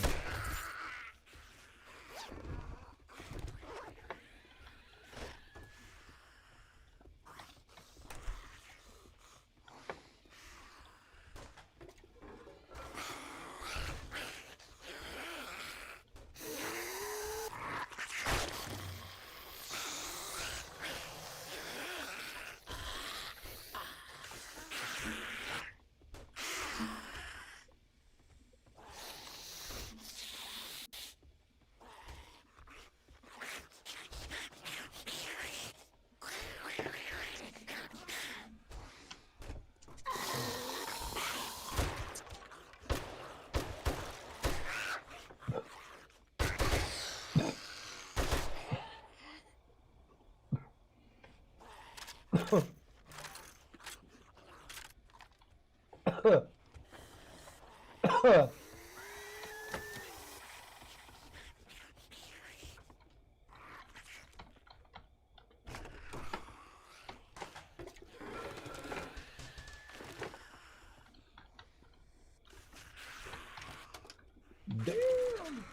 A: Damn!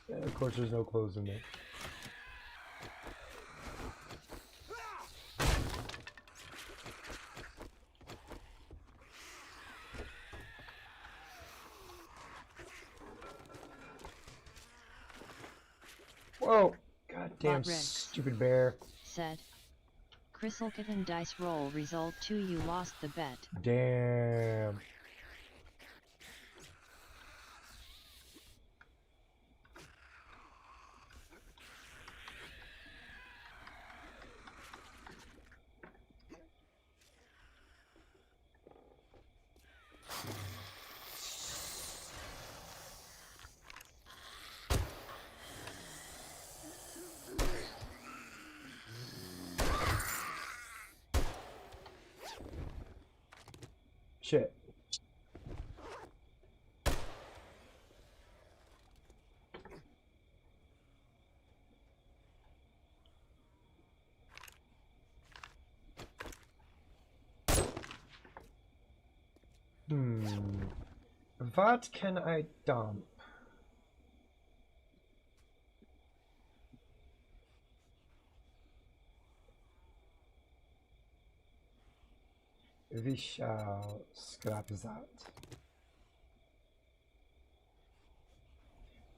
A: Yeah, of course there's no clothes in there. Whoa! Goddamn
D: Rex.
A: stupid bear.
D: Said. Crystal Kitten dice roll result 2 you lost the bet.
A: Damn. Shit. What can I dump? We shall scrap that.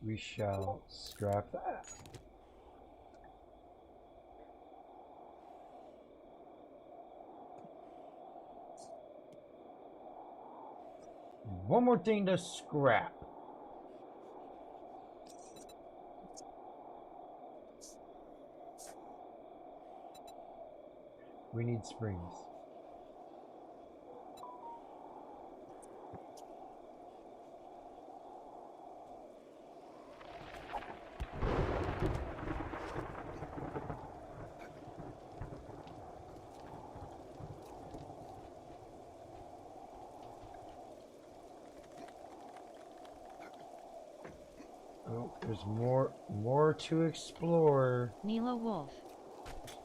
A: We shall scrap that. One more thing to scrap. We need springs. Oh, there's more to explore.
D: Nilo Wolf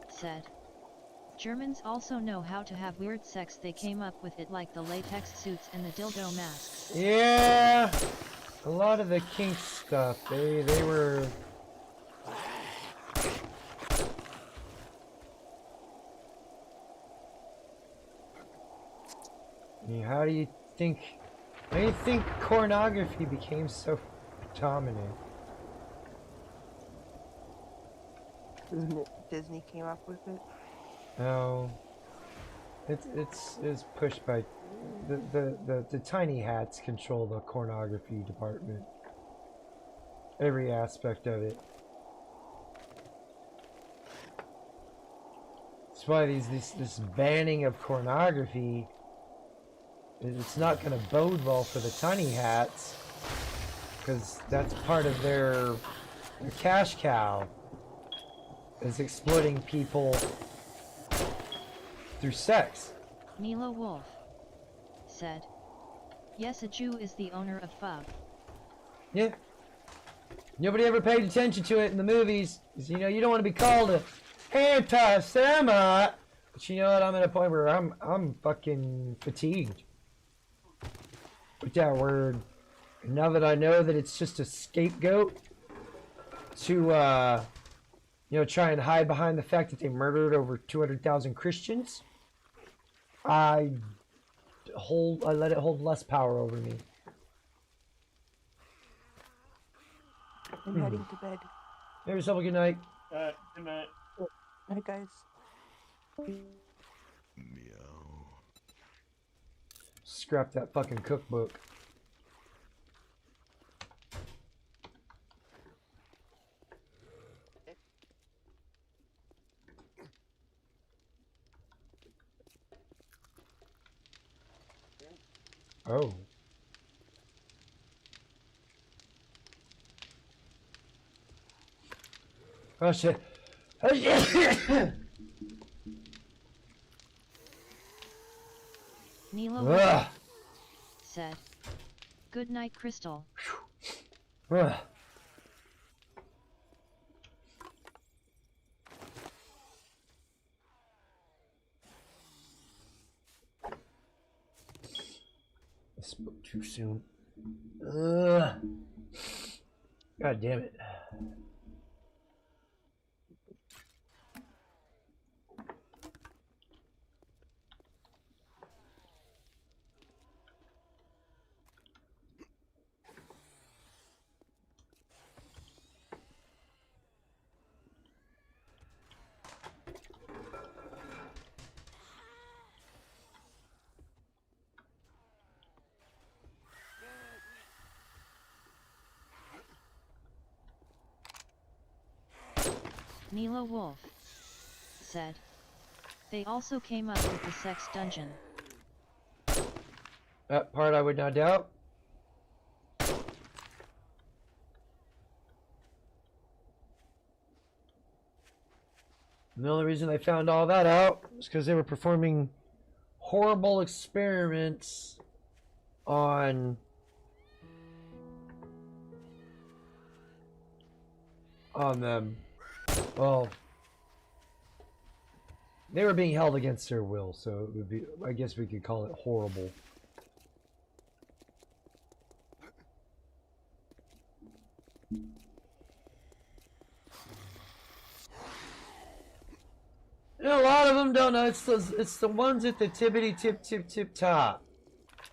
D: said. Germans also know how to have weird sex. They came up with it like the latex suits and the dildo masks.
A: Yeah, a lot of the kink stuff. They were. I mean, how do you think pornography became so dominant?
B: Disney came up with it.
A: No, it's pushed by the tiny hats control the pornography department. Every aspect of it. That's why this banning of pornography, it's not going to bode well for the tiny hats, because that's part of their cash cow, is exploiting people through sex.
D: Nilo Wolf said. Yes, a Jew is the owner of FUB.
A: Yeah. Nobody ever paid attention to it in the movies. 'Cause, you know, you don't want to be called a anti-Semite. But you know what? I'm at a point where I'm fucking fatigued with that word. And now that I know that it's just a scapegoat to, you know, try and hide behind the fact that they murdered over 200,000 Christians, I let it hold less power over me.
B: I'm heading to bed.
A: Have yourself a good night.
E: Good night.
B: Night, guys.
A: Scrap that fucking cookbook. Oh. Oh shit. Oh shit.
D: Nilo
A: Ugh.
D: Wolf said. Good night, Crystal.
A: Ugh. I spoke too soon. Ugh. God damn it.
D: Nilo Wolf said. They also came up with the sex dungeon.
A: That part I would not doubt. And the only reason I found all that out was because they were performing horrible experiments on them. Well, they were being held against their will, so it would be, I guess we could call it horrible. You know, a lot of them don't know. It's the ones at the tippity tip top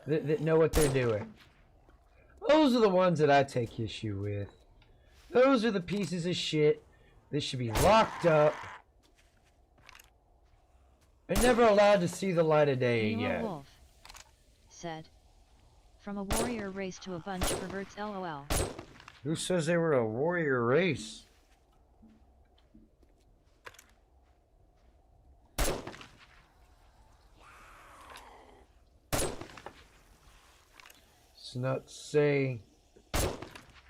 A: that know what they're doing. Those are the ones that I take issue with. Those are the pieces of shit that should be locked up and never allowed to see the light of day
D: Nilo
A: again.
D: Wolf said. From a warrior race to a bunch of perverts LOL.
A: Who says they were a warrior race? It's not to say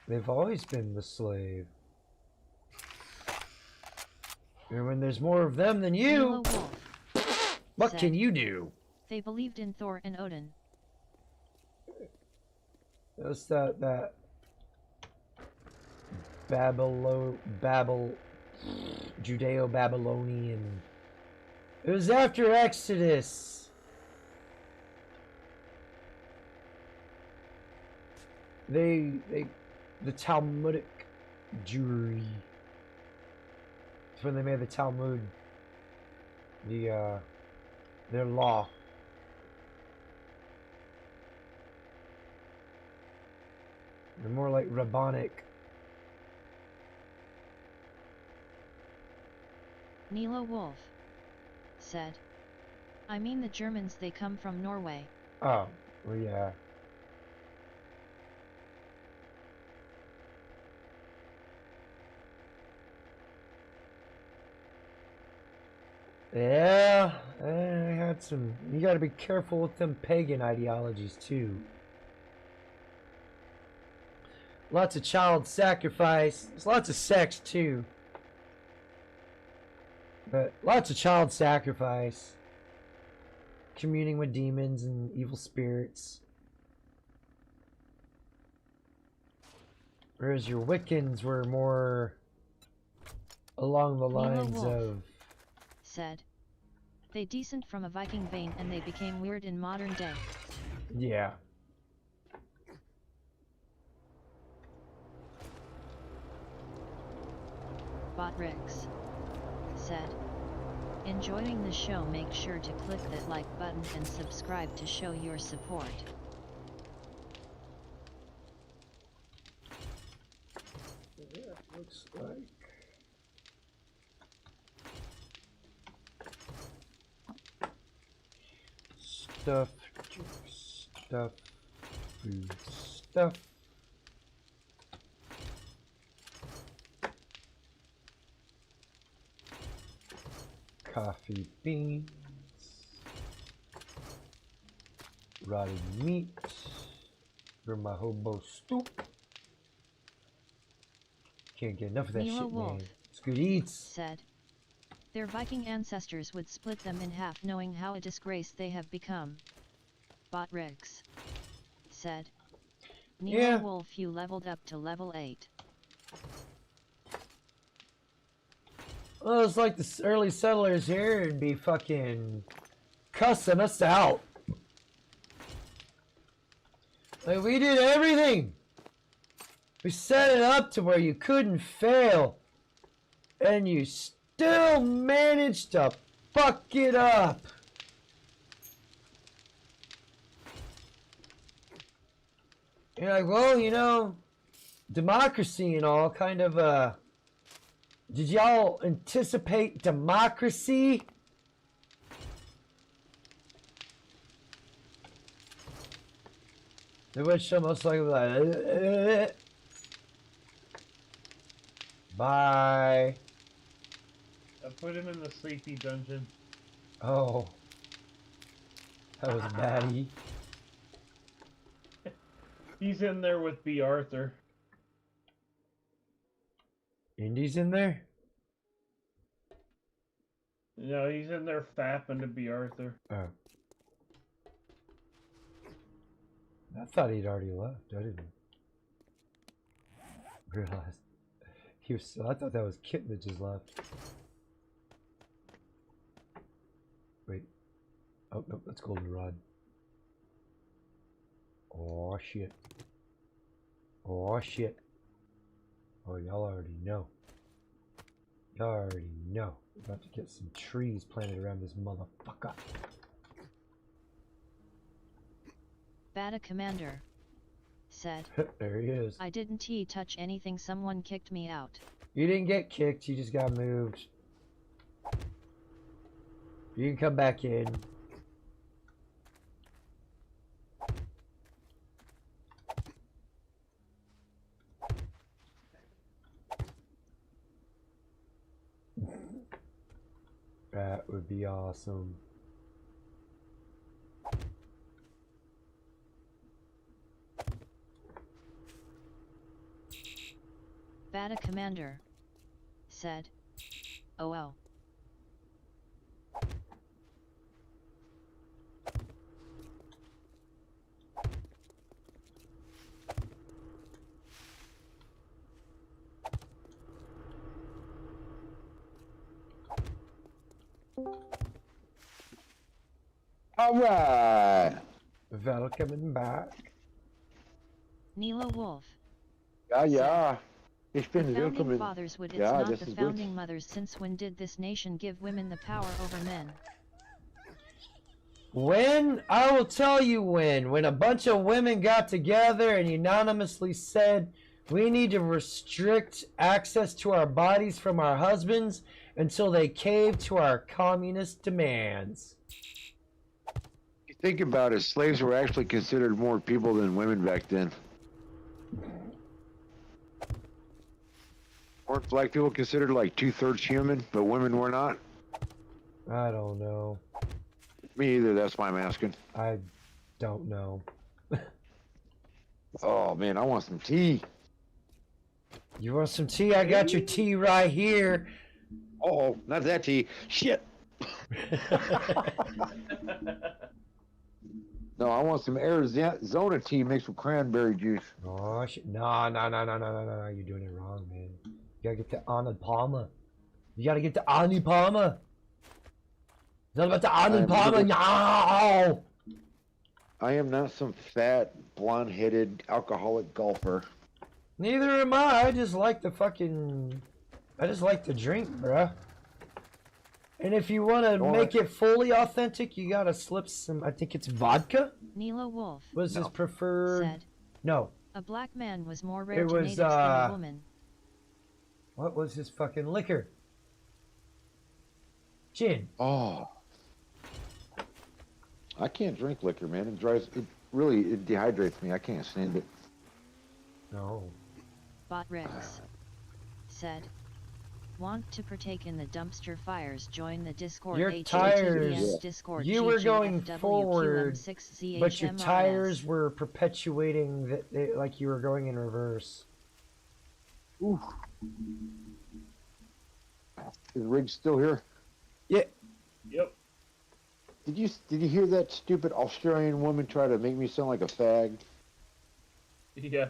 A: they've always been the slave. And when there's more of them than
D: Nilo
A: you,
D: Wolf
A: what
D: said.
A: can you do?
D: They believed in Thor and Odin.
A: That's that Judeo-Babylonian. It was after Exodus. The Talmudic Jewry. It's when they made the Talmud their law. They're more like rabbinic.
D: Nilo Wolf said. I mean the Germans, they come from Norway.
A: Oh, well, yeah. Yeah, I had some. You gotta be careful with them pagan ideologies, too. Lots of child sacrifice. There's lots of sex, too. But lots of child sacrifice. Communing with demons and evil spirits. Whereas your Wiccans were more along the lines
D: Wolf
A: of...
D: said. They descend from a Viking vein and they became weird in modern day.
A: Yeah.
D: Botrix said. Enjoying the show, make sure to click that like button and subscribe to show your support.
A: Yeah, looks like... Stuff, stuff, food, stuff. Coffee beans. Rotted meat. For my hobo stew. Can't get enough of that
D: Nilo
A: shit,
D: Wolf
A: man. It's good eats.
D: said. Their Viking ancestors would split them in half, knowing how a disgrace they have become. Botrix said. Nilo
A: Yeah.
D: Wolf, you leveled up to level 8.
A: Well, it's like the early settlers here and be fucking cussing us out. Like, we did everything. We set it up to where you couldn't fail. And you still managed to fuck it up. You're like, well, you know, democracy and all, kind of, did y'all anticipate democracy? They wish almost like, bye.
E: I put him in the sleepy dungeon.
A: Oh. That was Maddie.
E: He's in there with B. Arthur.
A: Indy's in there?
E: No, he's in there fapping to B. Arthur.
A: Oh. I thought he'd already left. I didn't realize he was. I thought that was Kitten that just left. Wait. Oh no, that's Goldenrod. Oh shit. Oh shit. Oh, y'all already know. Y'all already know. We're about to get some trees planted around this motherfucker.
D: Bata Commander said,
A: There he is.
D: I didn't touch anything, someone kicked me out.
A: You didn't get kicked, you just got moved. You can come back in. That would be awesome.
D: Bata Commander said, oh well.
G: All right.
A: Welcome back.
D: Nilo Wolf.
G: Ja. Ich
D: The
G: bin
D: founding
G: willkommen.
D: fathers would, it's
G: Ja,
D: not
G: das
D: the
G: ist gut.
D: founding mothers, since when did this nation give women the power over men?
A: When? I will tell you when. When a bunch of women got together and unanimously said, we need to restrict access to our bodies from our husbands until they cave to our communist demands.
G: You think about it, slaves were actually considered more people than women back then. Weren't black people considered like 2/3 human, but women were not?
A: I don't know.
G: Me either, that's why I'm asking.
A: I don't know.
G: Oh man, I want some tea.
A: You want some tea? I got your tea right here.
G: Oh, not that tea. Shit. No, I want some Arizona tea mixed with cranberry juice.
A: Oh shit! No! You're doing it wrong, man. You gotta get the Arnold Palmer. You gotta get the Arnie Palmer. It's not about the Arnold Palmer. No!
G: I am not some fat, blonde-headed, alcoholic golfer.
A: Neither am I. I just like the fucking. I just like the drink, bruh. And if you want to make it fully authentic, you gotta slip some. I think it's vodka.
D: Nilo Wolf
A: Was his preferred?
D: said,
A: No.
D: a black man was more rare
A: It
D: to
A: was,
D: natives than a woman.
A: What was his fucking liquor? Gin.
G: Oh. I can't drink liquor, man. It dehydrates me. I can't stand it.
A: No.
D: Bot Rex said, want to partake in the dumpster fires, join the Discord.
A: Your
D: HTTPS
A: tires.
D: Discord,
A: You were going
D: GGFWQM
A: forward,
D: 6ZHMRS.
A: but your tires were perpetuating that, like you were going in reverse.
G: Ooh. Is Riggs still here?
A: Yeah.
E: Yep.
G: Did you hear that stupid Australian woman try to make me sound like a fag?
E: Yeah.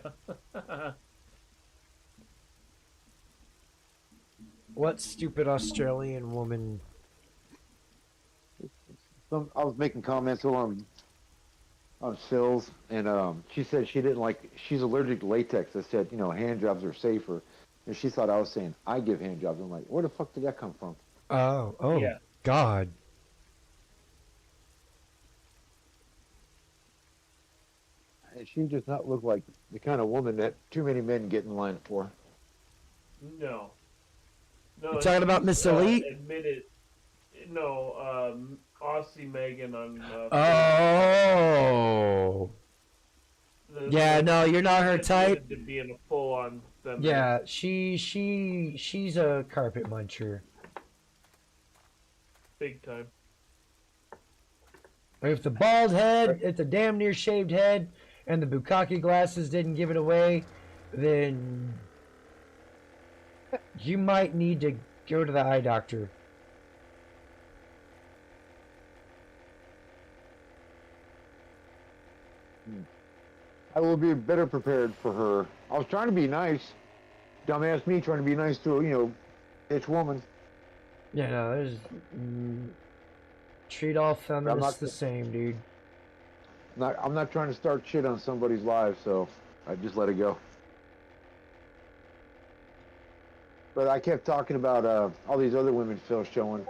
A: What stupid Australian woman?
G: I was making comments on Phil's, and she said she didn't like. She's allergic to latex. I said, hand jobs are safer, and she thought I was saying I give hand jobs. I'm like, where the fuck did that come from?
A: Oh,
E: Yeah.
A: God.
G: And she does not look like the kind of woman that too many men get in line for.
E: No.
A: You talking about Miss Elite?
E: Admitted. No, Aussie Megan on.
A: Oh. Yeah, no, you're not her type.
E: To be in a full-on.
A: Yeah, she's a carpet muncher.
E: Big time.
A: If the bald head, if the damn near shaved head, and the bukkake glasses didn't give it away, then you might need to go to the eye doctor.
G: I will be better prepared for her. I was trying to be nice. Dumbass me trying to be nice to a, bitch woman.
A: Yeah, no, there's treat all feminists
G: not-
A: the same, dude.
G: I'm not trying to start shit on somebody's life, so I just let it go. But I kept talking about all these other women Phil showing.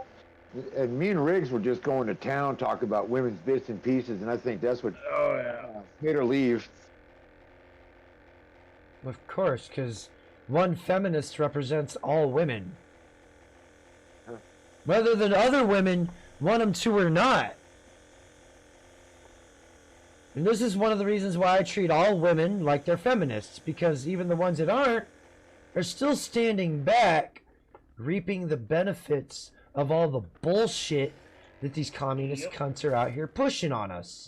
G: And me and Riggs were just going to town talking about women's bits and pieces, and I think that's what made her leave.
A: Of course, because one feminist represents all women. Whether the other women want them to or not. And this is one of the reasons why I treat all women like they're feminists, because even the ones that aren't are still standing back, reaping the benefits of all the bullshit that these communist cunts are out here pushing on us.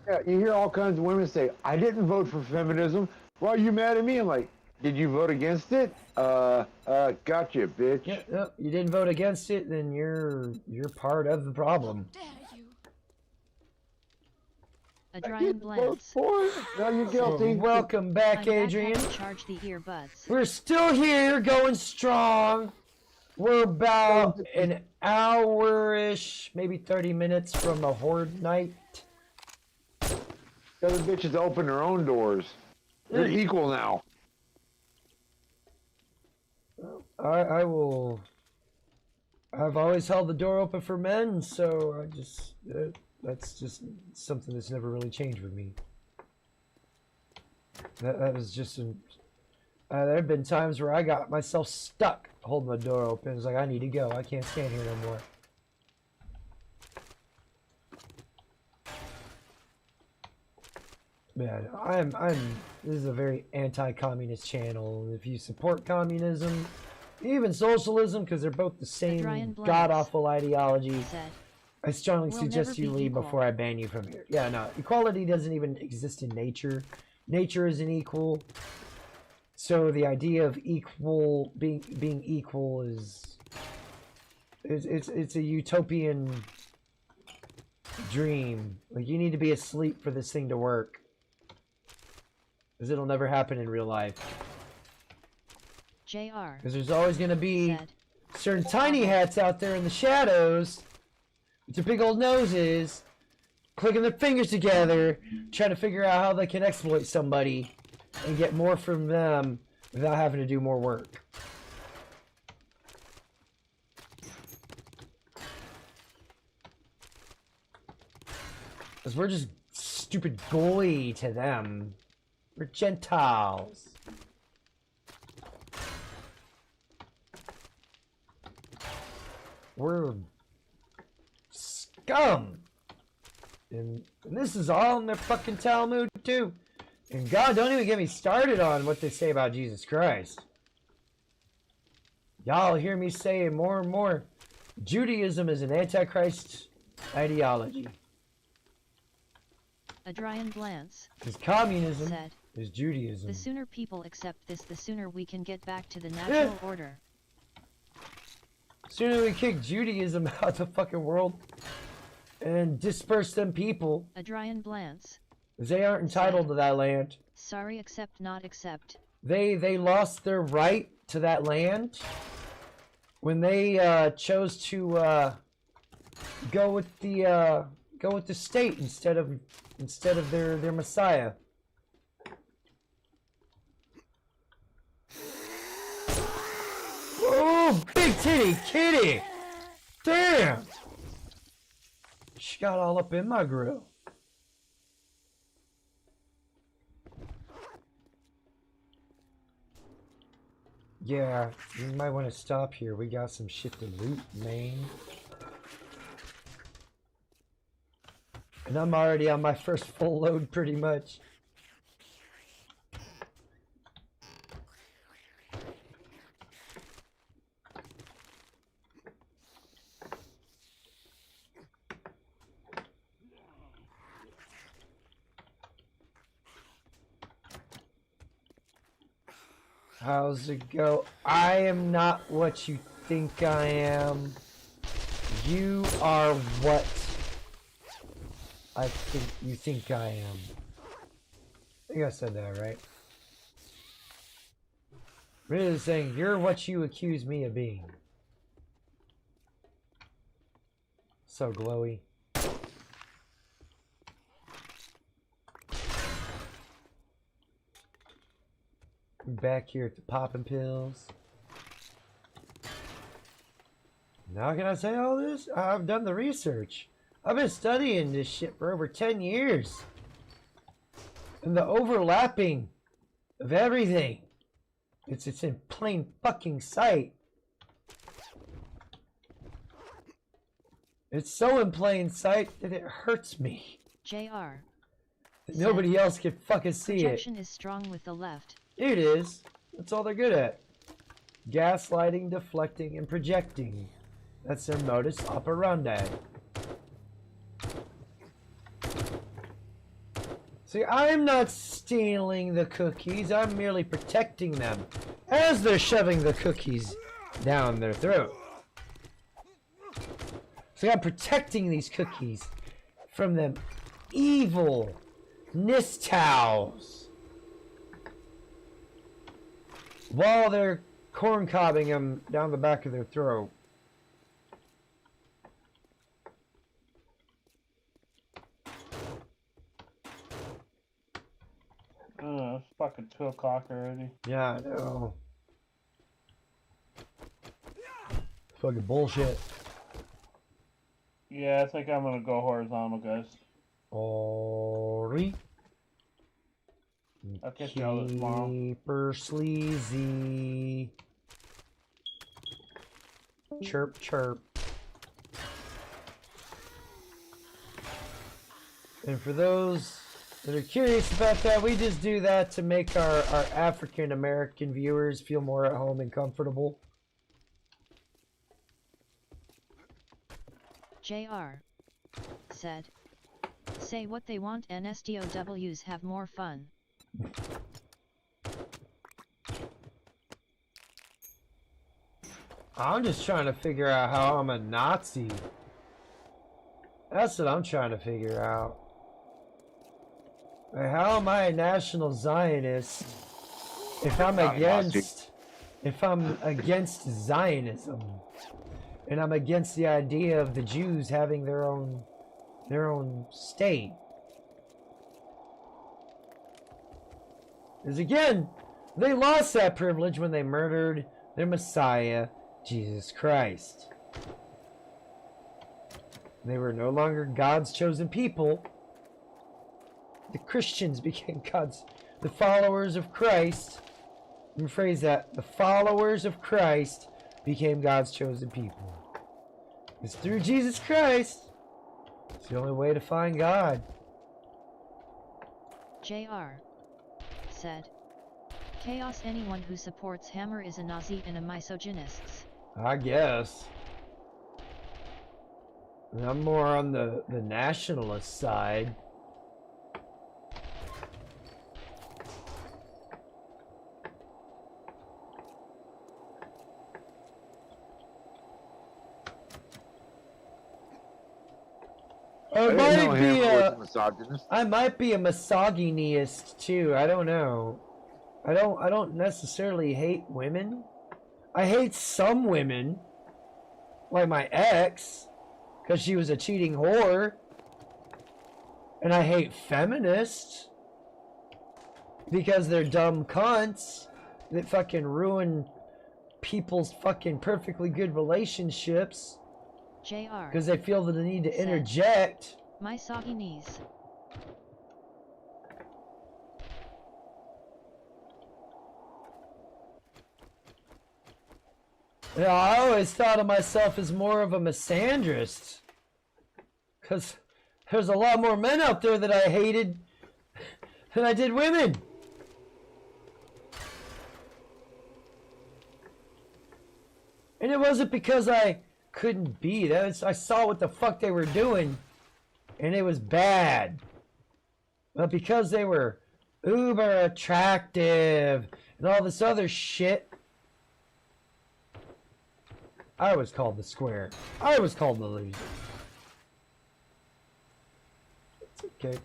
G: Yeah, you hear all kinds of women say, I didn't vote for feminism. Why are you mad at me? I'm like, did you vote against it? Gotcha, bitch.
A: Yeah, you didn't vote against it, then you're part of the problem.
D: Adrian Blance.
G: Now you're guilty.
A: Welcome back, Adrian.
D: Charge the earbuds.
A: We're still here, going strong. We're about an hour-ish, maybe 30 minutes from a horde night.
G: The other bitches open their own doors. They're equal now.
A: I will. I've always held the door open for men, so I just that's just something that's never really changed with me. That was just an. There have been times where I got myself stuck holding the door open. It's like, I need to go. I can't stand here no more. Man, this is a very anti-communist channel. If you support communism, even socialism, because they're both the same god-awful ideology, I strongly suggest you leave before I ban you from here. Yeah, no, equality doesn't even exist in nature. Nature isn't equal. So the idea of equal being equal is it's a utopian dream. Like, you need to be asleep for this thing to work, because it'll never happen in real life.
D: JR.
A: Because there's always going to be certain tiny hats out there in the shadows with their big old noses, clicking their fingers together, trying to figure out how they can exploit somebody and get more from them without having to do more work. Because we're just stupid goy to them. We're Gentiles. We're scum. And this is all in their fucking Talmud, too. And God, don't even get me started on what they say about Jesus Christ. Y'all hear me say it more and more. Judaism is an antichrist ideology.
D: Adrian Blance.
A: Because communism
D: said,
A: is Judaism.
D: the sooner people accept this, the sooner we can get back to the natural order.
A: Sooner we kick Judaism out of the fucking world and disperse them people.
D: Adrian Blance.
A: They aren't entitled to that land.
D: Sorry, accept, not accept.
A: They lost their right to that land when they chose to go with the state instead of their Messiah. Oh, big titty kitty! Damn! She got all up in my grill. Yeah, you might want to stop here. We got some shit to loot, man. And I'm already on my first full load, pretty much. How's it go? I am not what you think I am. You are what I think you think I am. I think I said that right. Really saying you're what you accuse me of being. So glowy. Back here at the popping pills. Now can I say all this? I've done the research. I've been studying this shit for over 10 years. And the overlapping of everything. It's in plain fucking sight. It's so in plain sight that it hurts me.
D: JR.
A: Nobody else can fucking see it.
D: Projection is strong with the left.
A: It is. That's all they're good at. Gaslighting, deflecting, and projecting. That's their modus operandi. See, I'm not stealing the cookies. I'm merely protecting them as they're shoving the cookies down their throat. See, I'm protecting these cookies from them evil Nistows. While they're corn-cobbing them down the back of their throat.
E: It's fucking 2 o'clock already.
A: Yeah, I know. Fucking bullshit.
E: Yeah, I think I'm gonna go horizontal, guys.
A: Alright.
E: I'll catch y'all tomorrow.
A: Keeper sleazy. Chirp, chirp. And for those that are curious about that, we just do that to make our African American viewers feel more at home and comfortable.
D: JR said, say what they want and SDOWs have more fun.
A: I'm just trying to figure out how I'm a Nazi. That's what I'm trying to figure out. Like, how am I a National Zionist if I'm against Zionism, and I'm against the idea of the Jews having their own state? Because again, they lost that privilege when they murdered their Messiah, Jesus Christ. They were no longer God's chosen people. The Christians became the followers of Christ. Let me phrase that. The followers of Christ became God's chosen people. It's through Jesus Christ. It's the only way to find God.
D: JR said, chaos, anyone who supports Hammer is a Nazi and a misogynist.
A: I guess. I'm more on the nationalist side. I might be a misogynist too. I don't know. I don't necessarily hate women. I hate some women, like my ex, because she was a cheating whore. And I hate feminists because they're dumb cunts that fucking ruin people's fucking perfectly good relationships.
D: JR.
A: Because they feel the need to interject.
D: My soggy knees.
A: Yeah, I always thought of myself as more of a misandrist. Because there's a lot more men out there that I hated than I did women. And it wasn't because I couldn't be. I saw what the fuck they were doing, and it was bad. But because they were uber attractive and all this other shit. I was called the square. I was called the loser. It's okay.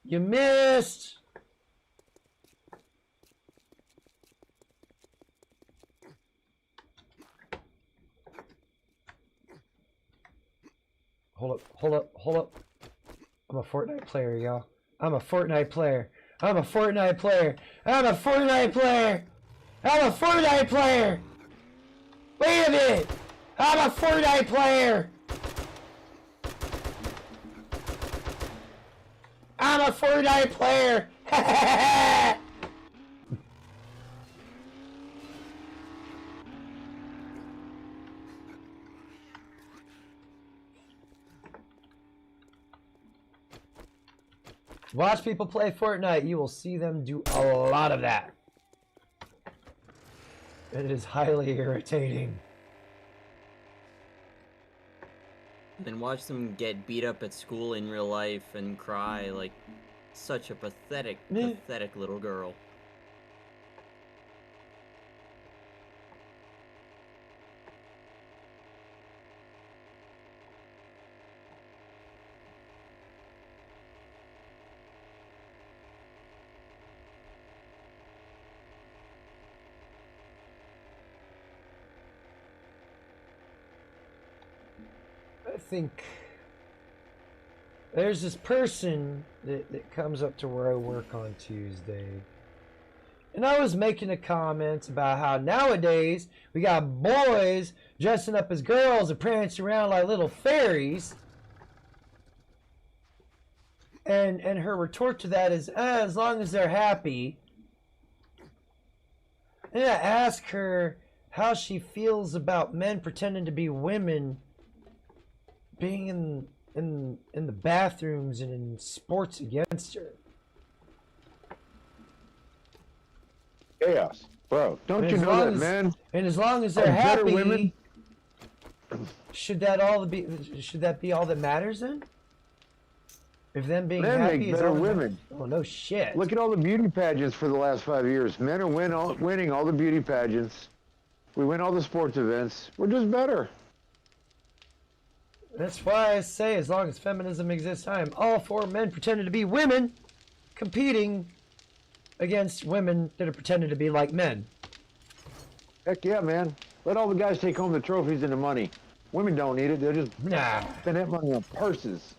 A: You missed! Hold up, hold up, hold up. I'm a Fortnite player, y'all. I'm a Fortnite player. I'm a Fortnite player. I'm a Fortnite player. I'm a Fortnite player. Wait a minute. I'm a Fortnite player. I'm a Fortnite player. Watch people play Fortnite. You will see them do a lot of that. It is highly irritating.
F: Then watch them get beat up at school in real life and cry like such a pathetic, pathetic little girl.
A: I think there's this person that comes up to where I work on Tuesday. And I was making a comment about how nowadays we got boys dressing up as girls and prancing around like little fairies. And her retort to that is, as long as they're happy. And I ask her how she feels about men pretending to be women being in the bathrooms and in sports against her.
G: Chaos, bro. Don't you know that, man?
A: And as long as they're
G: better
A: happy,
G: women.
A: should that be all that matters then? If them being
G: Men
A: happy
G: make
A: is
G: better
A: all that
G: women.
A: Oh no shit.
G: Look at all the beauty pageants for the last 5 years. Men are winning all the beauty pageants. We win all the sports events. We're just better.
A: That's why I say, as long as feminism exists, I am all for men pretending to be women competing against women that are pretending to be like men.
G: Heck yeah, man. Let all the guys take home the trophies and the money. Women don't need it. They'll just spend that money on purses.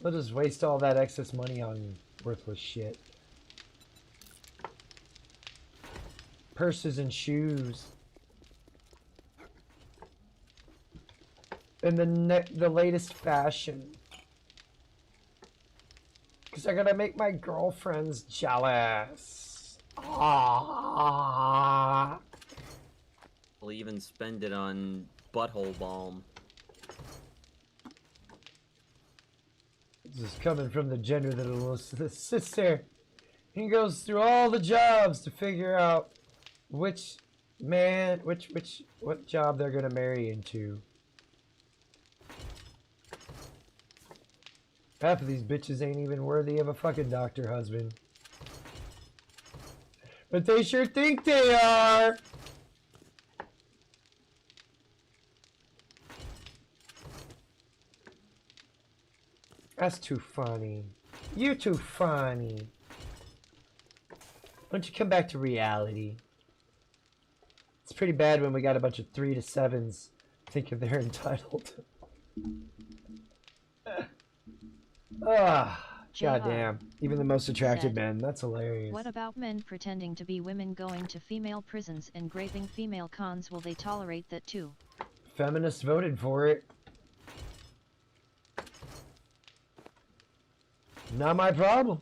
A: They'll just waste all that excess money on worthless shit. Purses and shoes. And the latest fashion. Because I gotta make my girlfriends jealous. Ah.
F: I'll even spend it on butthole balm.
A: This is coming from the gender that sits there. He goes through all the jobs to figure out which man, what job they're gonna marry into. Half of these bitches ain't even worthy of a fucking doctor husband. But they sure think they are! That's too funny. You're too funny. Why don't you come back to reality? It's pretty bad when we got a bunch of 3 to 7s thinking they're entitled. Goddamn. Even the most attractive men. That's hilarious.
D: What about men pretending to be women going to female prisons and raping female cons? Will they tolerate that too?
A: Feminists voted for it. Not my problem.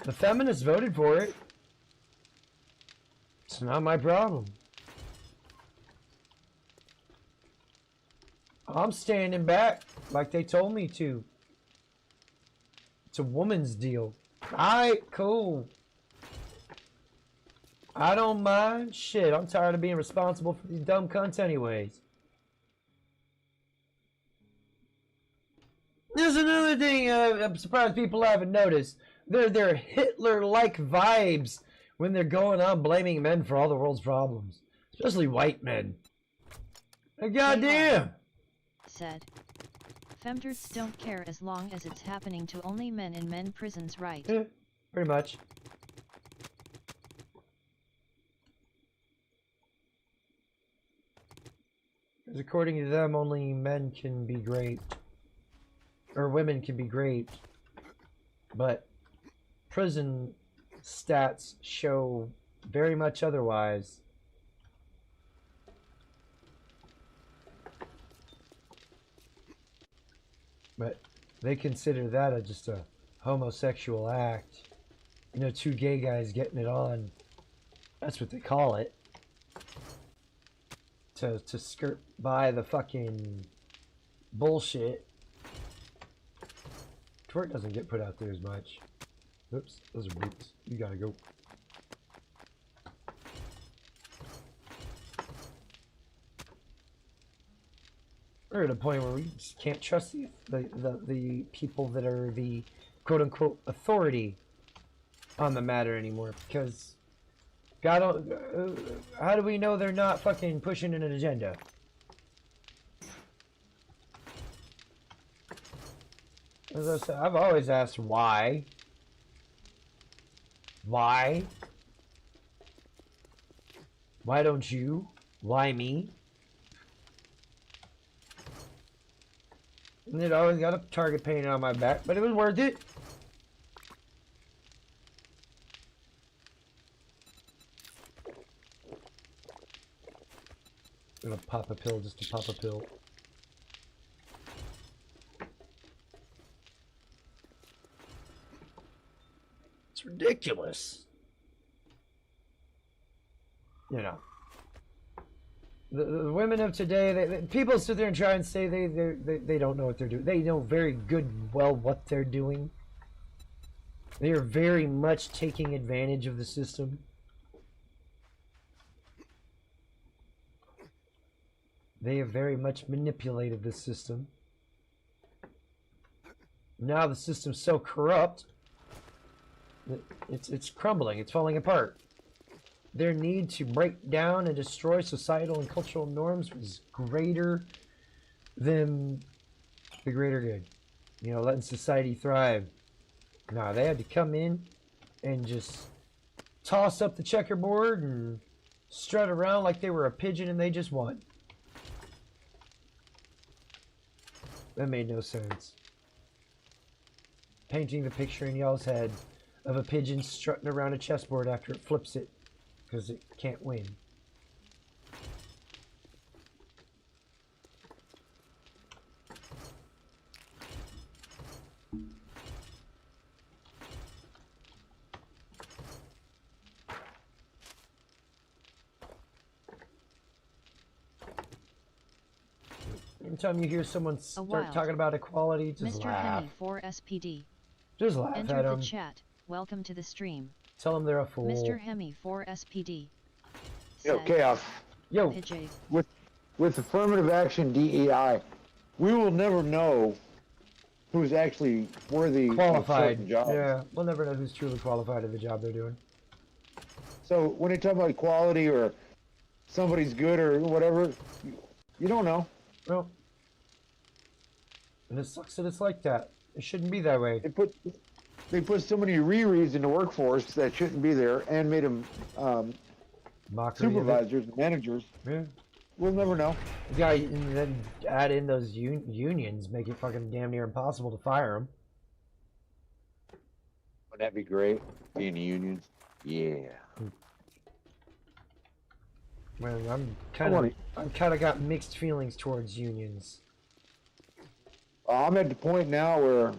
A: The feminists voted for it. It's not my problem. I'm standing back like they told me to. It's a woman's deal. Alright, cool. I don't mind. Shit, I'm tired of being responsible for these dumb cunts anyways. There's another thing I'm surprised people haven't noticed. They're Hitler-like vibes when they're going on blaming men for all the world's problems, especially white men. Goddamn!
D: Said. Femdrits don't care as long as it's happening to only men in men prisons, right?
A: Yeah, pretty much. Because according to them, only men can be great. Or women can be great. But prison stats show very much otherwise. But they consider that just a homosexual act. You know, two gay guys getting it on. That's what they call it. To skirt by the fucking bullshit. Twerk doesn't get put out there as much. Oops, those are boots. You gotta go. We're at a point where we just can't trust the people that are the quote-unquote authority on the matter anymore, because God, how do we know they're not fucking pushing an agenda? As I said, I've always asked why. Why? Why don't you? Why me? And it always got a target painted on my back, but it was worth it. I'm gonna pop a pill just to pop a pill. It's ridiculous. You know. The women of today, people sit there and try and say they don't know what they're doing. They know very good well what they're doing. They are very much taking advantage of the system. They have very much manipulated the system. Now the system's so corrupt, it's crumbling, it's falling apart. Their need to break down and destroy societal and cultural norms was greater than the greater good. You know, letting society thrive. No, they had to come in and just toss up the checkerboard and strut around like they were a pigeon and they just won. That made no sense. Painting the picture in y'all's head of a pigeon strutting around a chessboard after it flips it because it can't win. Anytime you hear someone start talking about equality, just
D: Mr.
A: laugh.
D: Hemi 4SPD.
A: Just laugh
D: Enter
A: at
D: the
A: them.
D: chat. Welcome to the stream.
A: Tell them they're a fool.
D: Mr. Hemi 4SPD.
G: Yo, Chaos.
A: Yo.
D: PJ.
G: With affirmative action DEI, we will never know who's actually worthy
A: Qualified.
G: of certain jobs.
A: Yeah, we'll never know who's truly qualified to the job they're doing.
G: So when they talk about equality or somebody's good or whatever, you don't know.
A: Well, and it sucks that it's like that. It shouldn't be that way.
G: They put so many Riris in the workforce that shouldn't be there and made them
A: Mockery of it.
G: supervisors and managers.
A: Yeah.
G: We'll never know.
A: Yeah, and then add in those unions, make it fucking damn near impossible to fire them.
G: Wouldn't that be great? Being unions. Yeah.
A: Man, I'm kind of got mixed feelings towards unions.
G: I'm at the point now where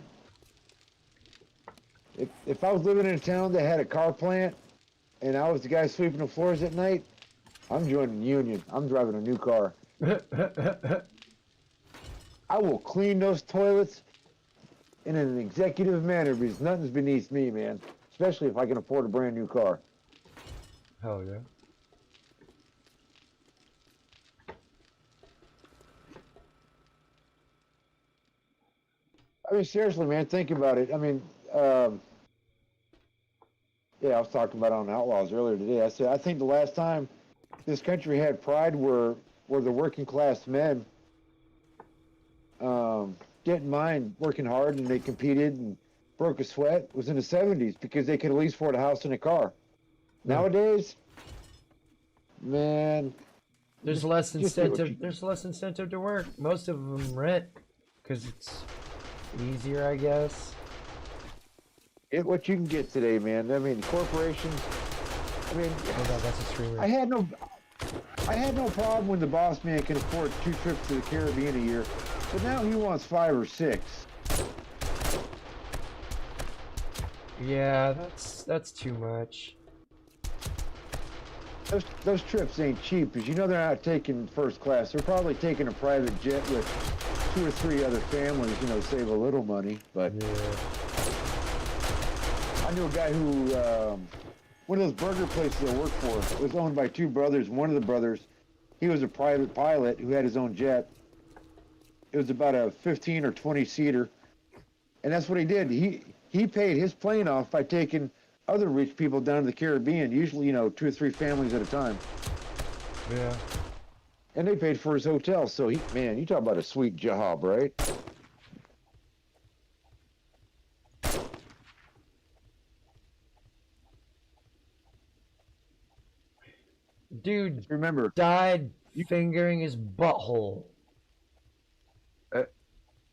G: if I was living in a town that had a car plant and I was the guy sweeping the floors at night, I'm joining the union. I'm driving a new car. I will clean those toilets in an executive manner because nothing's beneath me, man. Especially if I can afford a brand new car.
A: Hell yeah.
G: I mean, seriously, man, think about it. I mean, yeah, I was talking about it on Outlaws earlier today. I said I think the last time this country had pride were the working class men didn't mind working hard and they competed and broke a sweat was in the 70s because they could at least afford a house and a car. Nowadays, man,
A: There's less
G: just do what
A: incentive.
G: you-
A: There's less incentive to work. Most of them rent because it's easier, I guess.
G: Get what you can get today, man. I mean, corporations. I mean,
A: Oh god, that's a streamer.
G: I had no problem when the boss man can afford 2 trips to the Caribbean a year, but now he wants 5 or 6.
A: Yeah, that's too much.
G: Those trips ain't cheap, because you know they're not taking first class. They're probably taking a private jet with 2 or 3 other families, you know, save a little money. But
A: Yeah.
G: I knew a guy who, one of those burger places I worked for was owned by 2 brothers. One of the brothers, he was a private pilot who had his own jet. It was about a 15 or 20 seater. And that's what he did. He paid his plane off by taking other rich people down to the Caribbean, usually, you know, 2 or 3 families at a time.
A: Yeah.
G: And they paid for his hotel. So man, you talk about a sweet job, right?
A: Dude
G: Remember,
A: died fingering his butthole.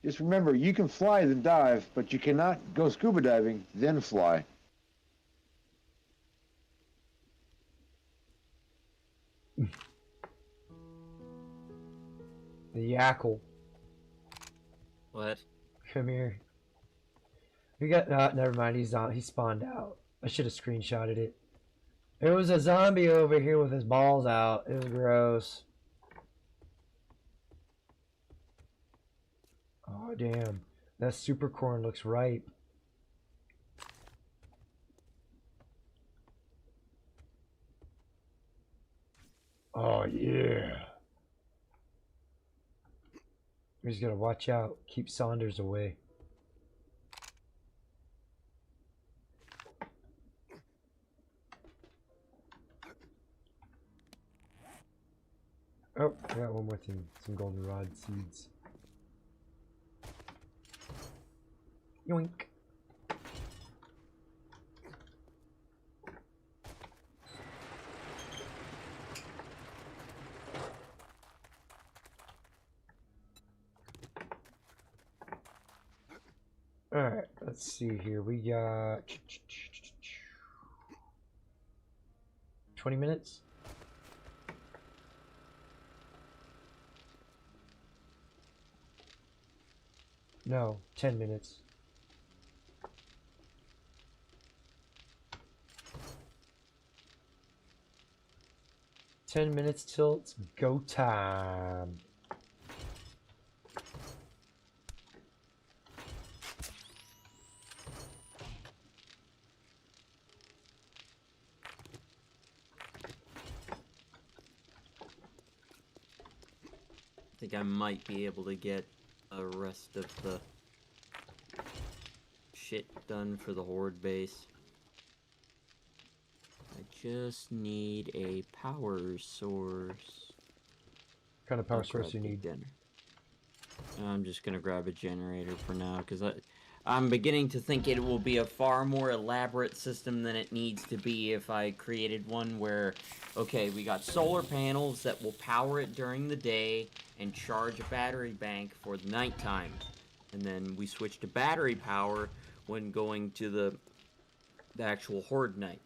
G: just remember, you can fly then dive, but you cannot go scuba diving then fly.
A: The Yackle.
F: What?
A: Come here. We got. Never mind. He's on. He spawned out. I should have screenshotted it. There was a zombie over here with his balls out. It was gross. Oh damn! That super corn looks ripe. Oh yeah. We just gotta watch out. Keep Saunders away. Oh, I got one more thing. Some goldenrod seeds. Yoink. Alright, let's see here. We got 20 minutes. No, 10 minutes. $10 till it's go time.
F: I think I might be able to get the rest of the shit done for the Horde base. I just need a power source.
A: What kind of power
F: I'll
A: source
F: grab
A: you
F: the
A: need?
F: I'm just gonna grab a generator for now, because I'm beginning to think it will be a far more elaborate system than it needs to be if I created one where, okay, we got solar panels that will power it during the day and charge a battery bank for the nighttime. And then we switch to battery power when going to the actual Horde night.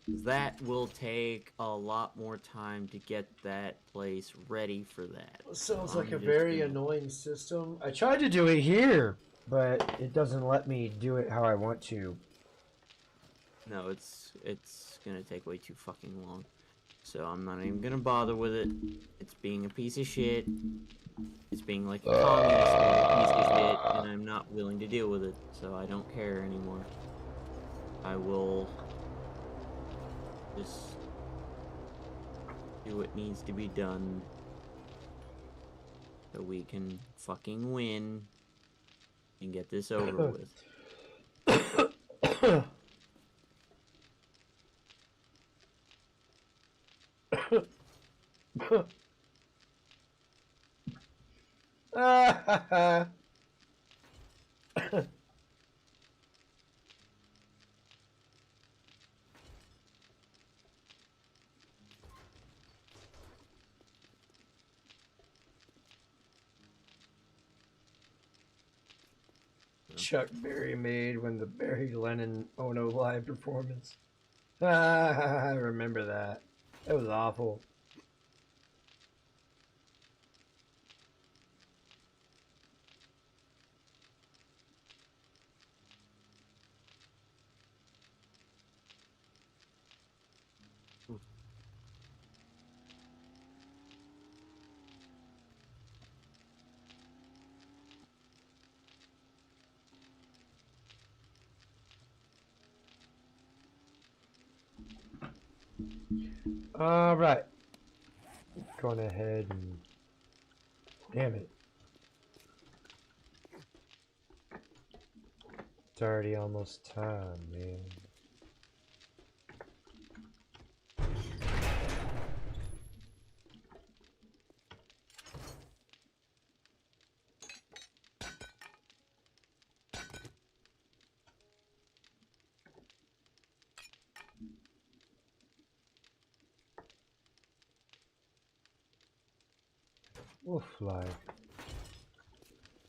F: That will take a lot more time to get that place ready for that.
A: Sounds
F: I'm
A: like a
F: just
A: very
F: gonna-
A: annoying system. I tried to do it here, but it doesn't let me do it how I want to.
F: No, it's gonna take way too fucking long. So I'm not even gonna bother with it. It's being a piece of shit. It's being like a communist piece of shit, and I'm not willing to deal with it, so I don't care anymore. I will just do what needs to be done. So we can fucking win and get this over with.
A: Chuck Berry made when the Barry Lennon Ono live performance. I remember that. That was awful. All right. Going ahead and damn it. It's already almost time, man. We'll fly.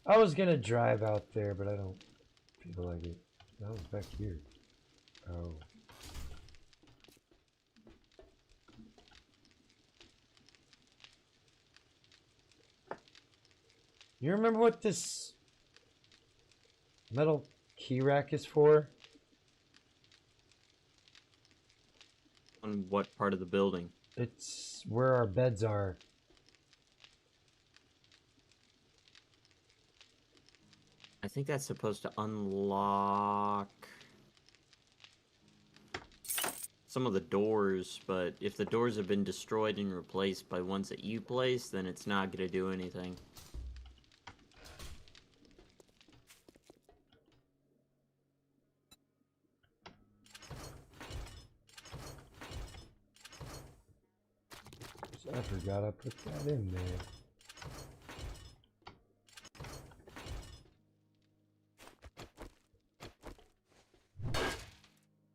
A: I was gonna drive out there, but I don't feel like it. That was back here. Oh. You remember what this metal key rack is for?
F: On what part of the building?
A: It's where our beds are.
F: I think that's supposed to unlock some of the doors, but if the doors have been destroyed and replaced by ones that you placed, then it's not going to do anything.
A: So I forgot I put that in there.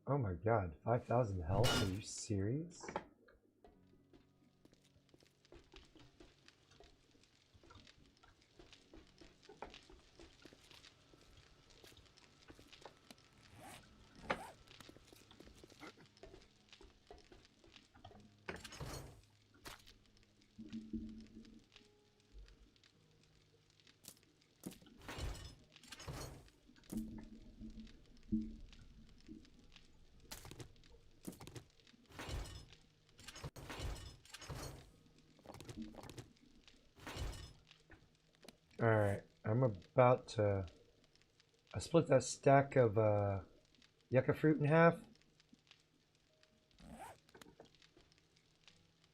A: Oh my god, 5,000 health? Are you serious? Alright, I'm about to... I split that stack of yucca fruit in half.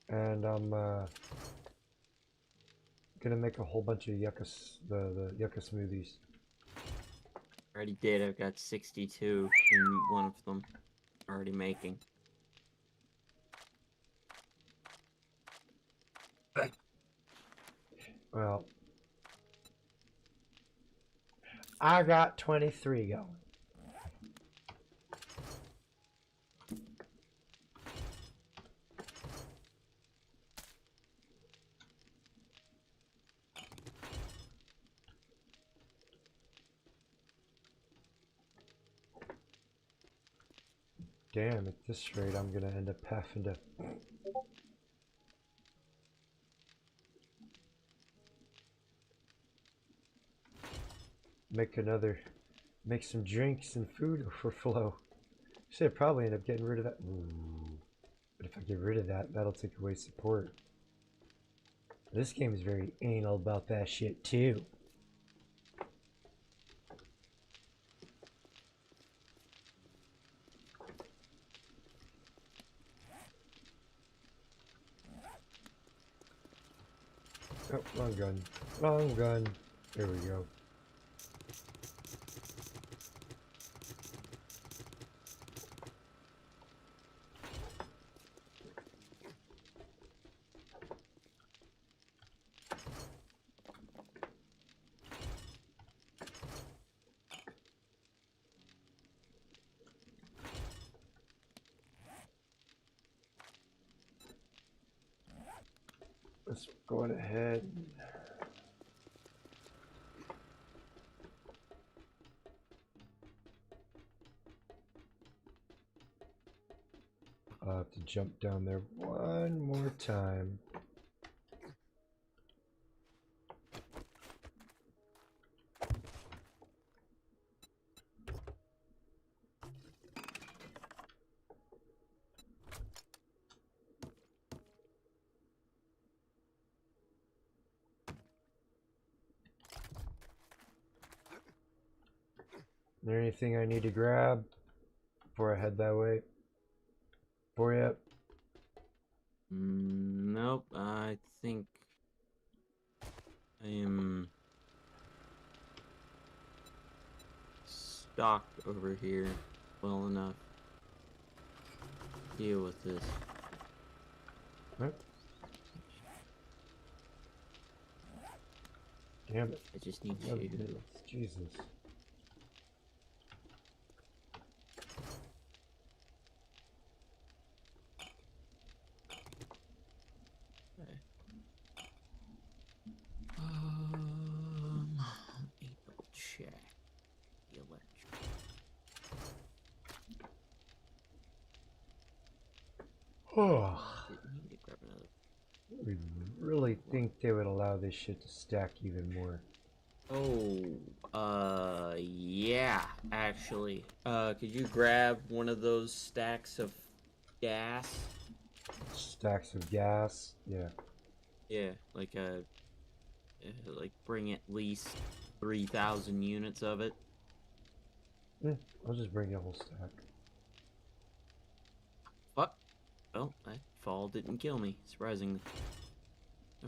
A: And I'm gonna make a whole bunch of yucca, the yucca smoothies.
F: Already did. I've got 62 in one of them already making.
A: Well, I got 23 going. Damn, at this rate, I'm gonna end up having to make some drinks and food overflow. Should probably end up getting rid of that. Ooh. But if I get rid of that, that'll take away support. This game is very anal about that shit too. Oh, wrong gun. Wrong gun. There we go. Let's go on ahead. I'll have to jump down there one more time. Is there anything I need to grab before I head that way? For you?
F: Nope, I think I am stocked over here well enough to deal with this.
A: What? Damn it.
F: I just need
A: 11
F: to...
A: minutes. Jesus.
F: Let me double check the electric.
A: Oh,
F: Didn't need to grab another.
A: we really think they would allow this shit to stack even more.
F: Oh, yeah, actually. Could you grab one of those stacks of gas?
A: Stacks of gas? Yeah.
F: Yeah, like like bring at least 3,000 units of it.
A: I'll just bring a whole stack.
F: Fuck. Well, that fall didn't kill me, surprisingly.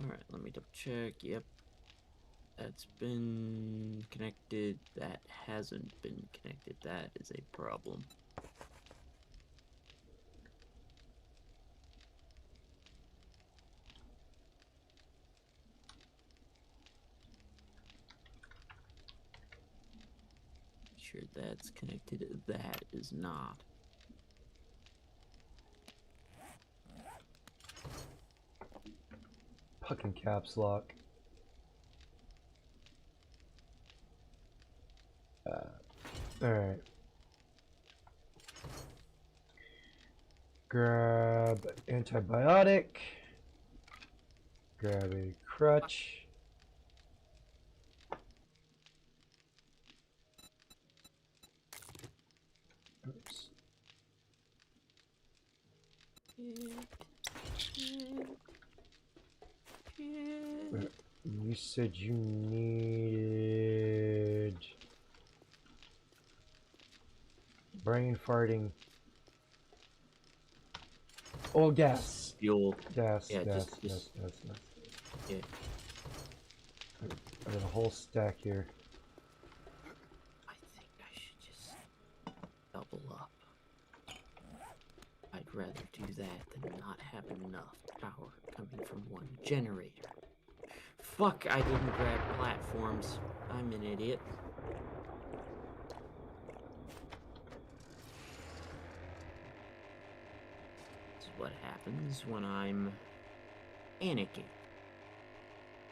F: Alright, let me double check. Yep. That's been connected. That hasn't been connected. That is a problem. Sure that's connected. That is not.
A: Fucking caps lock. Alright. Grab antibiotic. Grab a crutch. Oops. You said you needed brain farting. Oh, gas.
F: Fuel.
A: Gas,
F: Yeah,
A: gas,
F: just-
A: gas.
F: Yeah.
A: I got a whole stack here.
F: I think I should just double up. I'd rather do that than not have enough power coming from one generator. Fuck, I didn't grab platforms. I'm an idiot. This is what happens when I'm panicking.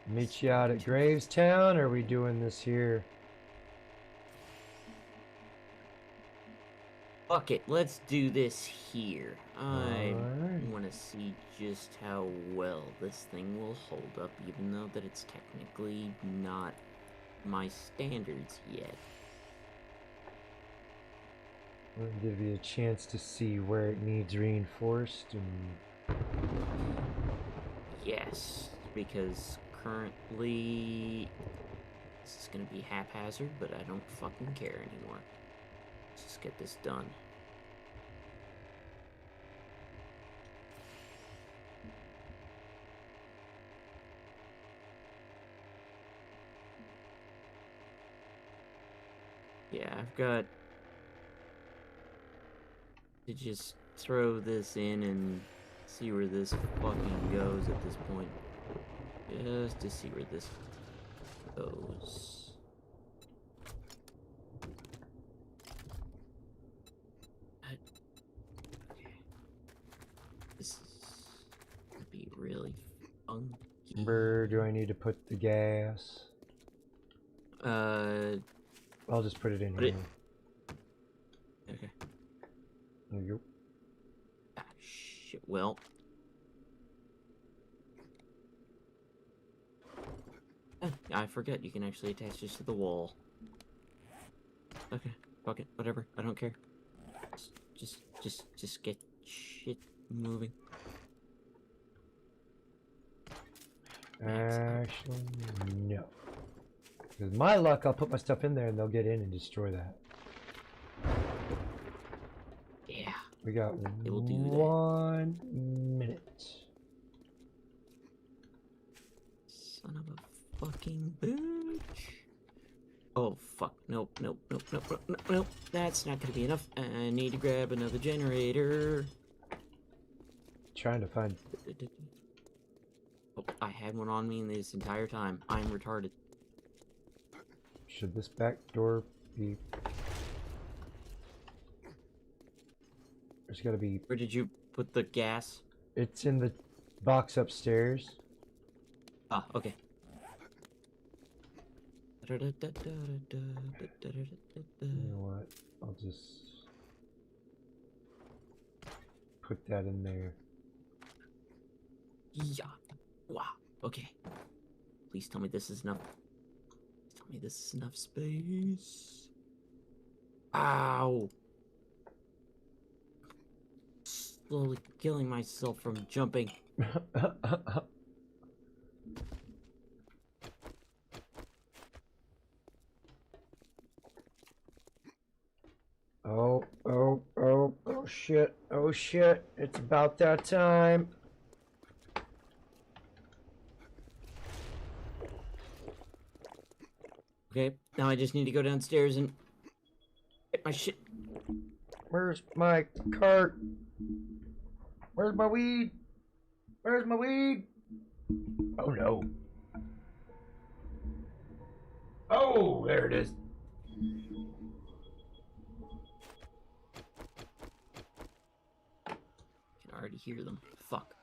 A: Meet you out at Gravestown, or are we doing this here?
F: Fuck it, let's do this here. I
A: Alright.
F: want to see just how well this thing will hold up, even though that it's technically not my standards yet.
A: I'll give you a chance to see where it needs reinforced and
F: Yes, because currently this is gonna be haphazard, but I don't fucking care anymore. Let's just get this done. I've got to just throw this in and see where this fucking goes at this point. Just to see where this goes. Okay. This is gonna be really funky.
A: Where do I need to put the gas? I'll just put it in
F: Put
A: here.
F: Okay.
A: There you
F: Ah, shit. Well. I forget you can actually attach this to the wall. Okay, fuck it, whatever. I don't care. Just get shit moving.
A: go. Actually, no. With my luck, I'll put my stuff in there and they'll get in and destroy that.
F: Yeah.
A: We got
F: It will do that.
A: 1 minute.
F: Son of a fucking bitch. Oh fuck. Nope. That's not gonna be enough. I need to grab another generator.
A: Trying to find.
F: Oh, I had one on me this entire time. I'm retarded.
A: Should this back door be? There's got to be.
F: Where did you put the gas?
A: It's in the box upstairs.
F: Ah, okay.
A: You know what? I'll just put that in there.
F: Yeah. Wow. Okay. Please tell me this is enough. Please tell me this is enough space. Ow. Slowly killing myself from jumping.
A: Oh shit. Oh shit. It's about that time.
F: Okay, now I just need to go downstairs and get my shit.
A: Where's my cart? Where's my weed? Where's my weed? Oh no. Oh, there it is.
F: Can already hear them. Fuck.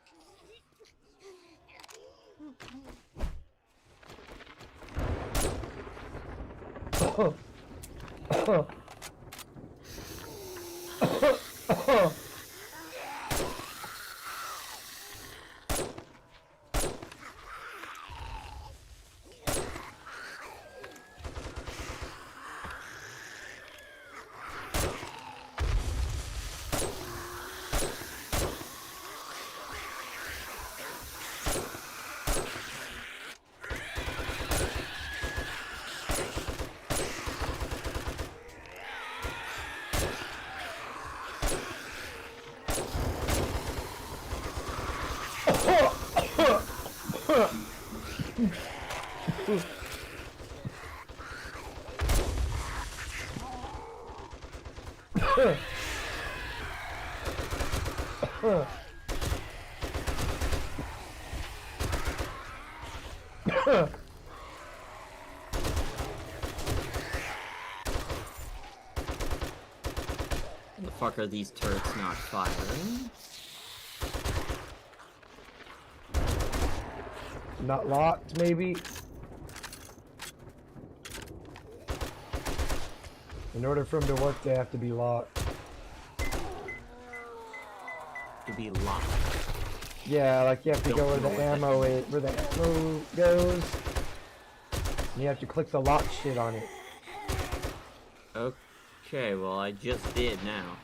F: The fuck are these turrets not firing?
A: Not locked, maybe? In order for them to work, they have to be locked.
F: To be locked.
A: Yeah, like you have to go where the ammo is, where the ammo goes. And you have to click the lock shit on it.
F: Okay, well I just did now.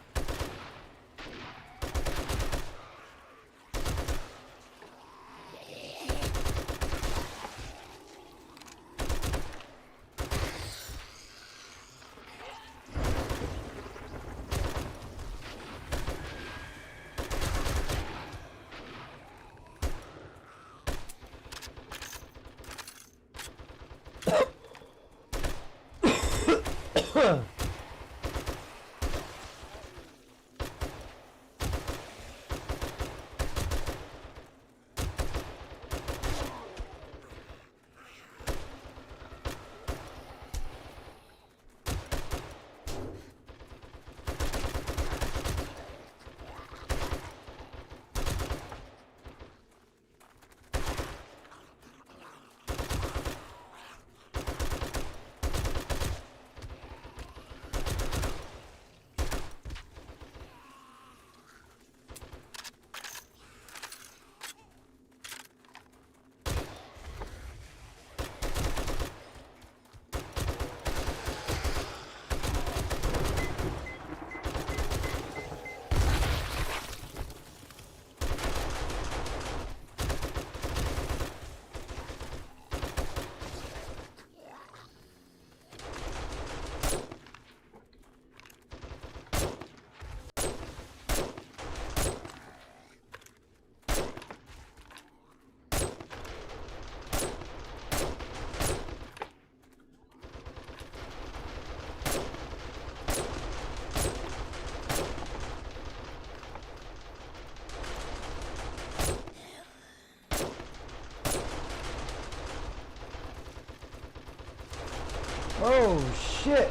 A: Oh shit!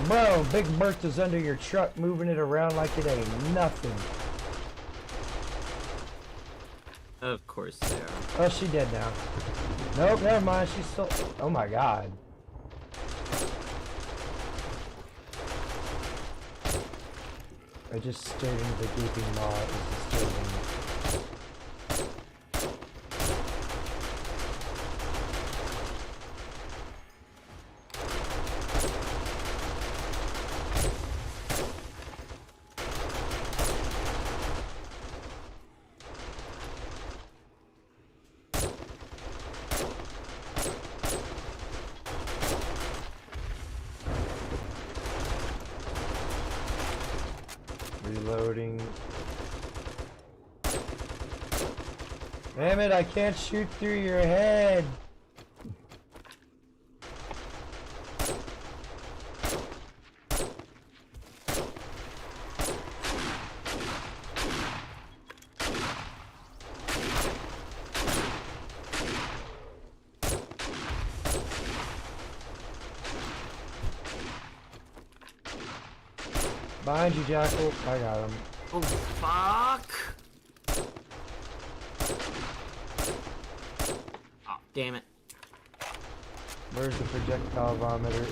A: Bro, Big Bertha's under your truck moving it around like it ain't nothing.
F: Of course they are.
A: Oh, she dead now. Nope, never mind. She's still. Oh my god. I just stared into the gaping maw. It was disturbing. Reloading. Damn it, I can't shoot through your head. Behind you, Jackal. I got him.
F: Oh, fuck! Oh, damn it.
A: Where's the projectile vomiter?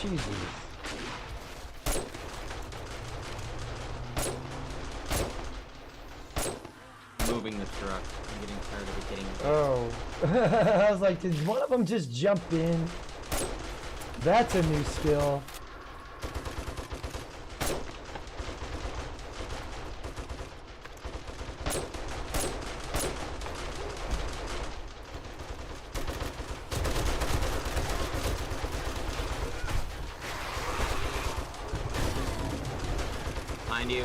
A: Jesus.
F: Moving the truck. I'm getting tired of it getting...
A: Oh. I was like, did one of them just jump in? That's a new skill.
F: Behind you.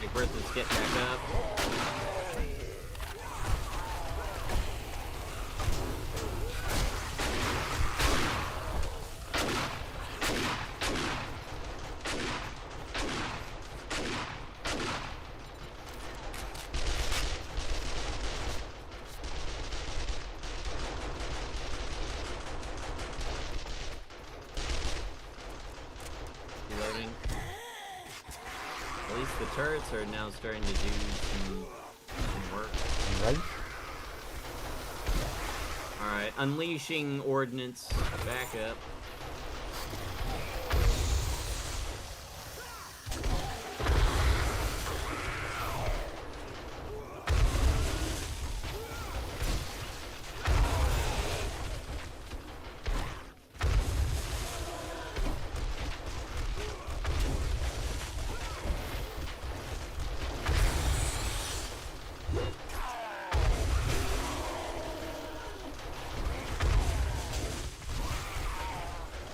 F: Big Bertha's getting back up. Reloading. At least the turrets are now starting to do some work.
A: Right?
F: Alright, unleashing ordnance. Back up.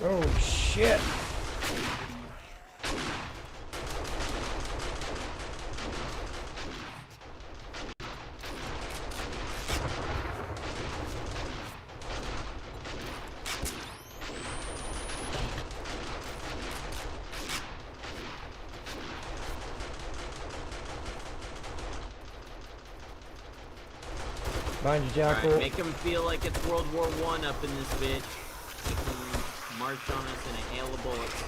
A: Oh shit. Mind you, Jackal.
F: Alright, make them feel like it's World War I up in this bitch. Make them march on us in a hail of bullets.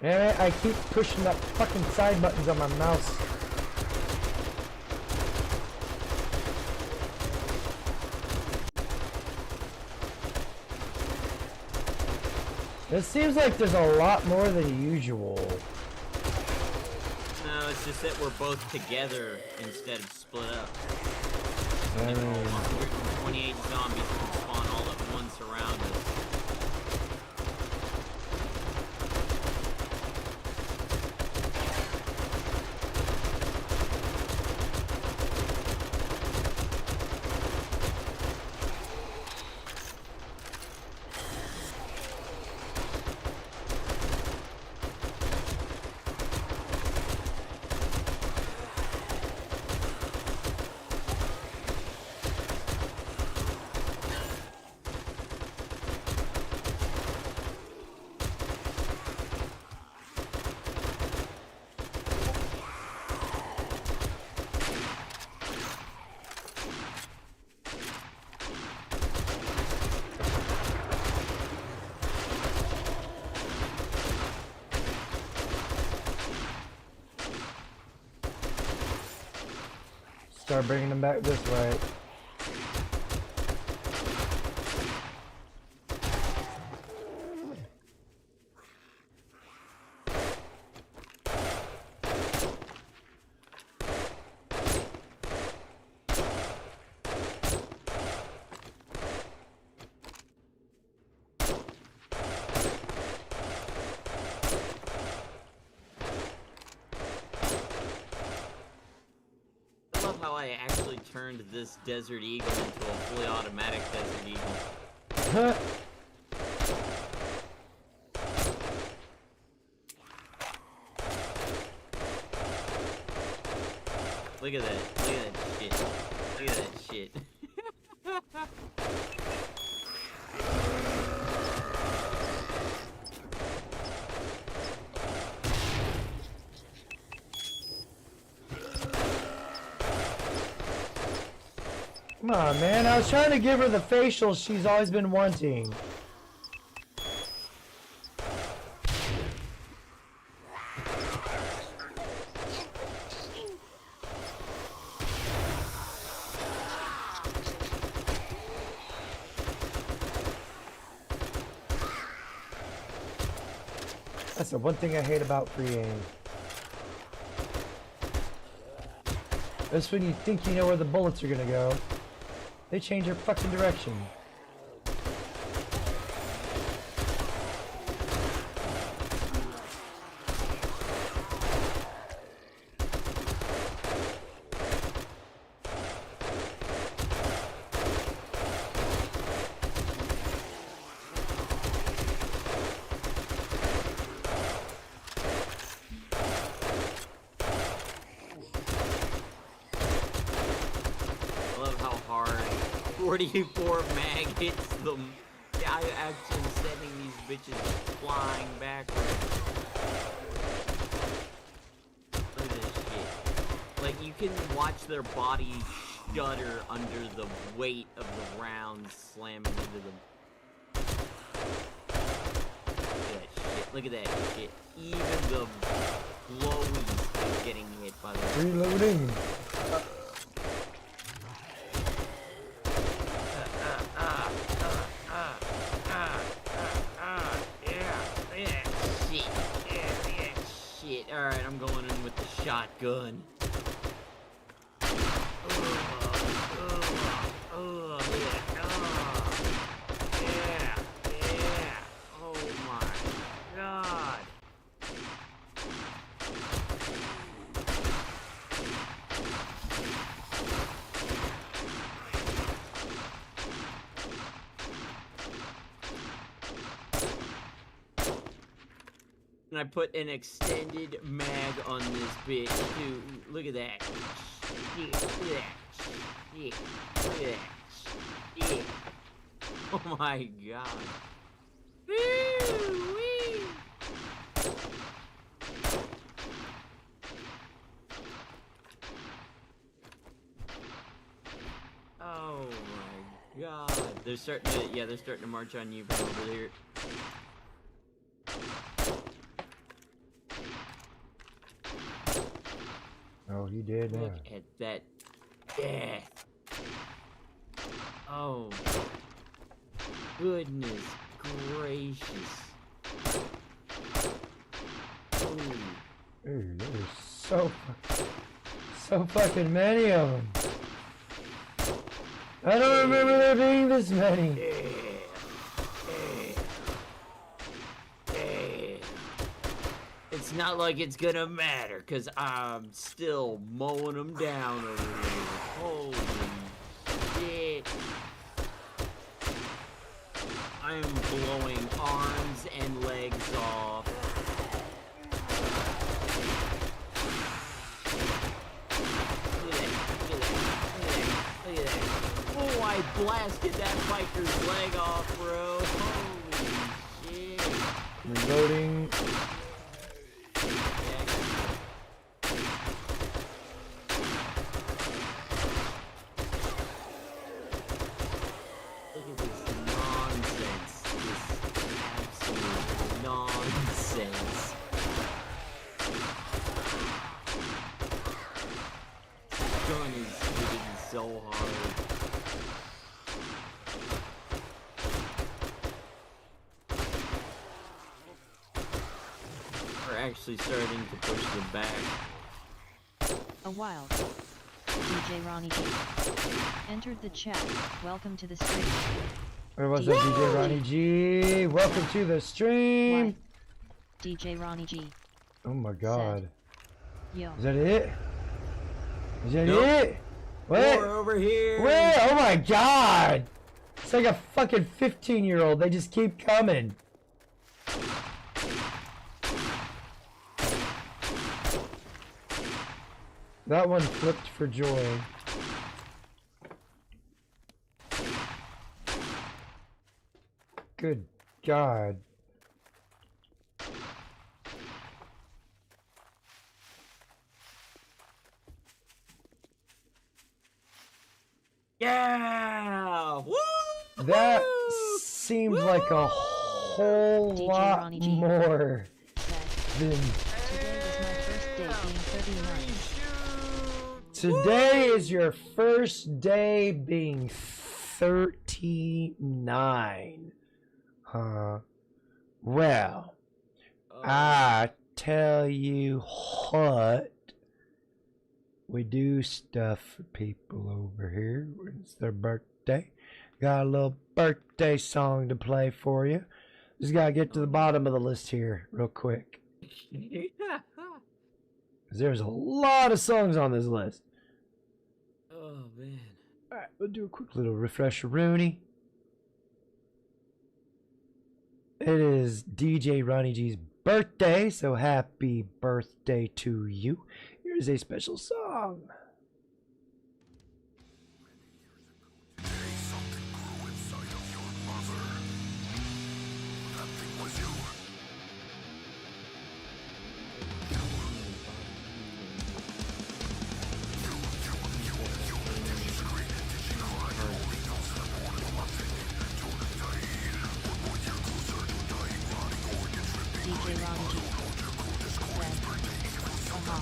A: Damn it, I keep pushing that fucking side buttons on my mouse. It seems like there's a lot more than usual.
F: No, it's just that we're both together instead of split up.
A: I
F: And
A: mean,
F: 128 zombies can spawn all at once around us.
A: start bringing them back this way.
F: I love how I actually turned this Desert Eagle into a fully automatic Desert Eagle. Look at that. Look at that shit. Look at that shit.
A: Come on, man. I was trying to give her the facial she's always been wanting. That's the one thing I hate about free aim. That's when you think you know where the bullets are gonna go. They change their fucking direction.
F: I love how hard 44 mag hits them. Yeah, I actually sending these bitches flying backwards. Look at this shit. Like, you can watch their body shudder under the weight of the rounds slamming into them. Look at that shit. Even the glowies is getting hit by the
A: Reloading.
F: Alright, I'm going in with the shotgun. Yeah. Oh my god. And I put an extended mag on this bitch too. Look at that. Yeah, look at that. Yeah, look at that. Yeah. Oh my god. Woo-wee. Oh my god. They're starting to march on you from over there.
A: Oh, he did, yeah.
F: Look at that death. Oh, goodness gracious. Ooh.
A: Ooh, there's so fucking many of them. I don't remember there being this many.
F: It's not like it's gonna matter, cause I'm still mowing them down over here. Holy shit. I'm blowing arms and legs off. Look at that. Oh, I blasted that biker's leg off, bro. Holy shit.
A: Reloading.
F: Look at this nonsense. This absolute nonsense. Gun is so hard. We're actually starting to push them back.
D: A wild. DJ Ronnie G. Entered the chat. Welcome to the stream.
A: Hey, what's up, DJ Ronnie G? Welcome to the stream.
D: Why? DJ Ronnie G.
A: Oh my god.
D: Yo.
A: Is that it? Is that
F: Nope.
A: it? What?
F: More over here.
A: Wait, oh my god! It's like a fucking 15-year-old. They just keep coming. That one flipped for joy. Good God.
F: Yeah! Woo!
A: That seems like a whole
D: DJ
A: lot
D: Ronnie G.
A: more than
D: Today was my first day being 39.
A: today is your first day being 39. Huh. Well, I tell you what. We do stuff for people over here when it's their birthday. Got a little birthday song to play for you. Just gotta get to the bottom of the list here real quick. 'Cause there's a lot of songs on this list.
F: Oh man.
A: Alright, we'll do a quick little refresher Rooney. It is DJ Ronnie G's birthday, so happy birthday to you. Here's a special song.
D: DJ Ronnie G. Red. Aha.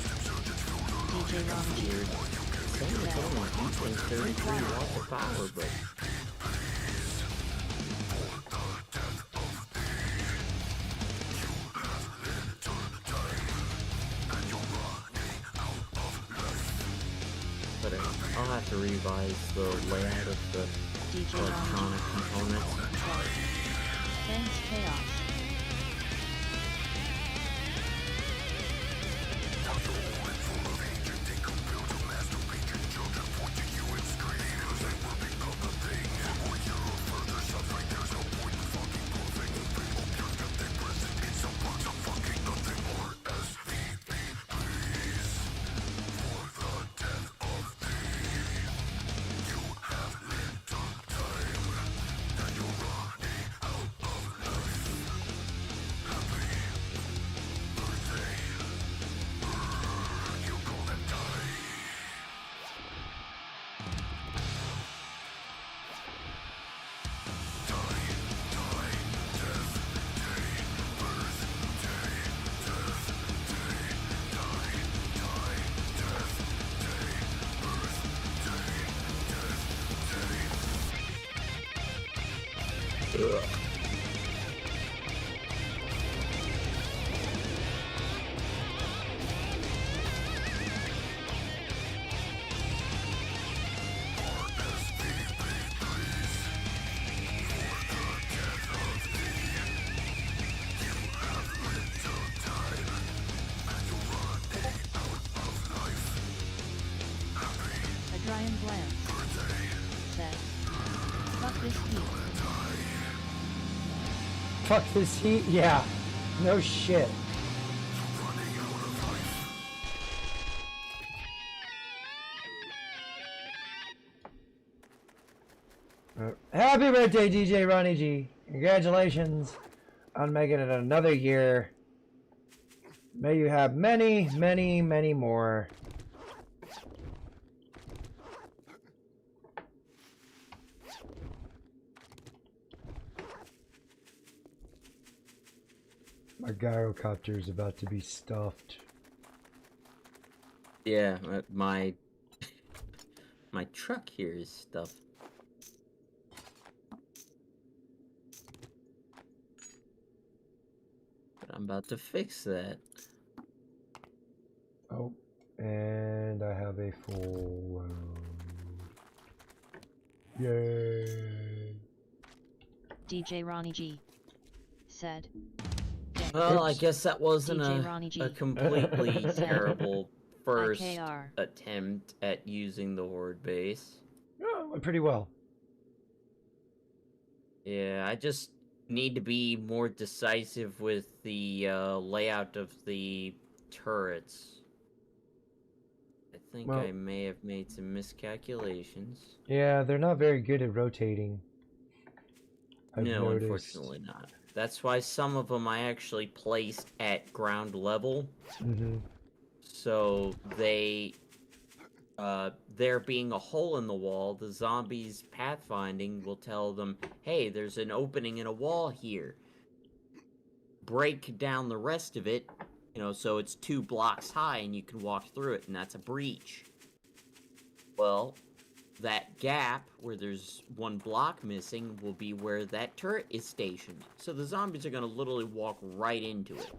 D: DJ Ronnie G.
F: Red. 33 watts of power, but I'll have to revise the layout of the
D: DJ
F: electronic components.
D: Thanks, Chaos. Brian Glance said, "Fuck this heat."
A: Fuck this heat? Yeah. No shit. Happy birthday, DJ Ronnie G. Congratulations on making it another year. May you have many, many, many more. My gyrocopter is about to be stuffed.
F: Yeah, my my truck here is stuffed. But I'm about to fix that.
A: Oh, and I have a full load. Yay!
D: DJ Ronnie G said.
F: Well, I
A: Oops.
F: guess that wasn't
D: DJ Ronnie G.
F: a completely terrible first
D: IKR.
F: attempt at using the horde base.
A: Oh, went pretty well.
F: Yeah, I just need to be more decisive with the layout of the turrets. I think
A: Well-
F: I may have made some miscalculations.
A: Yeah, they're not very good at rotating. I've
F: No,
A: noticed.
F: unfortunately not. That's why some of them I actually placed at ground level.
A: Mm-hmm.
F: So they, there being a hole in the wall, the zombies pathfinding will tell them, hey, there's an opening in a wall here. Break down the rest of it, you know, so it's 2 blocks high and you can walk through it, and that's a breach. Well, that gap where there's 1 block missing will be where that turret is stationed. So the zombies are going to literally walk right into it.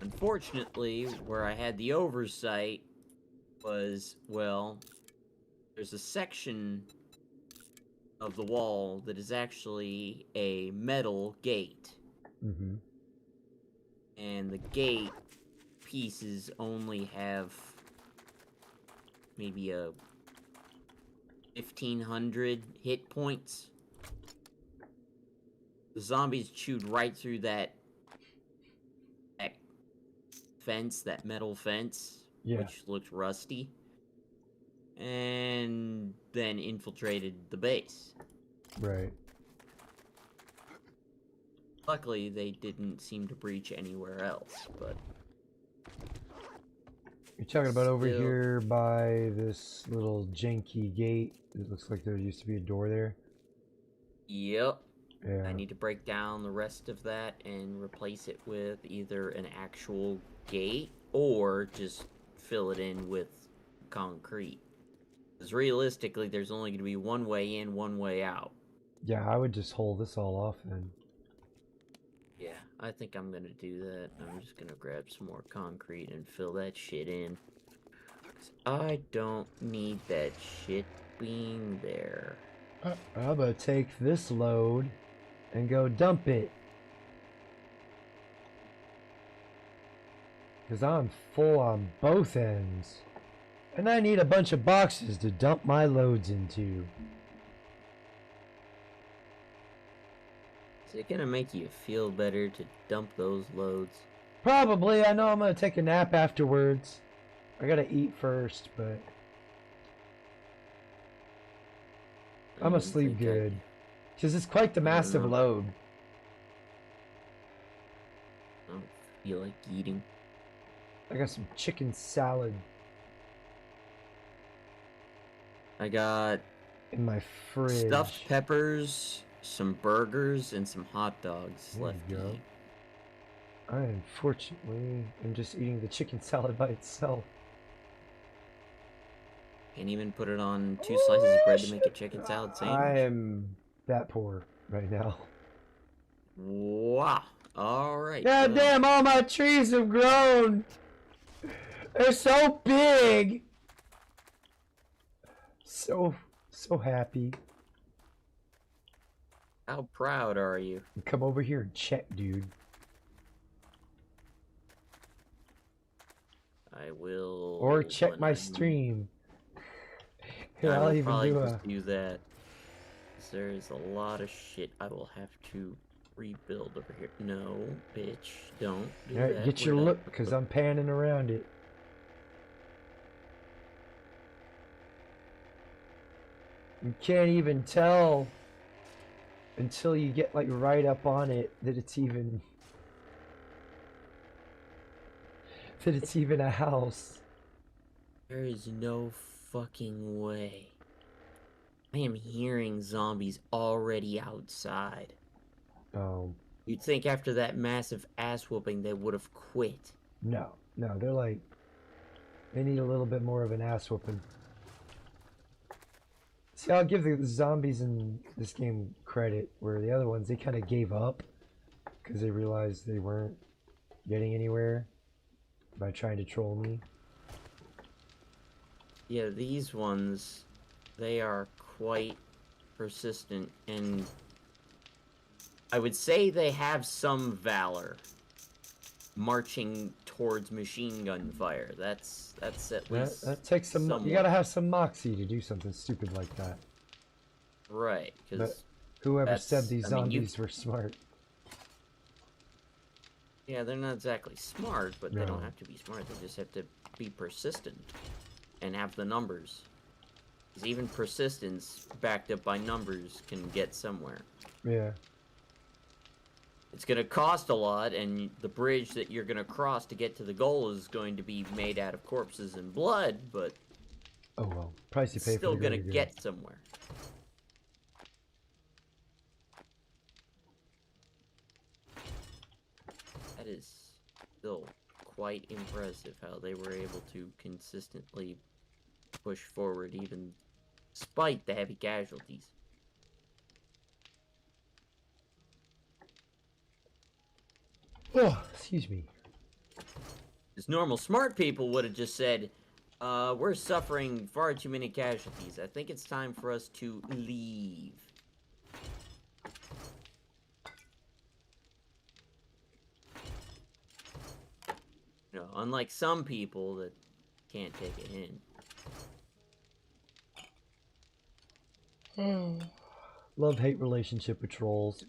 F: Unfortunately, where I had the oversight was, well, there's a section of the wall that is actually a metal gate.
A: Mm-hmm.
F: And the gate pieces only have maybe a 1,500 hit points. The zombies chewed right through that fence, that metal fence,
A: Yeah.
F: which looked rusty, and then infiltrated the base.
A: Right.
F: Luckily, they didn't seem to breach anywhere else, but...
A: You're talking about over
F: Still-
A: here by this little janky gate. It looks like there used to be a door there.
F: Yep.
A: Yeah.
F: I need to break down the rest of that and replace it with either an actual gate or just fill it in with concrete. Because realistically, there's only going to be one way in, one way out.
A: Yeah, I would just hold this all off then.
F: Yeah, I think I'm going to do that. I'm just going to grab some more concrete and fill that shit in. 'Cause I don't need that shit being there.
A: I'm gonna take this load and go dump it. Because I'm full on both ends. And I need a bunch of boxes to dump my loads into.
F: Is it going to make you feel better to dump those loads?
A: Probably. I know I'm gonna take a nap afterwards. I gotta eat first, but I'm gonna
F: don't
A: sleep
F: think I-
A: good. Because it's quite the massive
F: know.
A: load.
F: I don't feel like eating.
A: I got some chicken salad
F: I got
A: in my fridge.
F: stuffed peppers, some burgers, and some hot dogs
A: There
F: left
A: you
F: to
A: go.
F: eat.
A: I unfortunately am just eating the chicken salad by itself.
F: Can't even put it on 2 slices of bread to make a chicken salad sandwich.
A: I am that poor right now.
F: Wow. Alright.
A: God
F: well,
A: damn, all my trees have grown! They're so big! So happy.
F: How proud are you?
A: Come over here and check, dude.
F: I will...
A: Or check
F: when
A: my
F: I'm-
A: stream. Here,
F: I
A: I'll
F: will
A: even
F: probably
A: do
F: just
A: a...
F: do that. 'Cause there is a lot of shit I will have to rebuild over here. No, bitch, don't do
A: Alright,
F: that.
A: get your
F: Where'd
A: look, because I'm panning around it. You can't even tell until you get like right up on it that it's even a house.
F: There is no fucking way. I am hearing zombies already outside.
A: Oh,
F: You'd think after that massive ass whooping they would have quit.
A: no. They're like, they need a little bit more of an ass whooping. See, I'll give the zombies in this game credit, where the other ones, they kind of gave up because they realized they weren't getting anywhere by trying to troll me.
F: Yeah, these ones, they are quite persistent, and I would say they have some valor marching towards machine gun fire. That's at least
A: That takes some.
F: somewhat.
A: You gotta have some moxie to do something stupid like that.
F: Right, because
A: But whoever
F: that's-
A: said these
F: I mean, you-
A: zombies were smart?
F: yeah, they're not exactly smart, but they
A: No.
F: don't have to be smart. They just have to be persistent and have the numbers. Because even persistence backed up by numbers can get somewhere.
A: Yeah.
F: It's going to cost a lot, and the bridge that you're going to cross to get to the goal is going to be made out of corpses and blood, but
A: Oh well. Price you
F: it's
A: pay
F: still
A: for the
F: going to
A: greater good.
F: get somewhere. That is still quite impressive how they were able to consistently push forward even despite the heavy casualties.
A: Oh, excuse me.
F: Because normal smart people would have just said, we're suffering far too many casualties. I think it's time for us to leave. You know, unlike some people that can't take a hint.
A: Love-hate relationship with trolls.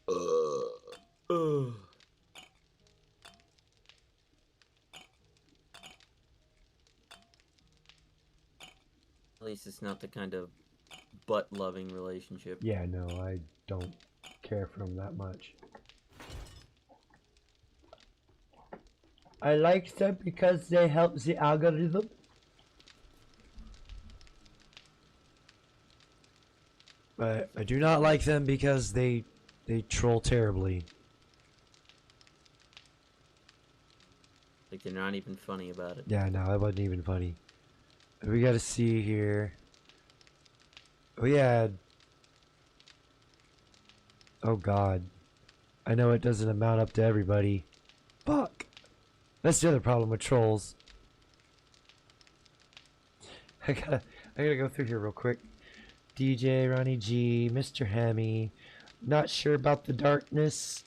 F: Ugh. At least it's not the kind of butt-loving relationship.
A: Yeah, no, I don't care for them that much. I like them because they help the algorithm. But I do not like them because they troll terribly.
F: Like, they're not even funny about it.
A: Yeah, no, that wasn't even funny. We gotta see here. We had... Oh god. I know it doesn't amount up to everybody. Fuck. That's the other problem with trolls. I gotta go through here real quick. DJ, Ronnie G, Mr. Hammy. Not sure about the darkness.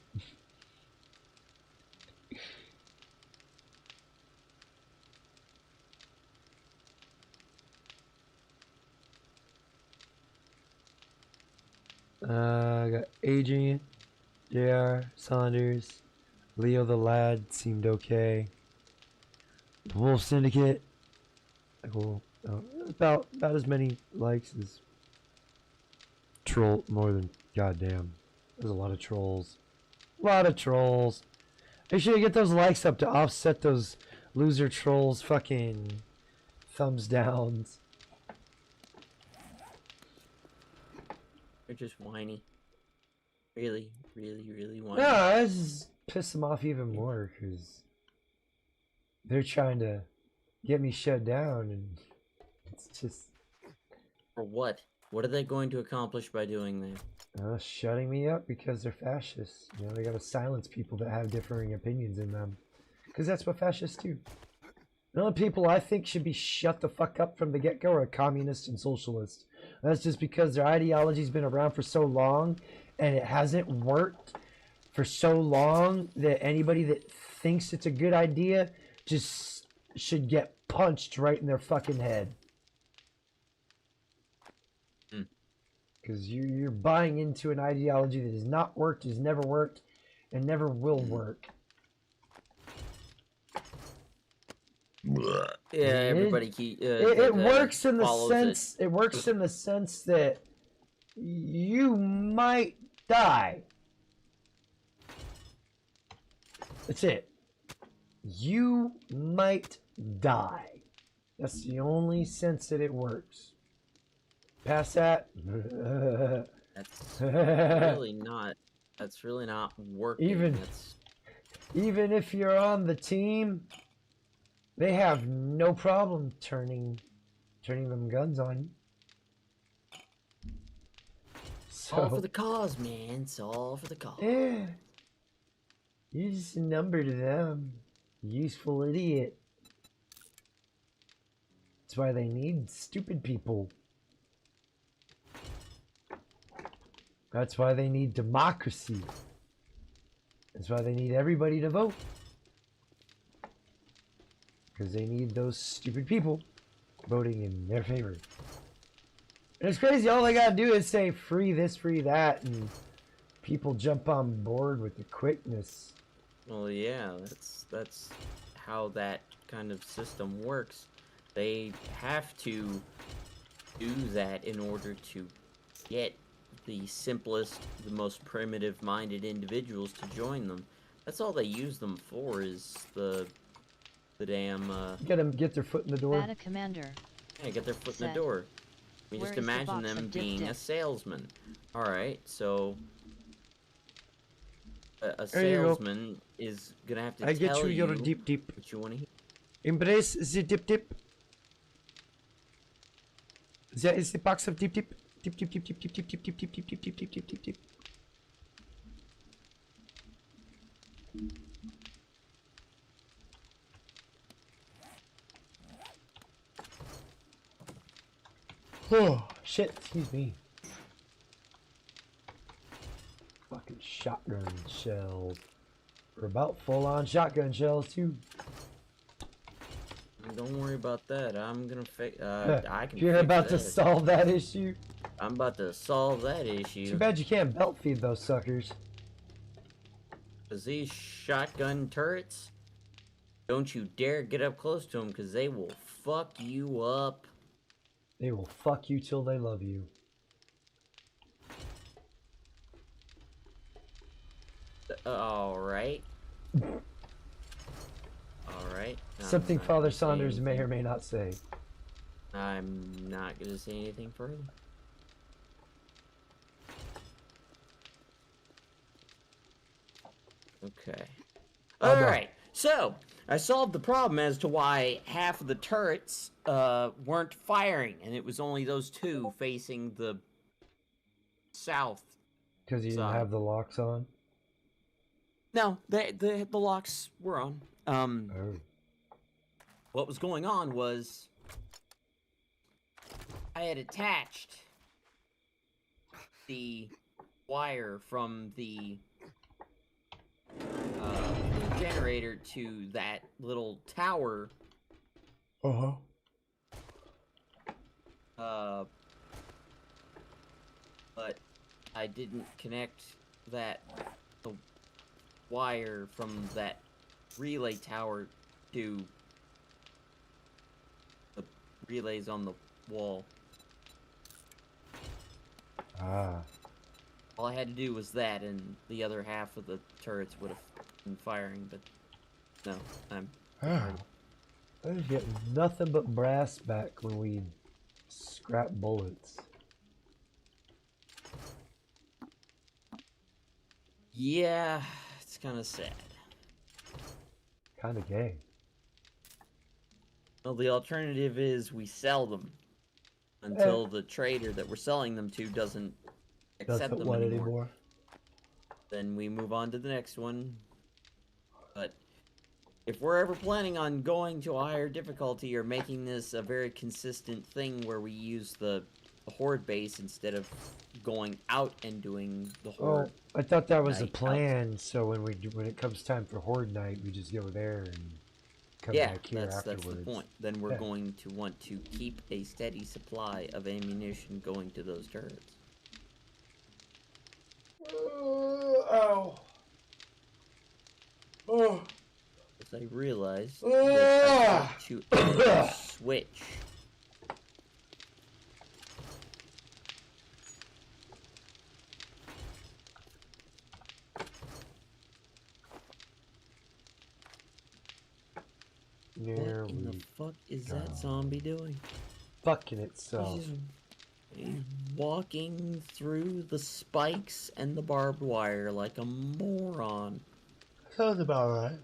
A: I got Adrian, JR, Saunders, Leo the Lad seemed okay. The Wolf Syndicate, cool. About as many likes as troll. More than goddamn. There's a lot of trolls. A lot of trolls. Make sure you get those likes up to offset those loser trolls fucking thumbs downs.
F: They're just whiny. Really, really, really whiny.
A: No, I just piss them off even more because they're trying to get me shut down, and it's just
F: For what? What are they going to accomplish by doing that?
A: shutting me up because they're fascists. You know, they gotta silence people that have differing opinions in them, because that's what fascists do. The only people I think should be shut the fuck up from the get-go are communists and socialists. That's just because their ideology's been around for so long, and it hasn't worked for so long that anybody that thinks it's a good idea just should get punched right in their fucking head. Because you're buying into an ideology that has not worked, has never worked, and never will work.
F: Yeah, everybody
A: It works in the
F: follows
A: sense. It works in the sense that you might die. That's it. You might die. That's the only sense that it works. past that?
F: That's really not. That's really not working.
A: Even-
F: That's,
A: Even if you're on the team, they have no problem turning them guns on you.
F: all for
A: So
F: the cause, man. It's all for the cause.
A: yeah, you're just a number to them. Useful idiot. That's why they need stupid people. That's why they need democracy. That's why they need everybody to vote. Because they need those stupid people voting in their favor. And it's crazy, all they gotta do is say free this, free that, and people jump on board with the quickness.
F: Well, yeah, that's how that kind of system works. They have to do that in order to get the simplest, the most primitive-minded individuals to join them. That's all they use them for, is the damn
A: Get them get their foot in the door.
D: Bata Commander.
F: yeah, get their foot in the
D: Said,
F: door. I mean,
D: "Where
F: just
D: is the
F: imagine
D: box
F: them
D: of Dip
F: being
D: Dip?"
F: a salesman. All right, so a
A: There you go.
F: salesman is gonna have to
A: I get
F: tell
A: you your deep deep.
F: what you want to hear.
A: Embrace the dip dip. There is the box of dip dip. Dip dip dip dip dip dip dip dip dip dip dip dip dip dip dip dip. Oh shit, excuse me. Fucking shotgun shells. We're about full on shotgun shells too.
F: Don't worry about that. I'm gonna fix. I can.
A: You're
F: fix
A: about to
F: that.
A: solve that issue.
F: I'm about to solve that
A: Too
F: issue.
A: bad you can't belt feed those suckers.
F: Cause these shotgun turrets, don't you dare get up close to them, cause they will fuck you up.
A: They will fuck you till they love you.
F: All right. All right. I'm
A: Something
F: not
A: Father
F: gonna say
A: Saunders may
F: anything.
A: or may not say.
F: I'm not gonna say anything further. Okay.
A: Oh, no.
F: Alright, so I solved the problem as to why half of the turrets weren't firing, and it was only those two facing the south.
A: Because you didn't
F: Side.
A: have the locks on.
F: No, the locks were on.
A: Oh.
F: What was going on was I had attached the wire from the generator to that little tower,
A: Uh-huh.
F: but I didn't connect the wire from that relay tower to the relays on the wall.
A: Ah.
F: All I had to do was that, and the other half of the turrets would have been firing, but no, I'm
A: I was getting nothing but brass back when we scrap bullets.
F: yeah, it's kind of sad.
A: Kind of gay.
F: Well, the alternative is we sell them until the trader that we're selling them to doesn't accept
A: Doesn't
F: them
A: want
F: anymore.
A: anymore.
F: Then we move on to the next one. But if we're ever planning on going to a higher difficulty or making this a very consistent thing where we use the horde base instead of going out and doing the
A: Oh,
F: horde,
A: I thought that was a
F: night
A: plan. So when it comes time for horde night, we just go there and come
F: yeah,
A: back here
F: that's
A: afterwards.
F: the point. Then we're
A: Yeah.
F: going to want to keep a steady supply of ammunition going to those turrets.
A: Ow. Oh.
F: As I realized
A: Ah!
F: that I have to add a switch.
A: There
F: What in the
A: we
F: fuck is
A: go.
F: that zombie doing?
A: fucking itself.
F: He's walking through the spikes and the barbed wire like a moron.
A: Sounds about right.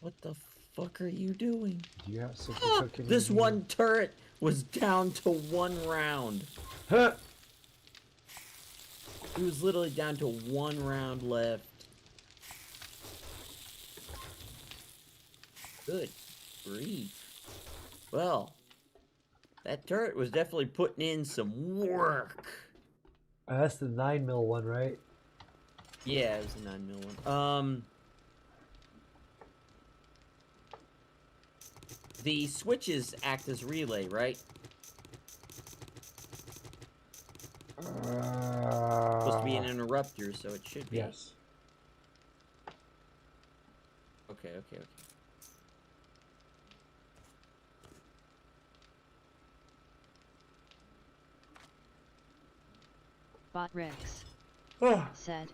F: What the fuck are you doing?
A: Do you have something
F: Ah,
A: cooking?
F: this
A: in here?
F: one turret was down to 1 round.
A: Huh.
F: It was literally down to 1 round left. Good grief. Well, that turret was definitely putting in some work.
A: That's the 9mm one, right?
F: Yeah, it was a 9mm one. The switches act as relay, right? Supposed to be an interrupter, so it should be.
A: Yes.
F: Okay.
D: Botrix
A: Oh,
D: said,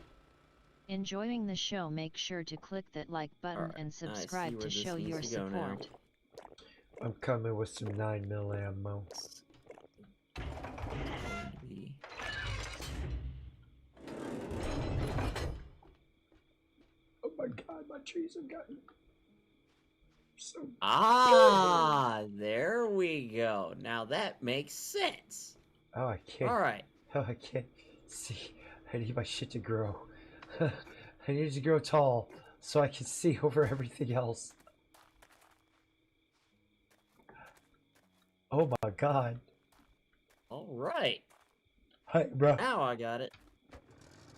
D: enjoying the show, make sure to click that like button
F: Alright,
D: and
F: I see
D: subscribe
F: where
D: to
F: this
D: show
F: needs
D: your
F: to go now.
D: support.
A: I'm coming with some 9mm ammo. Oh my god, my trees have gotten so.
F: Ah, there we go. Now that makes sense.
A: Oh, I can't.
F: All right.
A: Oh, I can't see. I need my shit to grow. I need it to grow tall so I can see over everything else. Oh my god.
F: All right.
A: Hi, bro.
F: Now I got it.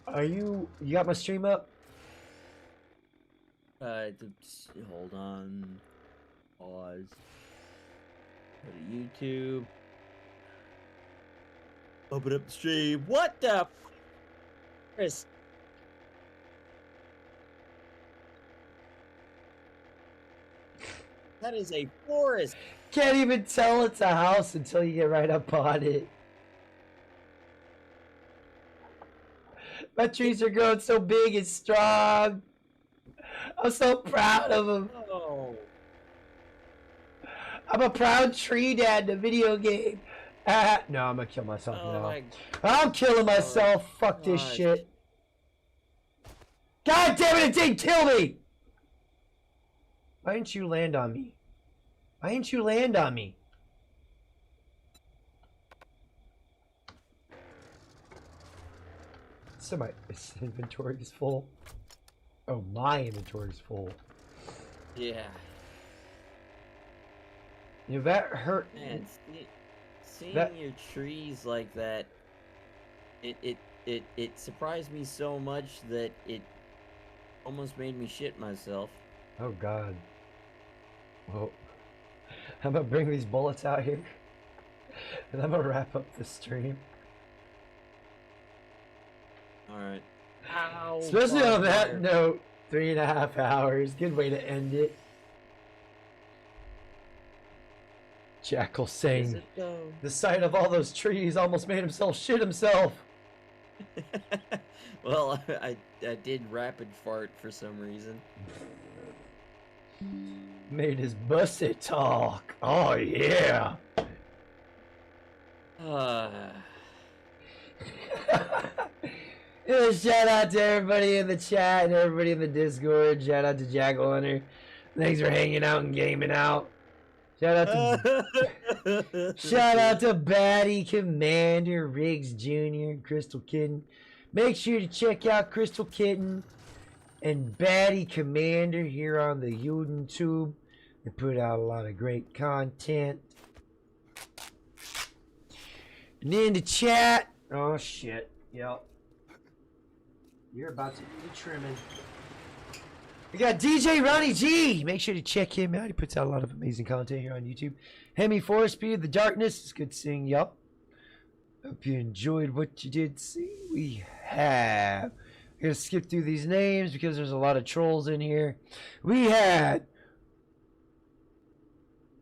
A: Are you got my stream up?
F: Hold on. Pause. Go to YouTube. Open up the stream. What the? Chris. That is a forest.
A: Can't even tell it's a house until you get right up on it. My trees are growing so big and strong. I'm so proud of them.
F: Oh.
A: I'm a proud tree dad in a video game. No, I'm gonna kill myself
F: Oh
A: now.
F: my
A: I'm killing myself. Fuck this
F: gosh.
A: shit. God damn it, it didn't kill me! Why didn't you land on me? Why didn't you land on me? So my inventory is full. Oh, my inventory is full.
F: Yeah.
A: You know, that hurt.
F: Man, seeing
A: That-
F: your trees like that, it surprised me so much that it almost made me shit myself.
A: Oh god. Well, I'm gonna bring these bullets out here, and I'm gonna wrap up the stream.
F: Alright. Ow,
A: Especially on
F: barbed
A: that
F: wire.
A: note, 3.5 hours. Good way to end it. Jackal
F: Is
A: saying,
F: it though?
A: the sight of all those trees almost made himself shit himself.
F: Well, I did rapid fart for some reason.
A: Made his bussy talk. Oh yeah. Yeah, shout out to everybody in the chat and everybody in the Discord. Shout out to Jackal Hunter. Thanks for hanging out and gaming out. Shout out to shout out to Batty Commander, Riggs Jr., Crystal Kitten. Make sure to check out Crystal Kitten and Batty Commander here on the YouTube. They put out a lot of great content. And in the chat, oh shit, yep. You're about to be trimming. We got DJ Ronnie G. Make sure to check him out. He puts out a lot of amazing content here on YouTube. Hemi Forest Speed, The Darkness. It's good seeing y'all. Hope you enjoyed what you did see. We have. I'm going to skip through these names because there's a lot of trolls in here. We had.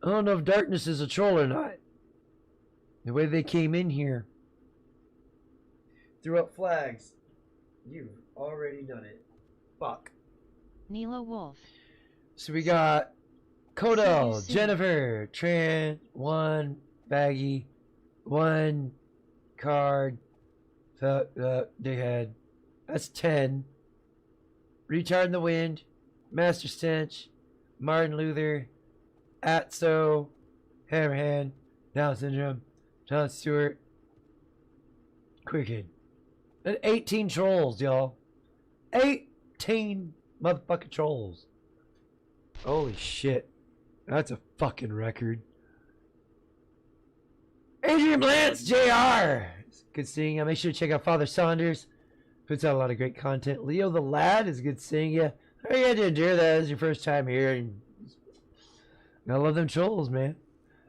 A: I don't know if Darkness is a troll or not. The way they came in here. Threw up flags. You've already done it. Fuck.
D: Nilo Wolf.
A: So we got Kodal,
D: See you soon.
A: Jennifer, Tran, One, baggie, 1 card, they had, that's 10. Retard in the Wind, Master Stench, Martin Luther, Atso, Hammerhand, Down Syndrome, John Stewart, Cricket. And 18 trolls, y'all. 18 motherfucking trolls. Holy shit. That's a fucking record. Adrian Lance, JR. Good seeing you. Make sure to check out Father Saunders. Puts out a lot of great content. Leo the Lad is good seeing you. How you had to endure that as your first time here. And I love them trolls, man.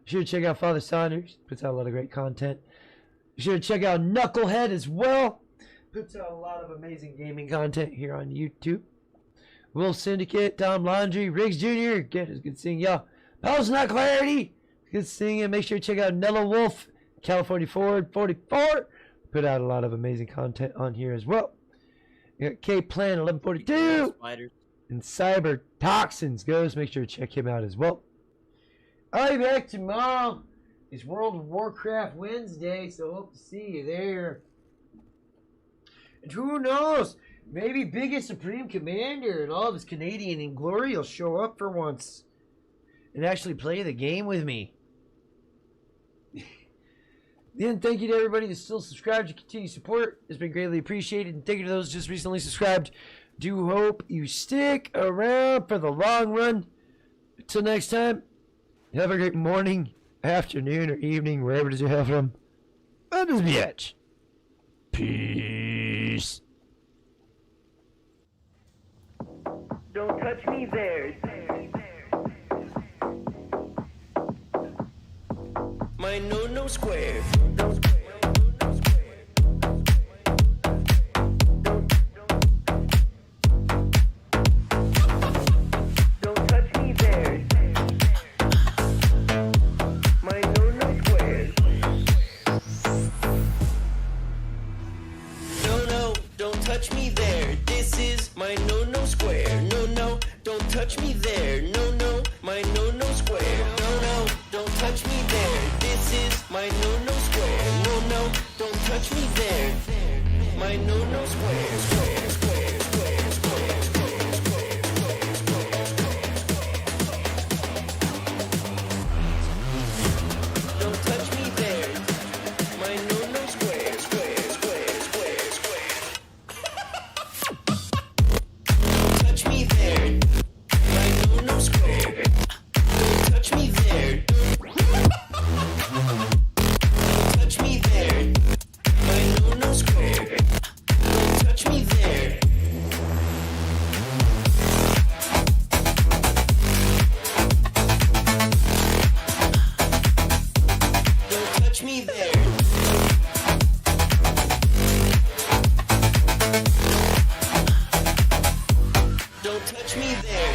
A: Be sure to check out Father Saunders. Puts out a lot of great content. Be sure to check out Knucklehead as well. Puts out a lot of amazing gaming content here on YouTube. Wolf Syndicate, Tom Laundry, Riggs Jr. Again, it's good seeing y'all. Pals Not Clarity. Good seeing you. Make sure to check out Nello Wolf, California Ford 44. Put out a lot of amazing content on here as well. You got K Plan 1142 and Cyber Toxins Ghost. Make sure to check him out as well. I'll be back tomorrow. It's World of Warcraft Wednesday, so hope to see you there. And who knows? Maybe Biggest Supreme Commander and all of his Canadian in glory will show up for once and actually play the game with me. Then thank you to everybody that's still subscribed to continue support. It's been greatly appreciated. And thank you to those just recently subscribed. Do hope you stick around for the long run. Until next time, have a great morning, afternoon, or evening, wherever it is you have from. And this bitch. Peace.
B: Don't touch me there.
J: My no square.
B: Don't touch me there. My no square.
J: No, don't touch me there. This is my no square. No, don't touch me there. No, my no square. No, don't touch me there. This is my no square. No, don't touch me there. My no square. Square, square, square, square, square, square, square, square, square. Don't touch me there. My no square. Square, square, square, square. Don't touch me there. My no square. Don't touch me there. Don't touch me there. My no square. Don't touch me there. Don't touch me there. Don't touch me there.